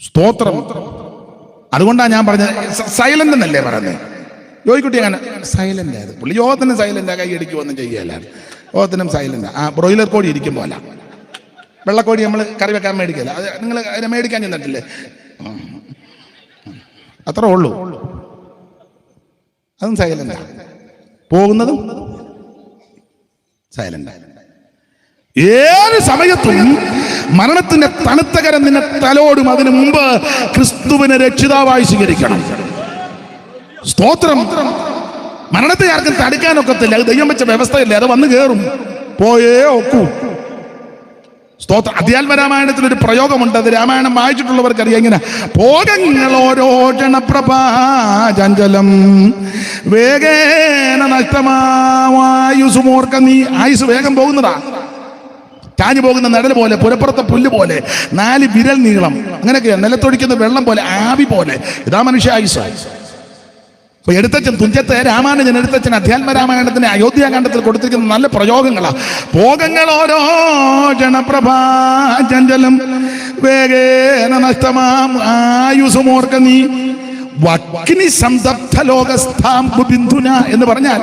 സ്തോത്രം. അതുകൊണ്ടാണ് ഞാൻ പറഞ്ഞത് സൈലന്റ് എന്നല്ലേ പറയുന്നത്. ജോയിക്കുട്ടി അങ്ങനെ സൈലന്റ് ആയത്. പുള്ളി യോഗത്തിനും സൈലന്റ് ആ, കൈ അടിക്കുമൊന്നും ചെയ്യല്ല. യോഗത്തിനും സൈലന്റ് ആ. ബ്രോയിലർ കോഴി ഇരിക്കുമ്പോൾ അല്ല, വെള്ളക്കോഴി നമ്മൾ കറി വെക്കാൻ മേടിക്കല്ല. അത് നിങ്ങൾ അതിനെ മേടിക്കാൻ ചെന്നിട്ടില്ലേ? അത്രേ ഉള്ളൂ. അതും സൈലന്റ്, പോകുന്നതും സൈലന്റ്. ഏത് സമയത്തും മരണത്തിന്റെ തണുത്ത കരം നിന്നെ തലോടും. അതിനു മുമ്പ് ക്രിസ്തുവിനെ രക്ഷിതാവായി സ്വീകരിക്കണം. സ്തോത്രം. മരണത്തെ ആർക്കും തടുക്കാനൊക്കത്തില്ല. അത് ദൈവം വെച്ച വ്യവസ്ഥയില്ലേ, അത് വന്ന് കയറും, പോയേ ഒക്കൂ. സ്തോത്രം. അധ്യാത്മരാമായണത്തിൽ ഒരു പ്രയോഗമുണ്ട്. അത് രാമായണം വായിച്ചിട്ടുള്ളവർക്ക് അറിയാം. ഇങ്ങനെ ഭോഗങ്ങളോരോ ജനപ്രഭാചഞ്ചലം വേഗേന നഷ്ടമായുസുമോർക്ക. നീ ആയുസ് വേഗം പോകുന്നതാ. ചാഞ്ഞു പോകുന്ന നടൽ പോലെ, പുരപ്പുറത്തെ പുല്ല് പോലെ, 4 വിരൽ നീളം, അങ്ങനെയൊക്കെ നിലത്തൊഴിക്കുന്ന വെള്ളം പോലെ, ആവി പോലെ. ഇതാ മനുഷ്യ ആയുസ്. അപ്പൊ എഴുത്തച്ഛൻ തുഞ്ചത്തെ രാമാനുജൻ എഴുത്തച്ഛൻ അധ്യാത്മരാമായണത്തിന് അയോധ്യാകാന്ഡത്തിൽ കൊടുത്തിരിക്കുന്ന നല്ല പ്രയോഗങ്ങളാ. ഭോഗങ്ങൾ ഓരോ ജനപ്രഭാചഞ്ചലം വേഗേന നഷ്ടമാം ആയുസുമോർക്ക. നീ വക്കിനി സംതപ്ത ലോകസ്ഥാംബു ബിന്ദുന എന്ന് പറഞ്ഞാൽ,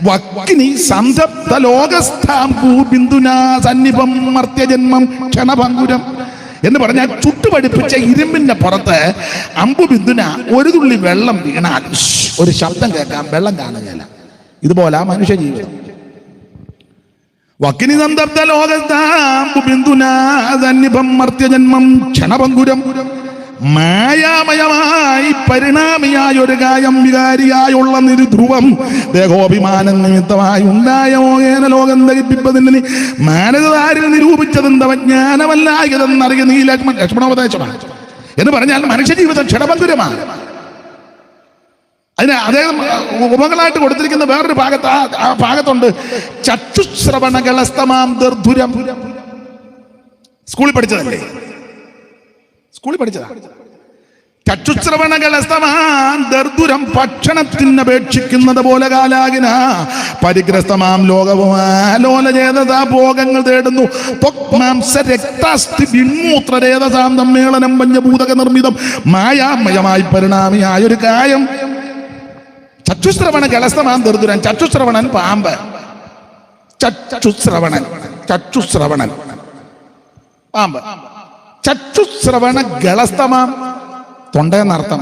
വക്കിനി സംതപ്ത ലോകസ്ഥാംബു ബിന്ദുന സന്നിപം മർത്യജന്മം ക്ഷണഭംഗുരം എന്ന് പറഞ്ഞാൽ, ചുട്ടുപടിപ്പിച്ച ഇരുമ്പിന്റെ പുറത്ത് അമ്പു ബിന്ദുന ഒരു തുള്ളി വെള്ളം വീണാൽ ഒരു ശബ്ദം കേൾക്കാം, വെള്ളം കാണുകയില്ല. ഇതുപോലെ മനുഷ്യ ജീവിതം. വക്കിനി സംതപ്ത ലോകസ്ഥാംബു ബിന്ദുന സന്നിപം മർത്യജന്മം ക്ഷണഭംഗുരം. മായാമയമായി പരിണാമിയായ ഒരു കായം വികാരിയായുള്ള നിരുധ്രുവം ദേഹോഭിമാനം നിമിത്തമായി ഉണ്ടായ മോഹേന ലോകം ദഹിപ്പിപ്പതിന് മാനവതാരിൽ നിരൂപിച്ചതെന്തവ ജ്ഞാനമല്ലായതെന്നറിയ നീ ലക്ഷ്മണോപദേശമാണ് എന്ന് പറഞ്ഞാൽ മനുഷ്യജീവിതം ക്ഷണഭംഗുരമാണ്. അതിന് അദ്ദേഹം ഉപകളായിട്ട് കൊടുത്തിരിക്കുന്ന വേറൊരു ഭാഗത്ത് ആ ഭാഗത്തുണ്ട് ചക്ഷുശ്രവണകളസ്തമാം ദർധുരം. സ്കൂളിൽ പഠിച്ചതല്ലേ? സ്കൂളിൽ പഠിച്ചതാ. ചക്ഷുശ്രവണകളസ്തമാൻ ദർദുരം ഭക്ഷണത്തിനപേക്ഷിക്കുന്നത് പോലെ കാലാകിന പരിഗ്രസ്തമാം ലോകവുമാലോലചേതതാ ഭോഗങ്ങൾ തേടുന്നു രക്താസ്ഥി വിൺമൂത്രരേതസാം സമ്മേളനം പഞ്ചഭൂതക നിർമ്മിതം മായാമയമായി പരിണാമിയായ ഒരു കായം. ചക്ഷുശ്രവണ ഗളസ്തമാൻ ദർദുരൻ. ചക്ഷുശ്രവണൻ പാമ്പ്. ചക്ഷുശ്രവണൻ പാമ്പ്. ചക്ഷുശ്രവണ ഗളസ്തമാം തൊണ്ടയെന്നർത്ഥം.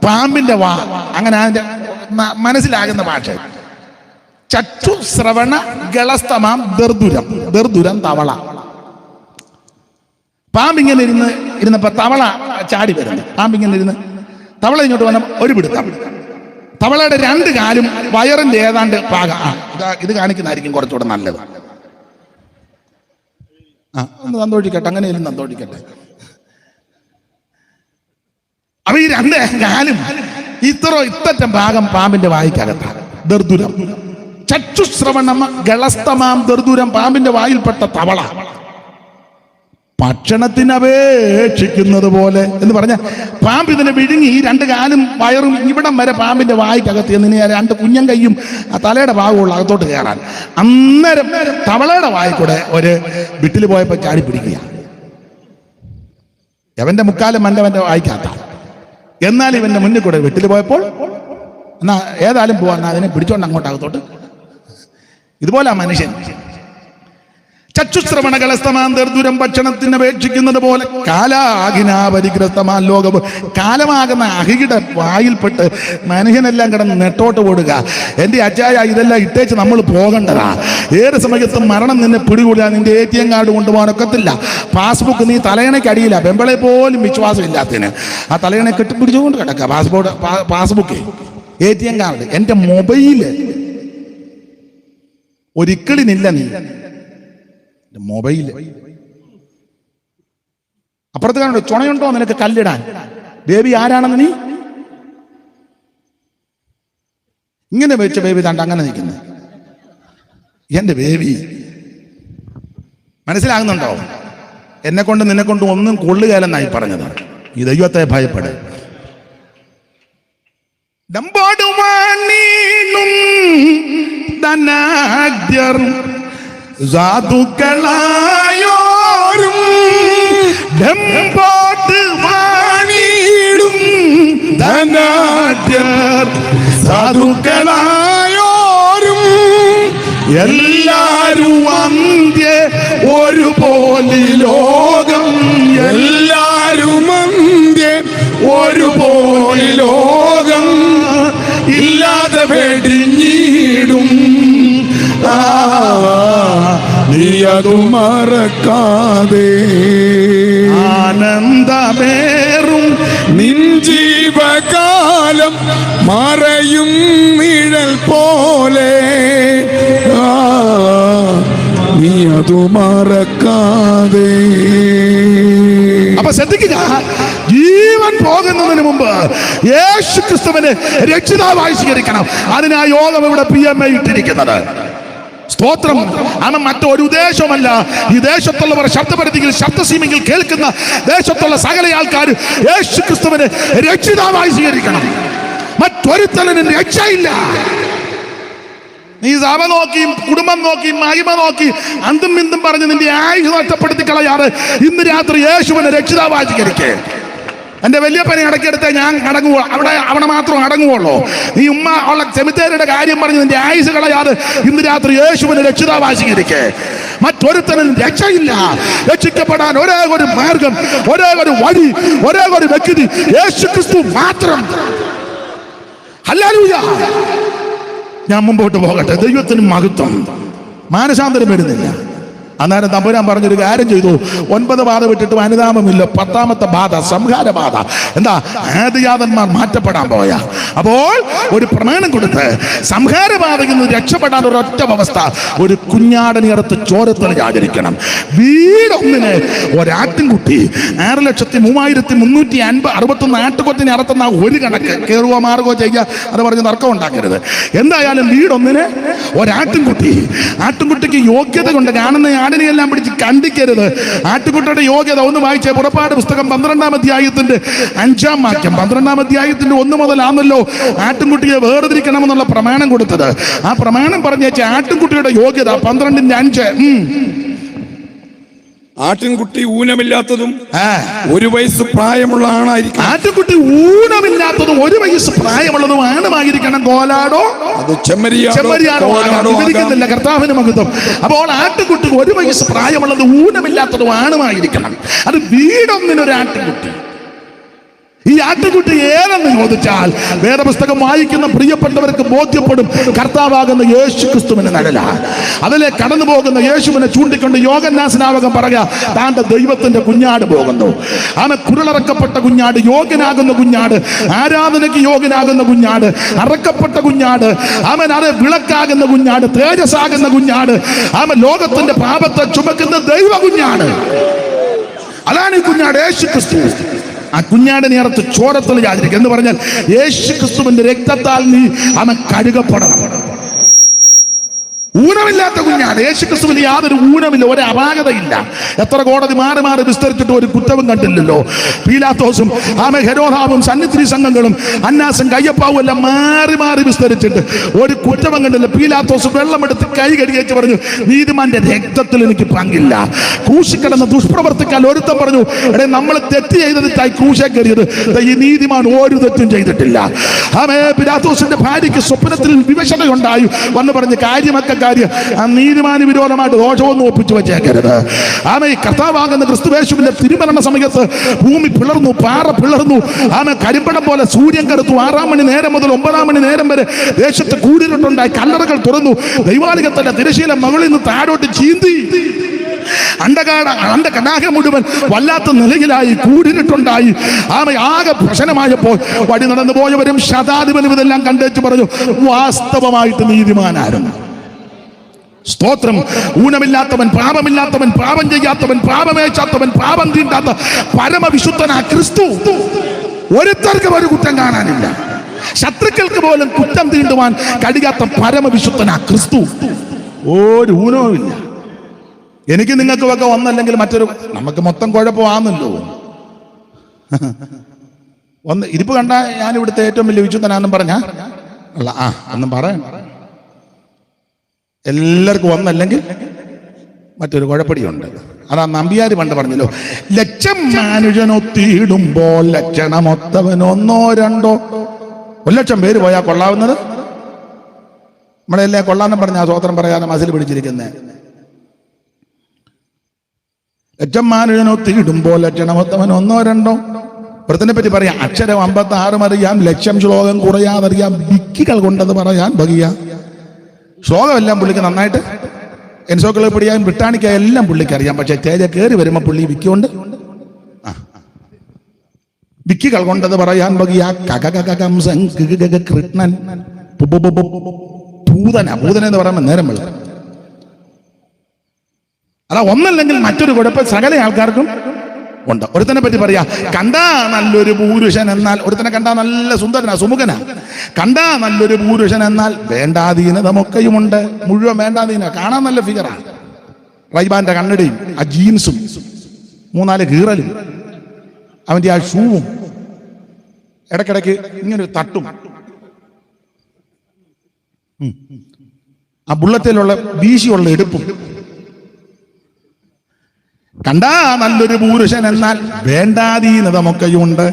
പാമ്പിന്റെ വാ. അങ്ങനെ അതിന്റെ മനസ്സിലാകുന്ന ഭാഷ. ചക്ഷുശ്രവണ ഗളസ്തമാം ദർദുരം തവള. പാമ്പിങ്ങനെ ഇരുന്നപ്പോ തവള ചാടി വരുന്നു. പാമ്പിങ്ങനെ ഇരുന്ന് തവള ഇങ്ങോട്ട് വന്ന ഒരു പിടുത്തം. തവളയുടെ രണ്ട് കാലും വയറിന്റെ ഏതാണ്ട് ഇത് കാണിക്കുന്നതായിരിക്കും കുറച്ചുകൂടെ നല്ലത്. ഒന്ന് സന്തോഷിക്കട്ടെ, അങ്ങനെയും സന്തോഷിക്കട്ടെ. അപ്പൊ ഈ രണ്ട് കാലും ഇത്തറ്റം ഭാഗം പാമ്പിന്റെ വായിക്കകത്താണ്. ദർദുരം. ചക്ഷുശ്രവണമ ഗളസ്തമാം ദർദുരം പാമ്പിന്റെ വായിൽപ്പെട്ട തവള. ഭക്ഷണത്തിനപേക്ഷിക്കുന്നത് പോലെ എന്ന് പറഞ്ഞ പാമ്പ് ഇതിനെ വിഴുങ്ങി ഈ രണ്ട് കാലും വയറും ഇവിടം വരെ പാമ്പിന്റെ വായിക്കകത്ത് എന്നിന് രണ്ട് കുഞ്ഞൻ കൈയും ആ തലയുടെ ഭാഗമുള്ള അകത്തോട്ട് കയറാൻ. അന്നേരം തവളയുടെ വായിക്കൂടെ ഒരു വിട്ടിൽ പോയപ്പോ ചാടി പിടിക്കുക. അവന്റെ മുക്കാലും മണ്ടവന്റെ വായിക്കാത്ത. എന്നാൽ ഇവന്റെ മുന്നിൽ കൂടെ വിട്ടിൽ പോയപ്പോൾ എന്നാ ഏതായാലും പോവാ അതിനെ പിടിച്ചോണ്ട് അങ്ങോട്ട് അകത്തോട്ട്. ഇതുപോലെ മനുഷ്യൻ. ചക്ഷുശ്രവണകളസ്തമാൻ ദർദുരം ഭക്ഷണത്തിനപേക്ഷിക്കുന്നത് പോലെ കാലാകിനാപരിഗ്രസ്തമാൻ ലോകം. കാലമാകുന്ന അഹിയുടെ വായിൽപ്പെട്ട് മനുഷ്യനെല്ലാം കിടന്ന് നെട്ടോട്ട് ഓടുക. എൻ്റെ അച്ചായ ഇതെല്ലാം ഇട്ടേച്ച് നമ്മൾ പോകേണ്ടതാ. ഏത് സമയത്തും മരണം നിന്നെ പിടികൂടുക. നിന്റെ ATM കാർഡ് കൊണ്ടുപോകാനൊക്കത്തില്ല. പാസ്ബുക്ക് നീ തലയണയ്ക്ക് അടിയില്ല. പെമ്പളെ പോലും വിശ്വാസം ഇല്ലാത്തതിന് ആ തലയണ കെട്ടിപ്പിടിച്ചുകൊണ്ട് കിടക്കുക. പാസ്ബുക്ക്, ATM കാർഡ്, എൻ്റെ മൊബൈല്. ഒരിക്കലിനില്ല നീ മൊബൈല്. അപ്പുറത്ത് കാണുന്നു ചുണയുണ്ടോ നിനക്ക് കല്ലിടാൻ? ബേബി ആരാണെന്ന് നീ ഇങ്ങനെ വെച്ച ബേബി താണ്ട് അങ്ങനെ നിൽക്കുന്നു. എന്റെ ബേബി മനസ്സിലാകുന്നുണ്ടോ? എന്നെ കൊണ്ട് നിന്നെ കൊണ്ട് ഒന്നും കൊള്ളുകയല്ലെന്നായി പറഞ്ഞത്. ഈ ദൈവത്തെ ഭയപ്പെട്. സാധുക്കളായോരും വാണിടും ധനാഢ്യർ. സാധുക്കളായോരും എല്ലാരും അന്ത്യ ഒരുപോലെ ലോകം. എല്ലാരും അന്ത്യ ഒരുപോലെ ലോകം. ഇല്ലാതെ വെടിഞ്ഞിടും. നീ അതു മറക്കാതെ ആനന്ദമേറും നിൻ ജീവകാലം മറയും നിഴൽ പോലെ. നീ അതു മറക്കാതെ. അപ്പൊ ശ്രദ്ധിക്കുക, ജീവൻ പോകുന്നതിന് മുമ്പ് യേശു ക്രിസ്തുവിനെ രക്ഷിതാവായി സ്വീകരിക്കണം. അതിനാ യോഗം ഇവിടെ PMA ഇട്ടിരിക്കുന്നത്. സ്തോത്രം. കാരണം മറ്റൊരു ഉദ്ദേശമല്ല. ഈ ദേശത്തുള്ളവർ ശബ്ദപരിധിയിൽ ശബ്ദസീമെങ്കിൽ കേൾക്കുന്ന ദേശത്തുള്ള സകല ആൾക്കാർ യേശു ക്രിസ്തുവിനെ രക്ഷിതാവായി സ്വീകരിക്കണം. മറ്റൊരുത്തലിനും രക്ഷയില്ല. നീ സഭ നോക്കിയും കുടുംബം നോക്കിയും മഹിമ നോക്കി അന്തും ഇന്തും പറഞ്ഞ് നിന്റെ ആയുസ് നഷ്ടപ്പെടുത്തി കളയാറ് ഇന്ന് രാത്രി യേശുവിനെ രക്ഷിതാവായി സ്വീകരിക്കേ. എൻ്റെ വല്യപ്പനെ ഇടയ്ക്കെടുത്ത് ഞാൻ അടങ്ങുക. അവിടെ മാത്രം അടങ്ങുകയുള്ളൂ. നീ ഉമ്മ ഉള്ള സെമിത്തേരിയുടെ കാര്യം പറഞ്ഞ് നിന്റെ ആയുസ് കളയാതെ ഇന്ന് രാത്രി യേശുവിനെ രക്ഷിതാവായി സ്വീകരിക്കേ. മറ്റൊരുത്തനും രക്ഷയില്ല. രക്ഷിക്കപ്പെടാൻ ഒരേ ഒരു മാർഗം, ഒരേ ഒരു വഴി, ഒരേ ഒരു വ്യക്തി യേശു ക്രിസ്തു മാത്രം. ഹല്ലേലൂയ. ഞാൻ മുമ്പോട്ട് പോകട്ടെ. ദൈവത്തിന് മഹത്വം. മാനസാന്തരം വരുന്നില്ല. അന്നേരം തമ്പുരാൻ പറഞ്ഞൊരു കാര്യം ചെയ്തു. 9 ബാധ വിട്ടിട്ട് അനുതാപമില്ല. 10ാമത്തെ ബാധ സംഹാരബാധ. എന്താ? ആദിജാതന്മാർ മാറ്റപ്പെടാൻ പോയ. അപ്പോൾ ഒരു പ്രമാണം കൊടുത്ത് സംഹാരബാധയിൽ നിന്ന് രക്ഷപ്പെടാൻ ഒരൊറ്റ അവസ്ഥ, ഒരു കുഞ്ഞാടനിയറുത്ത് ചോരത്തലി ആചരിക്കണം. വീടൊന്നിന് ഒരാട്ടിൻകുട്ടി 6,03,361 ആട്ടുകൊറ്റിനെ അറുത്തുന്ന ഒരു കണക്ക് കയറുകയോ മാറുകയോ ചെയ്യുക. അത് പറഞ്ഞ് തർക്കം ഉണ്ടാക്കരുത്. എന്തായാലും വീടൊന്നിന് ഒരാട്ടിൻകുട്ടി. ആട്ടിൻകുട്ടിക്ക് യോഗ്യത കൊണ്ട് കാണുന്ന ആടിനെയെല്ലാം പിടിച്ച് കണ്ടിക്കരുത്. ആട്ടുകുട്ടിയുടെ യോഗ്യത ഒന്ന് വായിച്ചേ. പുറപ്പാട് പുസ്തകം 12-ാം അധ്യായത്തിന്റെ 5-ാം വാക്യം. 12-ാം അധ്യായത്തിന്റെ 1 മുതലാണല്ലോ ആട്ടുംകുട്ടിയെ വേർതിരിക്കണമെന്നുള്ള പ്രമാണം കൊടുത്തത്. ആ പ്രമാണം പറഞ്ഞേച്ച ആട്ടുംകുട്ടിയുടെ യോഗ്യത 12-5. ആട്ടിൻകുട്ടി ഊനമില്ലാത്തതും 1 വയസ്സ് പ്രായമുള്ള ആണായിരിക്കും. ആട്ടുകുട്ടി ഊനമില്ലാത്തതും 1 വയസ്സ് പ്രായമുള്ളതും ആണുമായിരിക്കണം. കോലാടോ അത് ചെമ്മരിയാടോ വിവരിക്കുന്നില്ല. കർത്താവിന് മഹത്വം. അപ്പോൾ ആട്ടുകുട്ടി 1 വയസ്സ് പ്രായമുള്ളത് ഊനമില്ലാത്തതും ആണുമായിരിക്കണം. അത് വീടൊന്നിനൊരു ആട്ടുകുട്ടി. ഈ ആട്ടുകുട്ടി ഏതെന്ന് ചോദിച്ചാൽ വേദപുസ്തകം വായിക്കുന്ന പ്രിയപ്പെട്ടവർക്ക് ബോധ്യപ്പെടും കർത്താവാകുന്ന യേശു ക്രിസ്തുവിന്റെ നിഴല. അതിലെ കടന്നു പോകുന്ന യേശുവിനെ ചൂണ്ടിക്കൊണ്ട് യോഹന്നാസ്നാവകം പറയാ, താന്റെ ദൈവത്തിന്റെ കുഞ്ഞാട് പോകുന്നു. അവൻ കുരുളറക്കപ്പെട്ട കുഞ്ഞാട്, യോഗ്യനാകുന്ന കുഞ്ഞാട്, ആരാധനയ്ക്ക് യോഗ്യനാകുന്ന കുഞ്ഞാട്, അറക്കപ്പെട്ട കുഞ്ഞാട്, അവൻ അത് വിളക്കാകുന്ന കുഞ്ഞാട്, തേജസ്സാകുന്ന കുഞ്ഞാട്, അവൻ ലോകത്തിന്റെ പാപത്തെ ചുമക്കുന്ന ദൈവ കുഞ്ഞാട്. അതാണ് ഈ കുഞ്ഞാട് യേശു ക്രിസ്തു. ആ കുഞ്ഞാടിനെ അറുത്ത് ചോരത്തിൽ യാചരിക്കുക എന്ന് പറഞ്ഞാൽ യേശു ക്രിസ്തുവിന്റെ രക്തത്താൽ നീ അവൻ കഴുകപ്പെടണം. ഊനമില്ലാത്ത കുഞ്ഞാട്. യേശു ക്രിസ്തുവിന് യാതൊരു ഊനമില്ല, ഒരു അപാകതയില്ല. എത്ര കോടതി മാറി മാറി വിസ്തരിച്ചിട്ട് ഒരു കുറ്റവും കണ്ടില്ലല്ലോ. പീലാത്തോസും ഹെരോദാവും സന്നിധി സംഘങ്ങളും അന്നാസും കയ്യപ്പാവും എല്ലാം മാറി മാറി വിസ്തരിച്ചിട്ട് ഒരു കുറ്റവും കണ്ടില്ല. പീലാത്തോസ് വെള്ളമെടുത്ത് കൈ കഴുകിച്ച് പറഞ്ഞു, നീതിമാന്റെ രക്തത്തിൽ എനിക്ക് പങ്കില്ല. ക്രൂശിൽ കിടന്ന ദുഷ്പ്രവർത്തിക്കാൽ ഒരുത്തം പറഞ്ഞു, എടേ നമ്മൾ തെറ്റ് ചെയ്തതിട്ടായി ക്രൂശെ കയറിയത്, ഈ നീതിമാൻ ഒരു തെറ്റും ചെയ്തിട്ടില്ല. പീലാത്തോസിന്റെ ഭാര്യയ്ക്ക് സ്വപ്നത്തിൽ വിവശതയുണ്ടായി വന്ന് പറഞ്ഞ് കാര്യമൊക്കെ ആ നീതിമാന് വിരോധമായിട്ട് ദോഷമൊന്നും ഒപ്പിച്ചു വെച്ചേക്കരുത്. ഈ കർത്താവാകുന്ന ക്രിസ്തുവേശുവിന്റെ തിരുമരണ സമയത്ത് ഭൂമി പിളർന്നു, പാറ പിളർന്നു, കരിമ്പടം പോലെ സൂര്യൻ കറുത്തു. 6-ാം മണി നേരം മുതൽ 9-ാം മണി നേരം വരെ ദേശത്ത് കൂടിയിട്ടുണ്ടായി. കല്ലറകൾ തുറന്നു. ദൈവാലയത്തിന്റെ തിരശീല മുകളിൽ നിന്ന് താഴോട്ട് ചീന്തി. അണ്ടകടാഹം മുഴുവൻ വല്ലാത്ത നിലയിലായി, കൂടിയിട്ടുണ്ടായി. ആകെ പ്രശ്നമായപ്പോൾ വഴി നടന്നു പോയവരും ശതാധിപനും ഇതെല്ലാം കണ്ടേച്ച് പറഞ്ഞു, വാസ്തവമായിട്ട് നീതിമാനായിരുന്നു. സ്തോത്രം. ഊനമില്ലാത്തവൻ, പാപമില്ലാത്തവൻ, പാപം ചെയ്യാത്തവൻ, പാപമേച്ചാത്തവൻ, പാപം തീണ്ടാത്ത പരമവിശുദ്ധനാ ക്രിസ്തു. ഒരുത്തർക്കും ഒരു കുറ്റം കാണാനില്ല. ശത്രുക്കൾക്ക് പോലും കുറ്റം തീണ്ടുവാൻ കഴിയാത്ത പരമവിശുദ്ധനാ ക്രിസ്തു. ഒരു ഊനവുമില്ല. എനിക്ക് നിങ്ങൾക്കും ഒക്കെ ഒന്നല്ലെങ്കിൽ മറ്റൊരു, നമുക്ക് മൊത്തം കുഴപ്പമാണല്ലോ. ഒന്ന് ഇരിപ്പ് കണ്ട ഞാൻ ഇവിടുത്തെ ഏറ്റവും വലിയ വിശുദ്ധനാന്നും പറഞ്ഞ അല്ല, ഒന്നും പറയണ്ട. എല്ലാവർക്കും ഒന്നല്ലെങ്കിൽ മറ്റൊരു കുഴപ്പടിയുണ്ട്. അതാ നമ്പിയാര് പണ്ട് പറഞ്ഞല്ലോ, ലക്ഷം മനുഷ്യനൊത്തിയിടുമ്പോൾ ലക്ഷണമൊത്തവൻ 1 2 1 ലക്ഷം പേര് പോയാൽ കൊള്ളാവുന്നത് നമ്മളെല്ലാം കൊള്ളാന്നും പറഞ്ഞ സ്വോത്രം പറയാതെ മസിൽ പിടിച്ചിരിക്കുന്നത്. ലക്ഷം മനുഷ്യനൊത്തിയിടുമ്പോൾ ലക്ഷണമൊത്തവൻ 1 2. വ്രതത്തിനെ പറ്റി പറയാം, അക്ഷരം 56 അറിയാം, ലക്ഷം ശ്ലോകം കുറയാതറിയാം, വിക്കികൾ കൊണ്ടത് പറയാൻ ഭഗിയ. ശ്ലോകമെല്ലാം പുള്ളിക്ക് നന്നായിട്ട് എൻസോക്ലോപീഡിയയും ബ്രിട്ടാനിക്ക എല്ലാം പുള്ളിക്ക് അറിയാം. പക്ഷെ സ്റ്റേജ് കയറി വരുമ്പോൾ പുള്ളി വിക്കിയുണ്ട്. വിക്കികൾ കൊണ്ടത് പറയാൻ ഭഗിയ. കൃഷ്ണൻ ഭൂതന എന്ന് പറയുമ്പോൾ നേരം വെള്ളം. അതാ ഒന്നല്ലെങ്കിൽ മറ്റൊരു കുഴപ്പം സകല ആൾക്കാർക്കും ഉണ്ട്. ഒരുത്തനെ പറ്റി പറയാ, കണ്ടാ നല്ലൊരു പുരുഷൻ എന്നാൽ, ഒരുത്തനെ കണ്ടാ നല്ല സുന്ദരനാ, സുമുഖനാ. കണ്ടാ നല്ലൊരു പുരുഷൻ എന്നാൽ വേണ്ടാധീനതമൊക്കെയുമുണ്ട്. മുഴുവൻ വേണ്ടാധീന. കാണാൻ നല്ല ഫിഗറാ, റൈബാന്റെ കണ്ണടയും ആ ജീൻസും 3-4 കീറലും അവന്റെ ആ ഷൂവും ഇടക്കിടക്ക് ഇങ്ങനെ ഒരു തട്ടും ആ ബുള്ളറ്റിലുള്ള വീശിയുള്ള എടുപ്പും. കണ്ടാ നല്ലൊരു പുരുഷൻ എന്നാൽ വേണ്ടാധീനതമൊക്കെയുണ്ട്.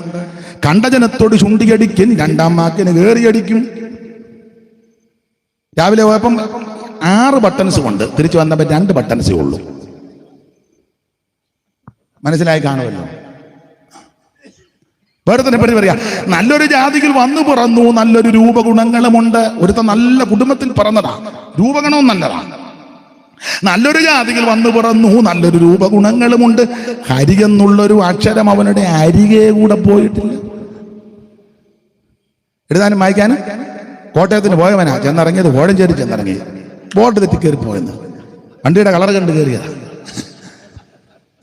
കണ്ടജനത്തോട് ചുണ്ടിയടിക്കും, 2-ാം വാക്കിന് കയറിയടിക്കും. രാവിലെ പോയപ്പം 6 ബട്ടൺസ് കൊണ്ട് തിരിച്ചു വന്നപ്പോൾ 2 ബട്ടൺസേ ഉള്ളൂ. മനസ്സിലായി കാണുമല്ലോ. വേറെ പറ്റി പറയാ, നല്ലൊരു ജാതിയിൽ വന്നു പിറന്നു, നല്ലൊരു രൂപഗുണങ്ങളുമുണ്ട്. ഒരുത്ത നല്ല കുടുംബത്തിൽ പിറന്നതാ, രൂപഗുണവും നല്ലതാണ്. നല്ലൊരു ജാതിയിൽ വന്നു പിറന്നു, നല്ലൊരു രൂപഗുണങ്ങളുമുണ്ട്. ഹരി എന്നുള്ളൊരു അക്ഷരം അവനുടെ അരികെ കൂടെ പോയിട്ടില്ല. എഴുതാനും വായിക്കാനും. കോട്ടയത്തിന് പോയവനാ ചെന്നിറങ്ങിയത്, കോഴഞ്ചേരി ചെന്നിറങ്ങി, ബോട്ട് തെറ്റി കയറി പോയെന്ന്. വണ്ടിയുടെ കളർ കണ്ട് കയറിയതാ.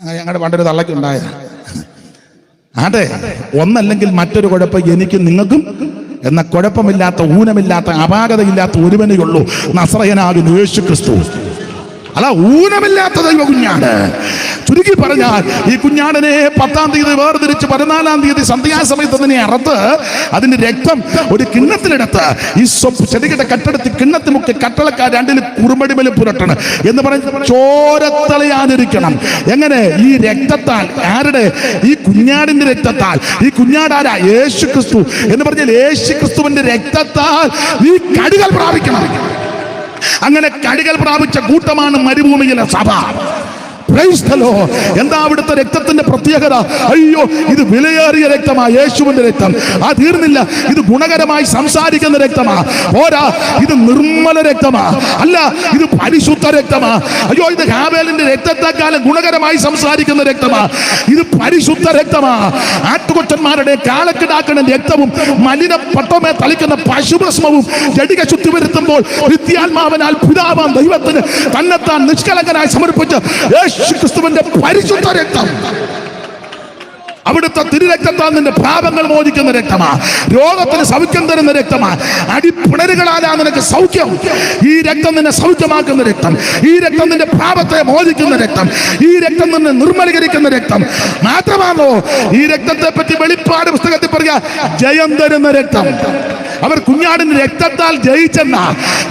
ഞങ്ങളുടെ പണ്ടൊരു തള്ളക്കുണ്ടായതാ. അതെ, ഒന്നല്ലെങ്കിൽ മറ്റൊരു കുഴപ്പം എനിക്കും നിങ്ങൾക്കും എന്ന കുഴപ്പമില്ലാത്ത, ഊനമില്ലാത്ത, അപാകതയില്ലാത്ത ഒരുവനേ ഉള്ളൂ, നസ്രയനാകുന്ന യേശു ക്രിസ്തു. അല്ല, ഊനമില്ലാത്ത ദൈവ കുഞ്ഞാട്. ചുരുക്കി പറഞ്ഞാൽ ഈ കുഞ്ഞാടിനെ 10-ാം തീയതി വേർതിരിച്ച് 14-ാം തീയതി സന്ധ്യാസമയത്ത് അതിനെ അറുത്ത് അതിന്റെ രക്തം ഒരു കിണ്ണത്തിലെടുത്ത് ഈ ചെടികളുടെ കട്ടെടുത്ത് കിണ്ണത്തിൽ മുക്കി കട്ടളക്കാർ രണ്ടിൽ കുറുമ്പടിമേൽ പുരട്ടണം എന്ന് പറഞ്ഞ് ചോരത്തളയാതിരിക്കണം. എങ്ങനെ? ഈ രക്തത്താൽ. ആരുടെ? ഈ കുഞ്ഞാടിന്റെ രക്തത്താൽ. ഈ കുഞ്ഞാടാരാ? യേശു ക്രിസ്തു എന്ന് പറഞ്ഞാൽ യേശു ക്രിസ്തുവിന്റെ രക്തത്താൽ ഈ കടികൾ പ്രാപിക്കണം. അങ്ങനെ കടികൾ പ്രാപിച്ച കൂട്ടമാണ് മരുഭൂമിയിലെ സഭ. എന്താ അവിടുത്തെ രക്തത്തിന്റെ പ്രത്യേകത? അയ്യോ, ഇത് വിലയേറിയ രക്തമാ, യേശുവിന്റെ രക്തം. ആ തീർന്നില്ല, ഇത് ഗുണകരമായി സംസാരിക്കുന്ന രക്തമാ. പോരാ, ഇത് നിർമ്മല രക്തമാ. അല്ല, ഇത് പരിശുദ്ധ രക്തമാ. അയ്യോ, ഇത് ഹാബേലിന്റെ രക്തത്തെക്കാളും ഗുണകരമായി സംസാരിക്കുന്ന രക്തമാ. ഇത് പരിശുദ്ധ രക്തമാ. ആട്ടുകൊറ്റന്മാരുടെ കാലക്കിടാക്കുന്ന രക്തവും മലിന പട്ടമേ തളിക്കുന്ന പശുഭസ്മവും ജഡിക ശുദ്ധി വരുത്തുമ്പോൾ നിത്യാത്മാവനാൽ പിതാവാം ദൈവത്തിന് തന്നെത്താൻ നിഷ്കളങ്കനായി സമർപ്പിച്ച് ക്രിസ്തുവിന്റെ പരിശുദ്ധ രക്തം, അവിടുത്തെ തിരുരക്തത്താൽ നിന്റെ പാപങ്ങൾ മോചിക്കുന്ന രക്തമാ. രോഗത്തിന് സൗഖ്യം തരുന്ന രക്തമാ. അടിപ്പിണരുകളാലാ നിനക്ക് സൗഖ്യം. ഈ രക്തം നിന്നെ സൗഖ്യമാക്കുന്ന രക്തം. ഈ രക്തം നിന്റെ പാപത്തെ മോചിക്കുന്ന രക്തം. ഈ രക്തം നിന്നെ നിർമ്മലീകരിക്കുന്ന രക്തം. മാത്രമാണോ ഈ രക്തത്തെ പറ്റി വെളിപ്പാട് പുസ്തകത്തിൽ പറയാ, ജയം തരുന്ന രക്തം. അവർ കുഞ്ഞാടിന്റെ രക്തത്താൽ ജയിച്ചെന്ന.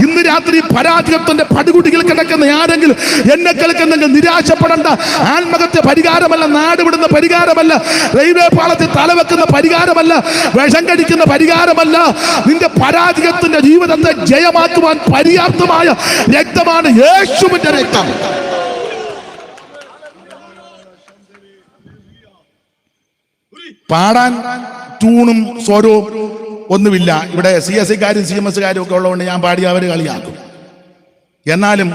ഇന്ന് രാത്രി പരാജയത്തിന്റെ പടുകുടികൾ കിടക്കുന്ന ആരെങ്കിലും എന്നെ കേൾക്കുന്നെങ്കിൽ നിരാശപ്പെടേണ്ട. ആത്മഹത്യ പരിഹാരമല്ല, നാടുവിടുന്ന പരിഹാരമല്ല, റെയിൽവേ പാളത്തിൽ തലവെക്കുന്ന പരിഹാരമല്ല, വിഷം കഴിക്കുന്ന പരിഹാരമല്ല. നിന്റെ പരാജയത്തിന്റെ ജീവിതത്തെ ജയമാക്കുവാൻ പര്യാപ്തമായ രക്തമാണ് യേശുവിന്റെ രക്തം. പാടാൻ ട്യൂണും സ്വരവും ഒന്നുമില്ല. ഇവിടെ CSI കാരും CMS കാരും ഒക്കെ ഉള്ളതുകൊണ്ട് ഞാൻ പാടി അവർ കളിയാക്കും. എന്നാലും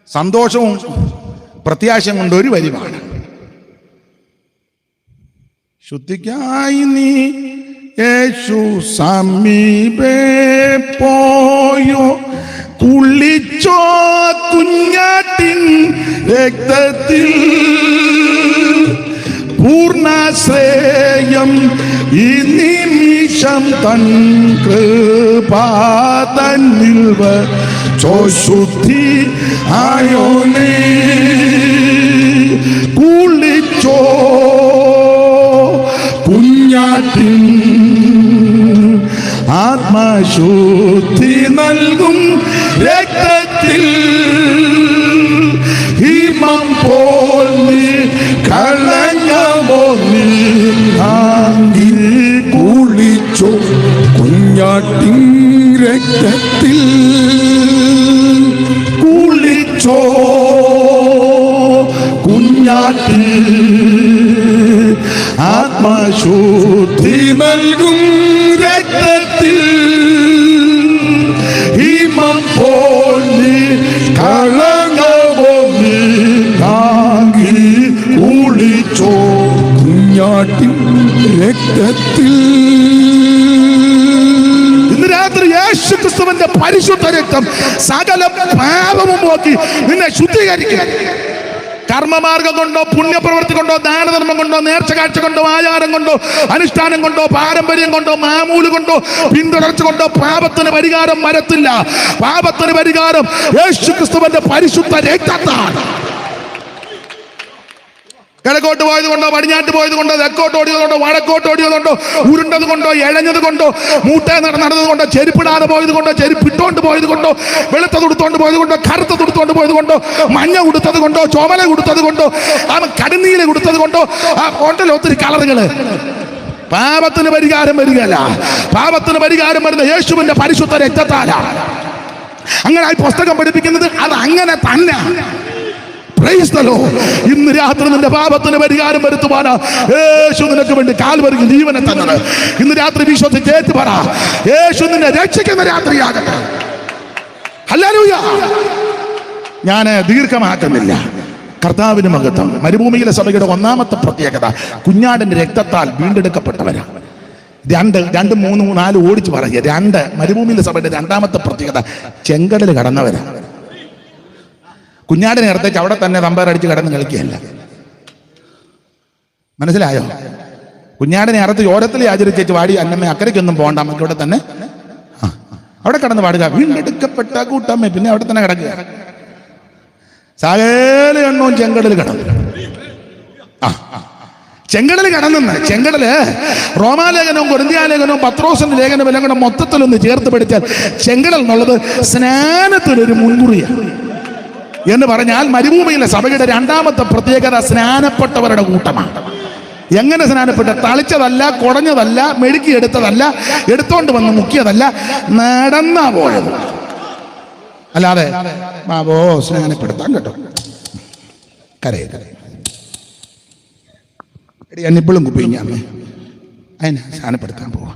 സന്തോഷവും പ്രത്യാശയും കൊണ്ട് ഒരു വരി പാടാം. ശുദ്ധിക്കായി നീ യേശു സമീപേ പോയോ, കുളിച്ചോ കുഞ്ഞാട്ടിൻ രക്തത്തിൽ, പൂർണ്ണശ്രേയം ഈ നിമിഷം തൻ കൃപാതന്നിൽ വച്ചോ, ശുദ്ധി ആയോനേ കുളിച്ചോ കുഞ്ഞാട്ടിൻ, ആത്മശുദ്ധി നൽകും രക്തത്തിൽ, ഹിമം പോൽ നീ കളഞ്ഞമോ നീ കുളിച്ചോ കുഞ്ഞാട്ടിൻ രക്തത്തിൽ, കുളിച്ചോ കുഞ്ഞാട്ടിൻ, ആത്മശുദ്ധി നൽകും രക്തത്തിൽ, ഹിമം പോൽ നീ കളഞ്ഞമോ നീ കുളിച്ചോ കുഞ്ഞാട്ടിൻ രക്തത്തിൽ. ഇന്ന് രാത്രി യേശു ക്രിസ്തുവിന്റെ പരിശുദ്ധ രക്തം സകല പാപവും പോക്കി നിന്നെ ശുദ്ധീകരിക്കുക. കർമ്മമാർഗം കൊണ്ടോ, പുണ്യപ്രവൃത്തി കൊണ്ടോ, ദാനധർമ്മം കൊണ്ടോ, നേർച്ച കാഴ്ച കൊണ്ടോ, ആചാരം കൊണ്ടോ, അനുഷ്ഠാനം കൊണ്ടോ, പാരമ്പര്യം കൊണ്ടോ, മാമൂല് കൊണ്ടോ, പിന്തുടർച്ച കൊണ്ടോ പാപത്തിന് പരിഹാരം വരത്തില്ല. പാപത്തിന് പരിഹാരം യേശു ക്രിസ്തുവിന്റെ പരിശുദ്ധ രക്തത്താണ്. കിഴക്കോട്ട് പോയത് കൊണ്ടോ, പടിഞ്ഞാട്ട് പോയത് കൊണ്ടോ, തെക്കോട്ട് ഓടിയത് കൊണ്ടോ, വടക്കോട്ട് ഓടിയത് കൊണ്ടോ, ഉരുണ്ടത് കൊണ്ടോ, ഇഴഞ്ഞത് കൊണ്ടോ, മൂട്ട നടന്നത് കൊണ്ടോ, ചെരുപ്പിടാതെ പോയത് കൊണ്ടോ, ചെരുപ്പിട്ടോണ്ട് പോയത് കൊണ്ടോ, വെളുത്തത് ഉടുത്തോണ്ട് പോയത് കൊണ്ടോ, കറുത്തത് ഉടുത്തോണ്ട് പോയത് കൊണ്ടോ, മഞ്ഞ കൊടുത്തത് കൊണ്ടോ, ചുമല കൊടുത്തത് കൊണ്ടോ, അവൻ കടുനീല കൊടുത്തത് കൊണ്ടോ, ഉണ്ടല്ലോ ഒത്തിരി കളറുകള്. പാപത്തിന് പരിഹാരം വരികയല്ല. പാപത്തിന് പരിഹാരം വരുന്ന യേശുവിന്റെ പരിശുദ്ധ രക്തത്താലാ. അങ്ങനെ ഈ പുസ്തകം പഠിപ്പിക്കുന്നത് അത് അങ്ങനെ തന്നെ. ഇന്ന് രാത്രി നിന്റെ പാപത്തിന് പരിഹാരം വരുത്തുവാനാ യേശു നിനക്ക് വേണ്ടി കാൽവരിയിൽ ജീവനെ തന്നത്. ഇന്ന് രാത്രി വിശ്വസിച്ച് ഏറ്റു പറ, യേശു നിന്നെ രക്ഷിക്കുന്ന രാത്രിയാകട്ടെ. ഹല്ലേലൂയ. ഞാൻ ദീർഘമാക്കുന്നില്ല. കർത്താവിന് മഹത്വം. മരുഭൂമിയിലെ സഭയുടെ ഒന്നാമത്തെ പ്രത്യേകത കുഞ്ഞാടിന്റെ രക്തത്താൽ വീണ്ടെടുക്കപ്പെട്ടവരാണ്. 2, 3, 4 ഓടിച്ചു പറയുക. 2 മരുഭൂമിയിലെ സഭയുടെ രണ്ടാമത്തെ പ്രത്യേകത ചെങ്കടൽ കടന്നവരാണ്. കുഞ്ഞാടിനെ ഇടത്തേക്ക് അവിടെ തന്നെ തമ്പാരടിച്ച് കിടന്ന് കളിക്കുകയല്ല. മനസ്സിലായോ? കുഞ്ഞാടിനെ അറുത്ത് ഓരത്തിൽ ആചരിച്ചേച്ച് വാടി അന്നമ്മ അക്കരയ്ക്കൊന്നും പോകണ്ട, നമുക്ക് ഇവിടെ തന്നെ അവിടെ കിടന്ന് പാടുക. വീണ്ടെടുക്കപ്പെട്ട കൂട്ടമ്മേ, പിന്നെ അവിടെ തന്നെ കിടക്കുക. സകല എണ്ണവും ചെങ്കടൽ കടന്നു. ചെങ്കടൽ കടന്നെന്ന്. ചെങ്കടല് റോമാലേഖനവും കൊരിന്ത്യാലേഖനവും പത്രോസിന്റെ ലേഖനം എല്ലാം കൂടെ മൊത്തത്തിലൊന്ന് ചേർത്ത് പഠിച്ചാൽ ചെങ്കടൽ എന്നുള്ളത് സ്നാനത്തിനൊരു മുൻകുറിയാണ് എന്ന് പറഞ്ഞാൽ മരുഭൂമിയിലെ സഭയുടെ രണ്ടാമത്തെ പ്രത്യേകത സ്നാനപ്പെട്ടവരുടെ കൂട്ടമാണ്. എങ്ങനെ സ്നാനപ്പെട്ട? തളിച്ചതല്ല, കുടഞ്ഞതല്ല, മെഴുക്കിയെടുത്തതല്ല, എടുത്തോണ്ട് വന്ന് മുക്കിയതല്ല, നടന്നാ പോയത്. അല്ലാതെ ബാബോ സ്നാനപ്പെടുത്താൻ കേട്ടോ കരയെ എന്നിപ്പോഴും കുപ്പിഞ്ഞാൽ അതിനെ സ്നാനപ്പെടുത്താൻ പോവാ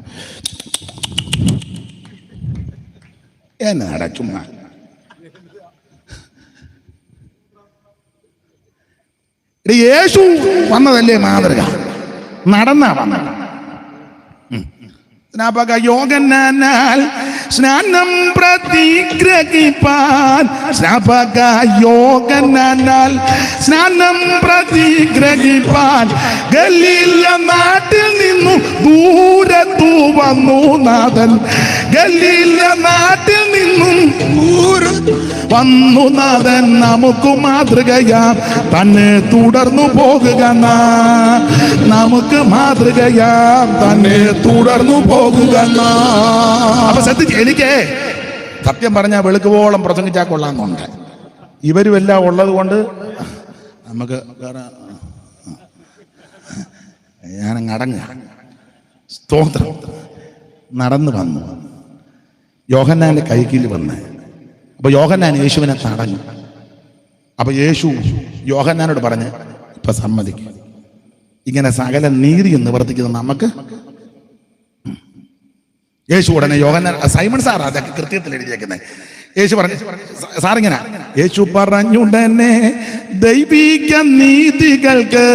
എന്നാടാ ചുമ്മാ. യേശു വന്നതല്ലേ മാതൃക, നടന്നാ വന്നത്. യോഹന്നാനാൽ സ്നാനം പ്രതിഗ്രഹിപ്പാൻ, യോഹന്നാനാൽ സ്നാനം പ്രതിഗ്രഹിപ്പാൻ ഗലീല നാട്ടിൽ നിന്നു ദൂരത്തു വന്നു നാഥൻ. ഗലീല നാട്ടിൽ നിന്നും വന്നു നാഥൻ. നമുക്ക് മാതൃകയാം തന്നെ തുടർന്നു പോകുക. നമുക്ക് മാതൃകയാം തന്നെ തുടർന്നു പോകുക. അപ്പൊ ശ്രദ്ധിച്ച്, എനിക്ക് സത്യം പറഞ്ഞാൽ വെളുക്കുവോളം പ്രസംഗിച്ചാൽ കൊള്ളാമെന്നുണ്ട്. ഇവരും എല്ലാം ഉള്ളത് കൊണ്ട് നമുക്ക് ഞാനങ്ങടങ്ങുക. സ്തോത്രം. നടന്നു വന്നു യോഹന്നാന്റെ കൈക്കീഴിൽ വന്ന്. അപ്പൊ യോഹന്നാൻ യേശുവിനെ തടഞ്ഞു. അപ്പൊ യേശു യോഹന്നാനോട് പറഞ്ഞ്, ഇപ്പൊ സമ്മതിക്കും, ഇങ്ങനെ സകല നീതിയും നിവർത്തിക്കുന്ന നമുക്ക്. യേശു ഉടനെ യോഹന്നാൻ, സൈമൺ സാർ അതൊക്കെ കൃത്യത്തിൽ എഴുതിയേക്കുന്നത്. യേശു പറഞ്ഞു, സാറിങ്ങനെ, യേശു പറഞ്ഞുടനെ ദൈവിക നീതികൾക്ക്,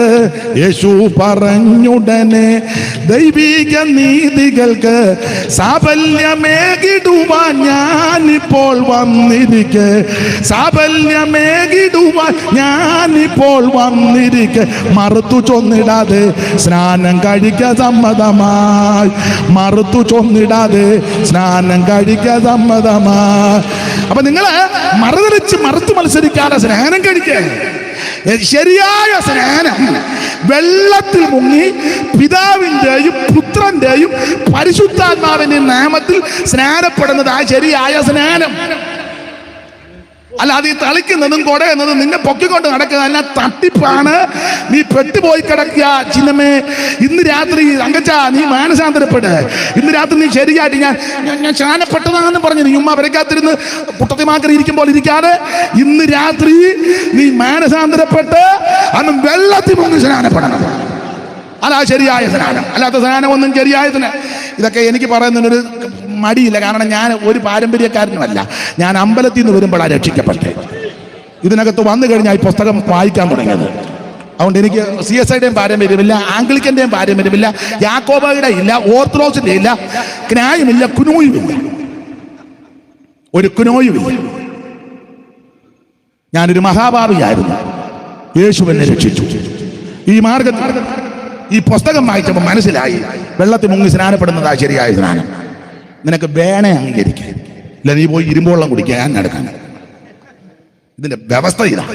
യേശു പറഞ്ഞുടനെ ദൈവിക നീതികൾക്ക് സാഫല്യമേകിടുവാൻ ഞാനിപ്പോൾ വന്നിരിക്കെ. സാഫല്യമേകിടുവാൻ ഞാനിപ്പോൾ വന്നിരിക്കെ. മറുത്തു ചൊന്നിടാതെ സ്നാനം കഴിക്ക സമ്മതമായി. മറുത്തു ചൊന്നിടാതെ സ്നാനം കഴിക്ക സമ്മതമായി. അപ്പൊ നിങ്ങള് മറുത്തു മത്സരിക്കാതെ സ്നാനം കഴിക്കുക. ശരിയായ സ്നാനം വെള്ളത്തിൽ മുങ്ങി പിതാവിന്റെയും പുത്രന്റെയും പരിശുദ്ധാത്മാവിന്റെയും നാമത്തിൽ സ്നാനപ്പെടുന്നത് ആ ശരിയായ സ്നാനം. അല്ലാതെ ഈ തളിക്കുന്നതും കൊടയുന്നതും നിന്നെ പൊക്കിക്കൊണ്ട് നടക്കുന്നതല്ല, തട്ടിപ്പാണ്. നീ പെട്ടുപോയി കിടക്കുക ചിന്നമ്മേ. ഇന്ന് രാത്രി അങ്കച്ച നീ മാനസാന്തരപ്പെട്ട് ഇന്ന് രാത്രി നീ ശരിയായിട്ട് ഞാൻ സ്നാനപ്പെട്ടതാണെന്ന് പറഞ്ഞു നീ ഉമ്മ വരയ്ക്കാത്തിരുന്ന് പുട്ടത്തിമാക്കറി ഇരിക്കുമ്പോൾ ഇരിക്കാതെ ഇന്ന് രാത്രി നീ മാനസാന്തരപ്പെട്ട് അന്ന് വെള്ളത്തിൽ മുങ്ങി സ്നാനപ്പെടണം. അതാ ശരിയായ സ്നാനം. അല്ലാത്ത സ്നാനമൊന്നും ശരിയായ സ്നാനം. ഇതൊക്കെ എനിക്ക് പറയുന്നതിനൊരു മടിയില്ല, കാരണം ഞാൻ ഒരു പാരമ്പര്യക്കാരനുമല്ല. ഞാൻ അമ്പലത്തിൽ നിന്ന് വരുമ്പോഴാണ് രക്ഷിക്കപ്പെട്ടെ. ഇതിനകത്ത് വന്നു കഴിഞ്ഞാൽ ഈ പുസ്തകം വായിക്കാൻ തുടങ്ങിയത്. അതുകൊണ്ട് എനിക്ക് CSIയുടെയും പാരമ്പര്യമില്ല, ആംഗ്ലിക്കന്റെയും പാരമ്പര്യമില്ല, യാക്കോബയുടെ ഇല്ല, ഓർത്തഡോക്സിന്റെ ഇല്ല, ക്നായുമില്ല, കുനോയുമില്ല. ഒരു കുനോയുമില്ല. ഞാനൊരു മഹാഭാവിയായിരുന്നു. യേശു എന്നെ രക്ഷിച്ചു. ഈ മാർഗത്തിൽ ഈ പുസ്തകം വായിച്ചപ്പോൾ മനസ്സിലായി വെള്ളത്തിൽ മുങ്ങി സ്നാനപ്പെടുന്നതാ ശരിയായ സ്നാനം. നിനക്ക് വേണേ അംഗീകരിക്കാൻ, ഇല്ല നീ പോയി ഇരുമ്പോളം കുടിക്കാൻ ഞാൻ നടക്കാൻ. ഇതിന്റെ വ്യവസ്ഥ ഇതാ.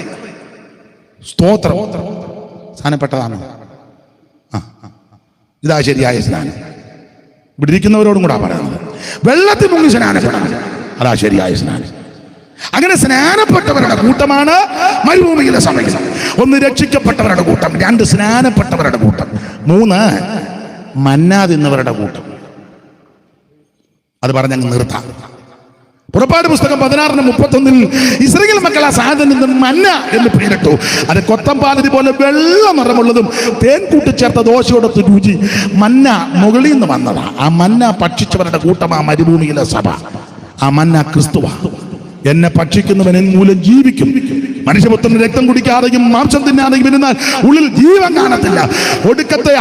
സ്തോത്രം. സ്നാനപ്പെട്ടതാണ്. ഇതാ ശരിയായ സ്നാനം. ഇവിടെ ഇരിക്കുന്നവരോടും കൂടാ പറയുന്നത്. വെള്ളത്തിൽ മുങ്ങി സ്നാനപ്പെടണം, അതാ ശരിയായ സ്നാനം. അങ്ങനെ സ്നാനപ്പെട്ടവരുടെ കൂട്ടമാണ് മരുഭൂമിയിലെ സമയം. ഒന്ന് രക്ഷിക്കപ്പെട്ടവരുടെ കൂട്ടം, രണ്ട് സ്നാനപ്പെട്ടവരുടെ കൂട്ടം, മൂന്ന് മന്ന തിന്നവരുടെ കൂട്ടം. അത് പറഞ്ഞങ്ങ് നിർത്താം. പുറപ്പാട് പുസ്തകം 16:31 ഇസ്രായേൽ മക്കൾ ആ സാധനം മന്ന എന്ന് പേരിട്ടു. അത് കൊത്തമ്പാലരി പോലെ വെള്ള നിറമുള്ളതും തേൻ കൂട്ടിച്ചേർത്ത ദോശയോടൊത്ത് രുചി. മന്ന മുകളിൽ നിന്ന് വന്നതാ. ആ മന്ന ഭക്ഷിച്ചവരുടെ കൂട്ടം ആ മരുഭൂമിയിലെ സഭ. ആ മന്ന ക്രിസ്തുവാ. എന്നെ ഭക്ഷിക്കുന്നവൻ എൻ മൂലം ജീവിക്കും. മനുഷ്യപുത്രന് രക്തം കുടിക്കാതെയും മാംസം തിന്നാതെയും ഇരുന്നാൽ ഉള്ളിൽ ജീവൻ കാണത്തില്ല. ഒടുക്കത്തെ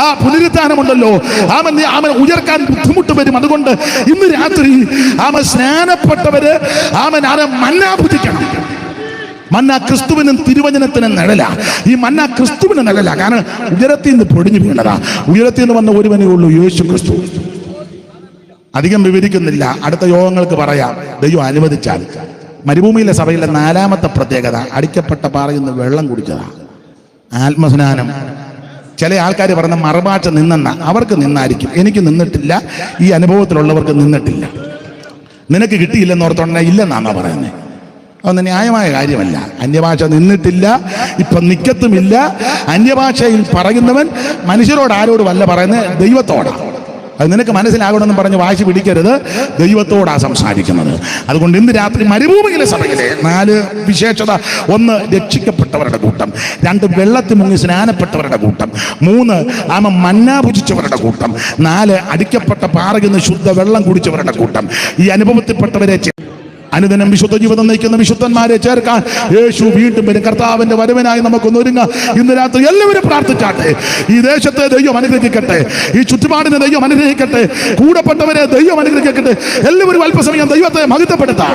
ആ പുനരുത്ഥാനമുണ്ടല്ലോ, അവൻ ഉയർക്കാൻ ബുദ്ധിമുട്ട് വരും. അതുകൊണ്ട് ഇന്ന് രാത്രി സ്നാനപ്പെട്ടവര് മന്ന ഭുജിക്കണം. മന്ന ക്രിസ്തുവിനും തിരുവചനത്തിനും നിഴല. ഈ മന്ന ക്രിസ്തുവിന് നിഴല. കാരണം ഉയരത്തിൽ നിന്ന് പൊടിഞ്ഞു വീണതാ. ഉയരത്തിൽ നിന്ന് വന്ന ഒരുവനേ ഉള്ളൂ, യേശു ക്രിസ്തു. അധികം വിവരിക്കുന്നില്ല, അടുത്ത യോഗങ്ങൾക്ക് പറയാം ദൈവം അനുവദിച്ചാൽ. മരുഭൂമിയിലെ സഭയിലെ 4ാമത്തെ പ്രത്യേകത അടിക്കപ്പെട്ട പാറയിൽ നിന്ന് വെള്ളം കുടിച്ചതാണ്. ആത്മസ്നാനം. ചില ആൾക്കാർ പറഞ്ഞ മറുഭാഷ നിന്നെന്ന, അവർക്ക് നിന്നായിരിക്കും, എനിക്ക് നിന്നിട്ടില്ല, ഈ അനുഭവത്തിലുള്ളവർക്ക് നിന്നിട്ടില്ല. നിനക്ക് കിട്ടിയില്ലെന്ന് ഓർത്തോണ്ടേ ഇല്ലെന്നാണോ പറയുന്നത്? അതൊന്നും ന്യായമായ കാര്യമല്ല. അന്യഭാഷ നിന്നിട്ടില്ല, ഇപ്പം നിക്കത്തുമില്ല. അന്യഭാഷയിൽ പറയുന്നവൻ മനുഷ്യരോട് ആരോടും അല്ല പറയുന്നത്, ദൈവത്തോടാണ്. അത് നിനക്ക് മനസ്സിലാകണമെന്ന് പറഞ്ഞ് വാശി പിടിക്കരുത്, ദൈവത്തോടാണ് സംസാരിക്കുന്നത്. അതുകൊണ്ട് ഇന്ന് രാത്രി മരുഭൂമിയിലെ സഭയിലെ 4 വിശേഷത: 1 രക്ഷിക്കപ്പെട്ടവരുടെ കൂട്ടം, 2 വെള്ളത്തിൽ മുങ്ങി സ്നാനപ്പെട്ടവരുടെ കൂട്ടം, 3 മന്ന ഭുജിച്ചവരുടെ കൂട്ടം, 4 അടിക്കപ്പെട്ട പാറയിൽ നിന്ന് ശുദ്ധ വെള്ളം കുടിച്ചവരുടെ കൂട്ടം. ഈ അനുഭവത്തിൽപ്പെട്ടവരെ അനുദിനം വിശുദ്ധ ജീവിതം നയിക്കുന്ന വിശുദ്ധന്മാരെ ചേർക്കാൻ യേശു വീണ്ടും വരും. കർത്താവിന്റെ വരവിനായി നമുക്കൊന്ന് ഒരുങ്ങാം. ഇന്ന് രാത്രി എല്ലാവരും പ്രാർത്ഥിച്ചാട്ടെ. ഈ ദേശത്തെ ദൈവം അനുഗ്രഹിക്കട്ടെ, ഈ ചുറ്റുപാടിനെ ദൈവം അനുഗ്രഹിക്കട്ടെ, കൂടപ്പെട്ടവരെ ദൈവം അനുഗ്രഹിക്കട്ടെ. എല്ലാവരും അല്പസമയം ദൈവത്തെ മഹത്വപ്പെടുത്താം.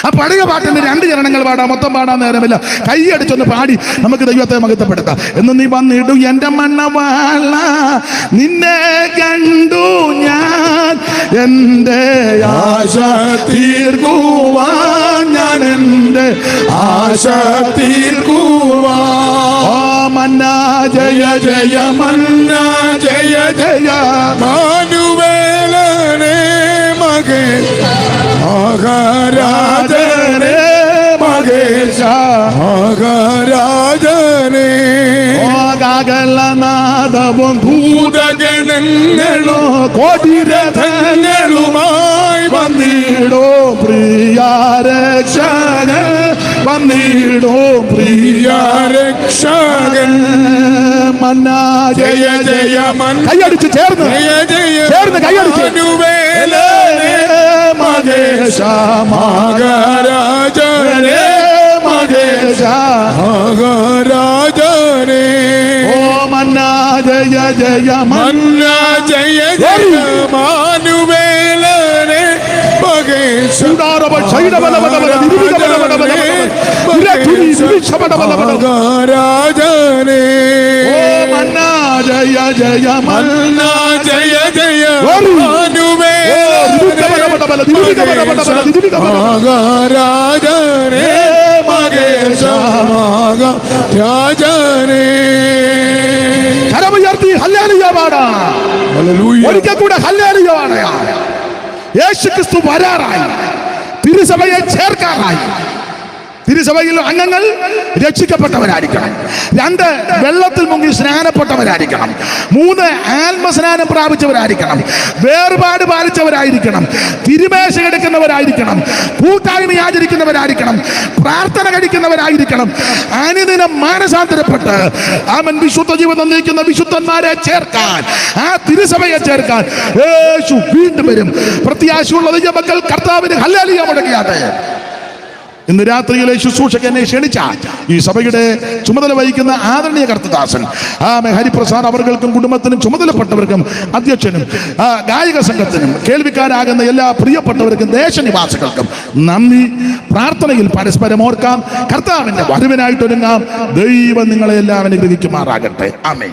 ആ പഴയ പാട്ടിന്റെ 2 ചരണങ്ങൾ പാടാം, മൊത്തം പാടാൻ നേരമില്ല. കൈയടിച്ചൊന്ന് പാടി നമുക്ക് ദൈവത്തെ മഹത്വപ്പെടുത്താം. എന്ന് നീ വന്നിടൂ എന്റെ മണ്ണവാള, നിന്നെ കണ്ടു ഞാൻ എൻ്റെ ആശ തീർക്കുവാൻ, ഞാൻ എൻ്റെ ആശ തീർക്കുവാൻ. മന്ന ജയ ജയ മന്ന ജയ ജയ മാനുവേലനെ മകേ മഹാരാജനെ മകേശ മഹാരാജനെ. ഗാഗലനാദവും ഭൂതഗണങ്ങളോ കോടിരഥങ്ങളുമായി വന്നിടോ പ്രിയ രക്ഷകൻ, വന്നിടോ പ്രിയ രക്ഷകൻ. മന്ന ജയ ജയ മന്ന. കൈയടിച്ച് ചേർന്ന് കൈയടിച്ച് മകേശ മഹാരാജനെ മകേശ മഹാരാജനെ. ഓ മന്ന ജയ ജയ മന്ന ജയ ജയ മാനുവേലനെ മകേശ. മഹാരാജനെ. ഓ മന്ന ജയ ജയ മന്ന ജയ ജയ മഹാരാജനെ മകേശ മഹാരാജനെ. കരമുയർത്തി ഹല്ലേലൂയ പാടാം. ഒരിക്കൽ കൂടെ ഹല്ലേലൂയ പാടാം. യേശുക്രിസ്തു വരാറായി, തിരുസഭയെ ചേർക്കാറായി. തിരുസഭയിൽ അംഗങ്ങൾ രക്ഷിക്കപ്പെട്ടവരായിരിക്കണം. 2 വെള്ളത്തിൽ മുങ്ങി സ്നാനപ്പെട്ടവരായിരിക്കണം. 3 ആത്മസ്നാനം പ്രാപിച്ചവരായിരിക്കണം. വേർപാട് പാലിച്ചവരായിരിക്കണം. തിരുമേശ എടുക്കുന്നവരായിരിക്കണം. കൂട്ടായ്മ ആചരിക്കുന്നവരായിരിക്കണം. പ്രാർത്ഥന കഴിക്കുന്നവരായിരിക്കണം. അനുദിനം മാനസാന്തരപ്പെട്ട് വിശുദ്ധ ജീവിതം നയിക്കുന്ന വിശുദ്ധന്മാരെ ചേർക്കാൻ, ആ തിരുസഭയെ ചേർക്കാൻ യേശു വീണ്ടും വരും. പ്രത്യാശയുള്ള ദൈവമക്കൾ കർത്താവിന് ഹല്ലേലൂയ മുഴക്കിയാട്ടെ. ഇന്ന് രാത്രിയിലെ ശുശ്രൂഷയ്ക്ക് എന്നെ ക്ഷണിച്ച ഈ സഭയുടെ ചുമതല വഹിക്കുന്ന ആദരണീയ കർത്തദാസൻ ഹരിപ്രസാദ് അവർക്കും കുടുംബത്തിനും ചുമതലപ്പെട്ടവർക്കും അധ്യക്ഷനും ഗായക സംഘത്തിനും കേൾവിക്കാരാകുന്ന എല്ലാ പ്രിയപ്പെട്ടവർക്കും ദേശനിവാസികൾക്കും നന്ദി. പ്രാർത്ഥനയിൽ പരസ്പരം ഓർക്കാം. കർത്താവിന്റെ വരവിനായിട്ടൊരുങ്ങാം. ദൈവം നിങ്ങളെ എല്ലാം അനുഗ്രഹിക്കുമാറാകട്ടെ. ആമേൻ.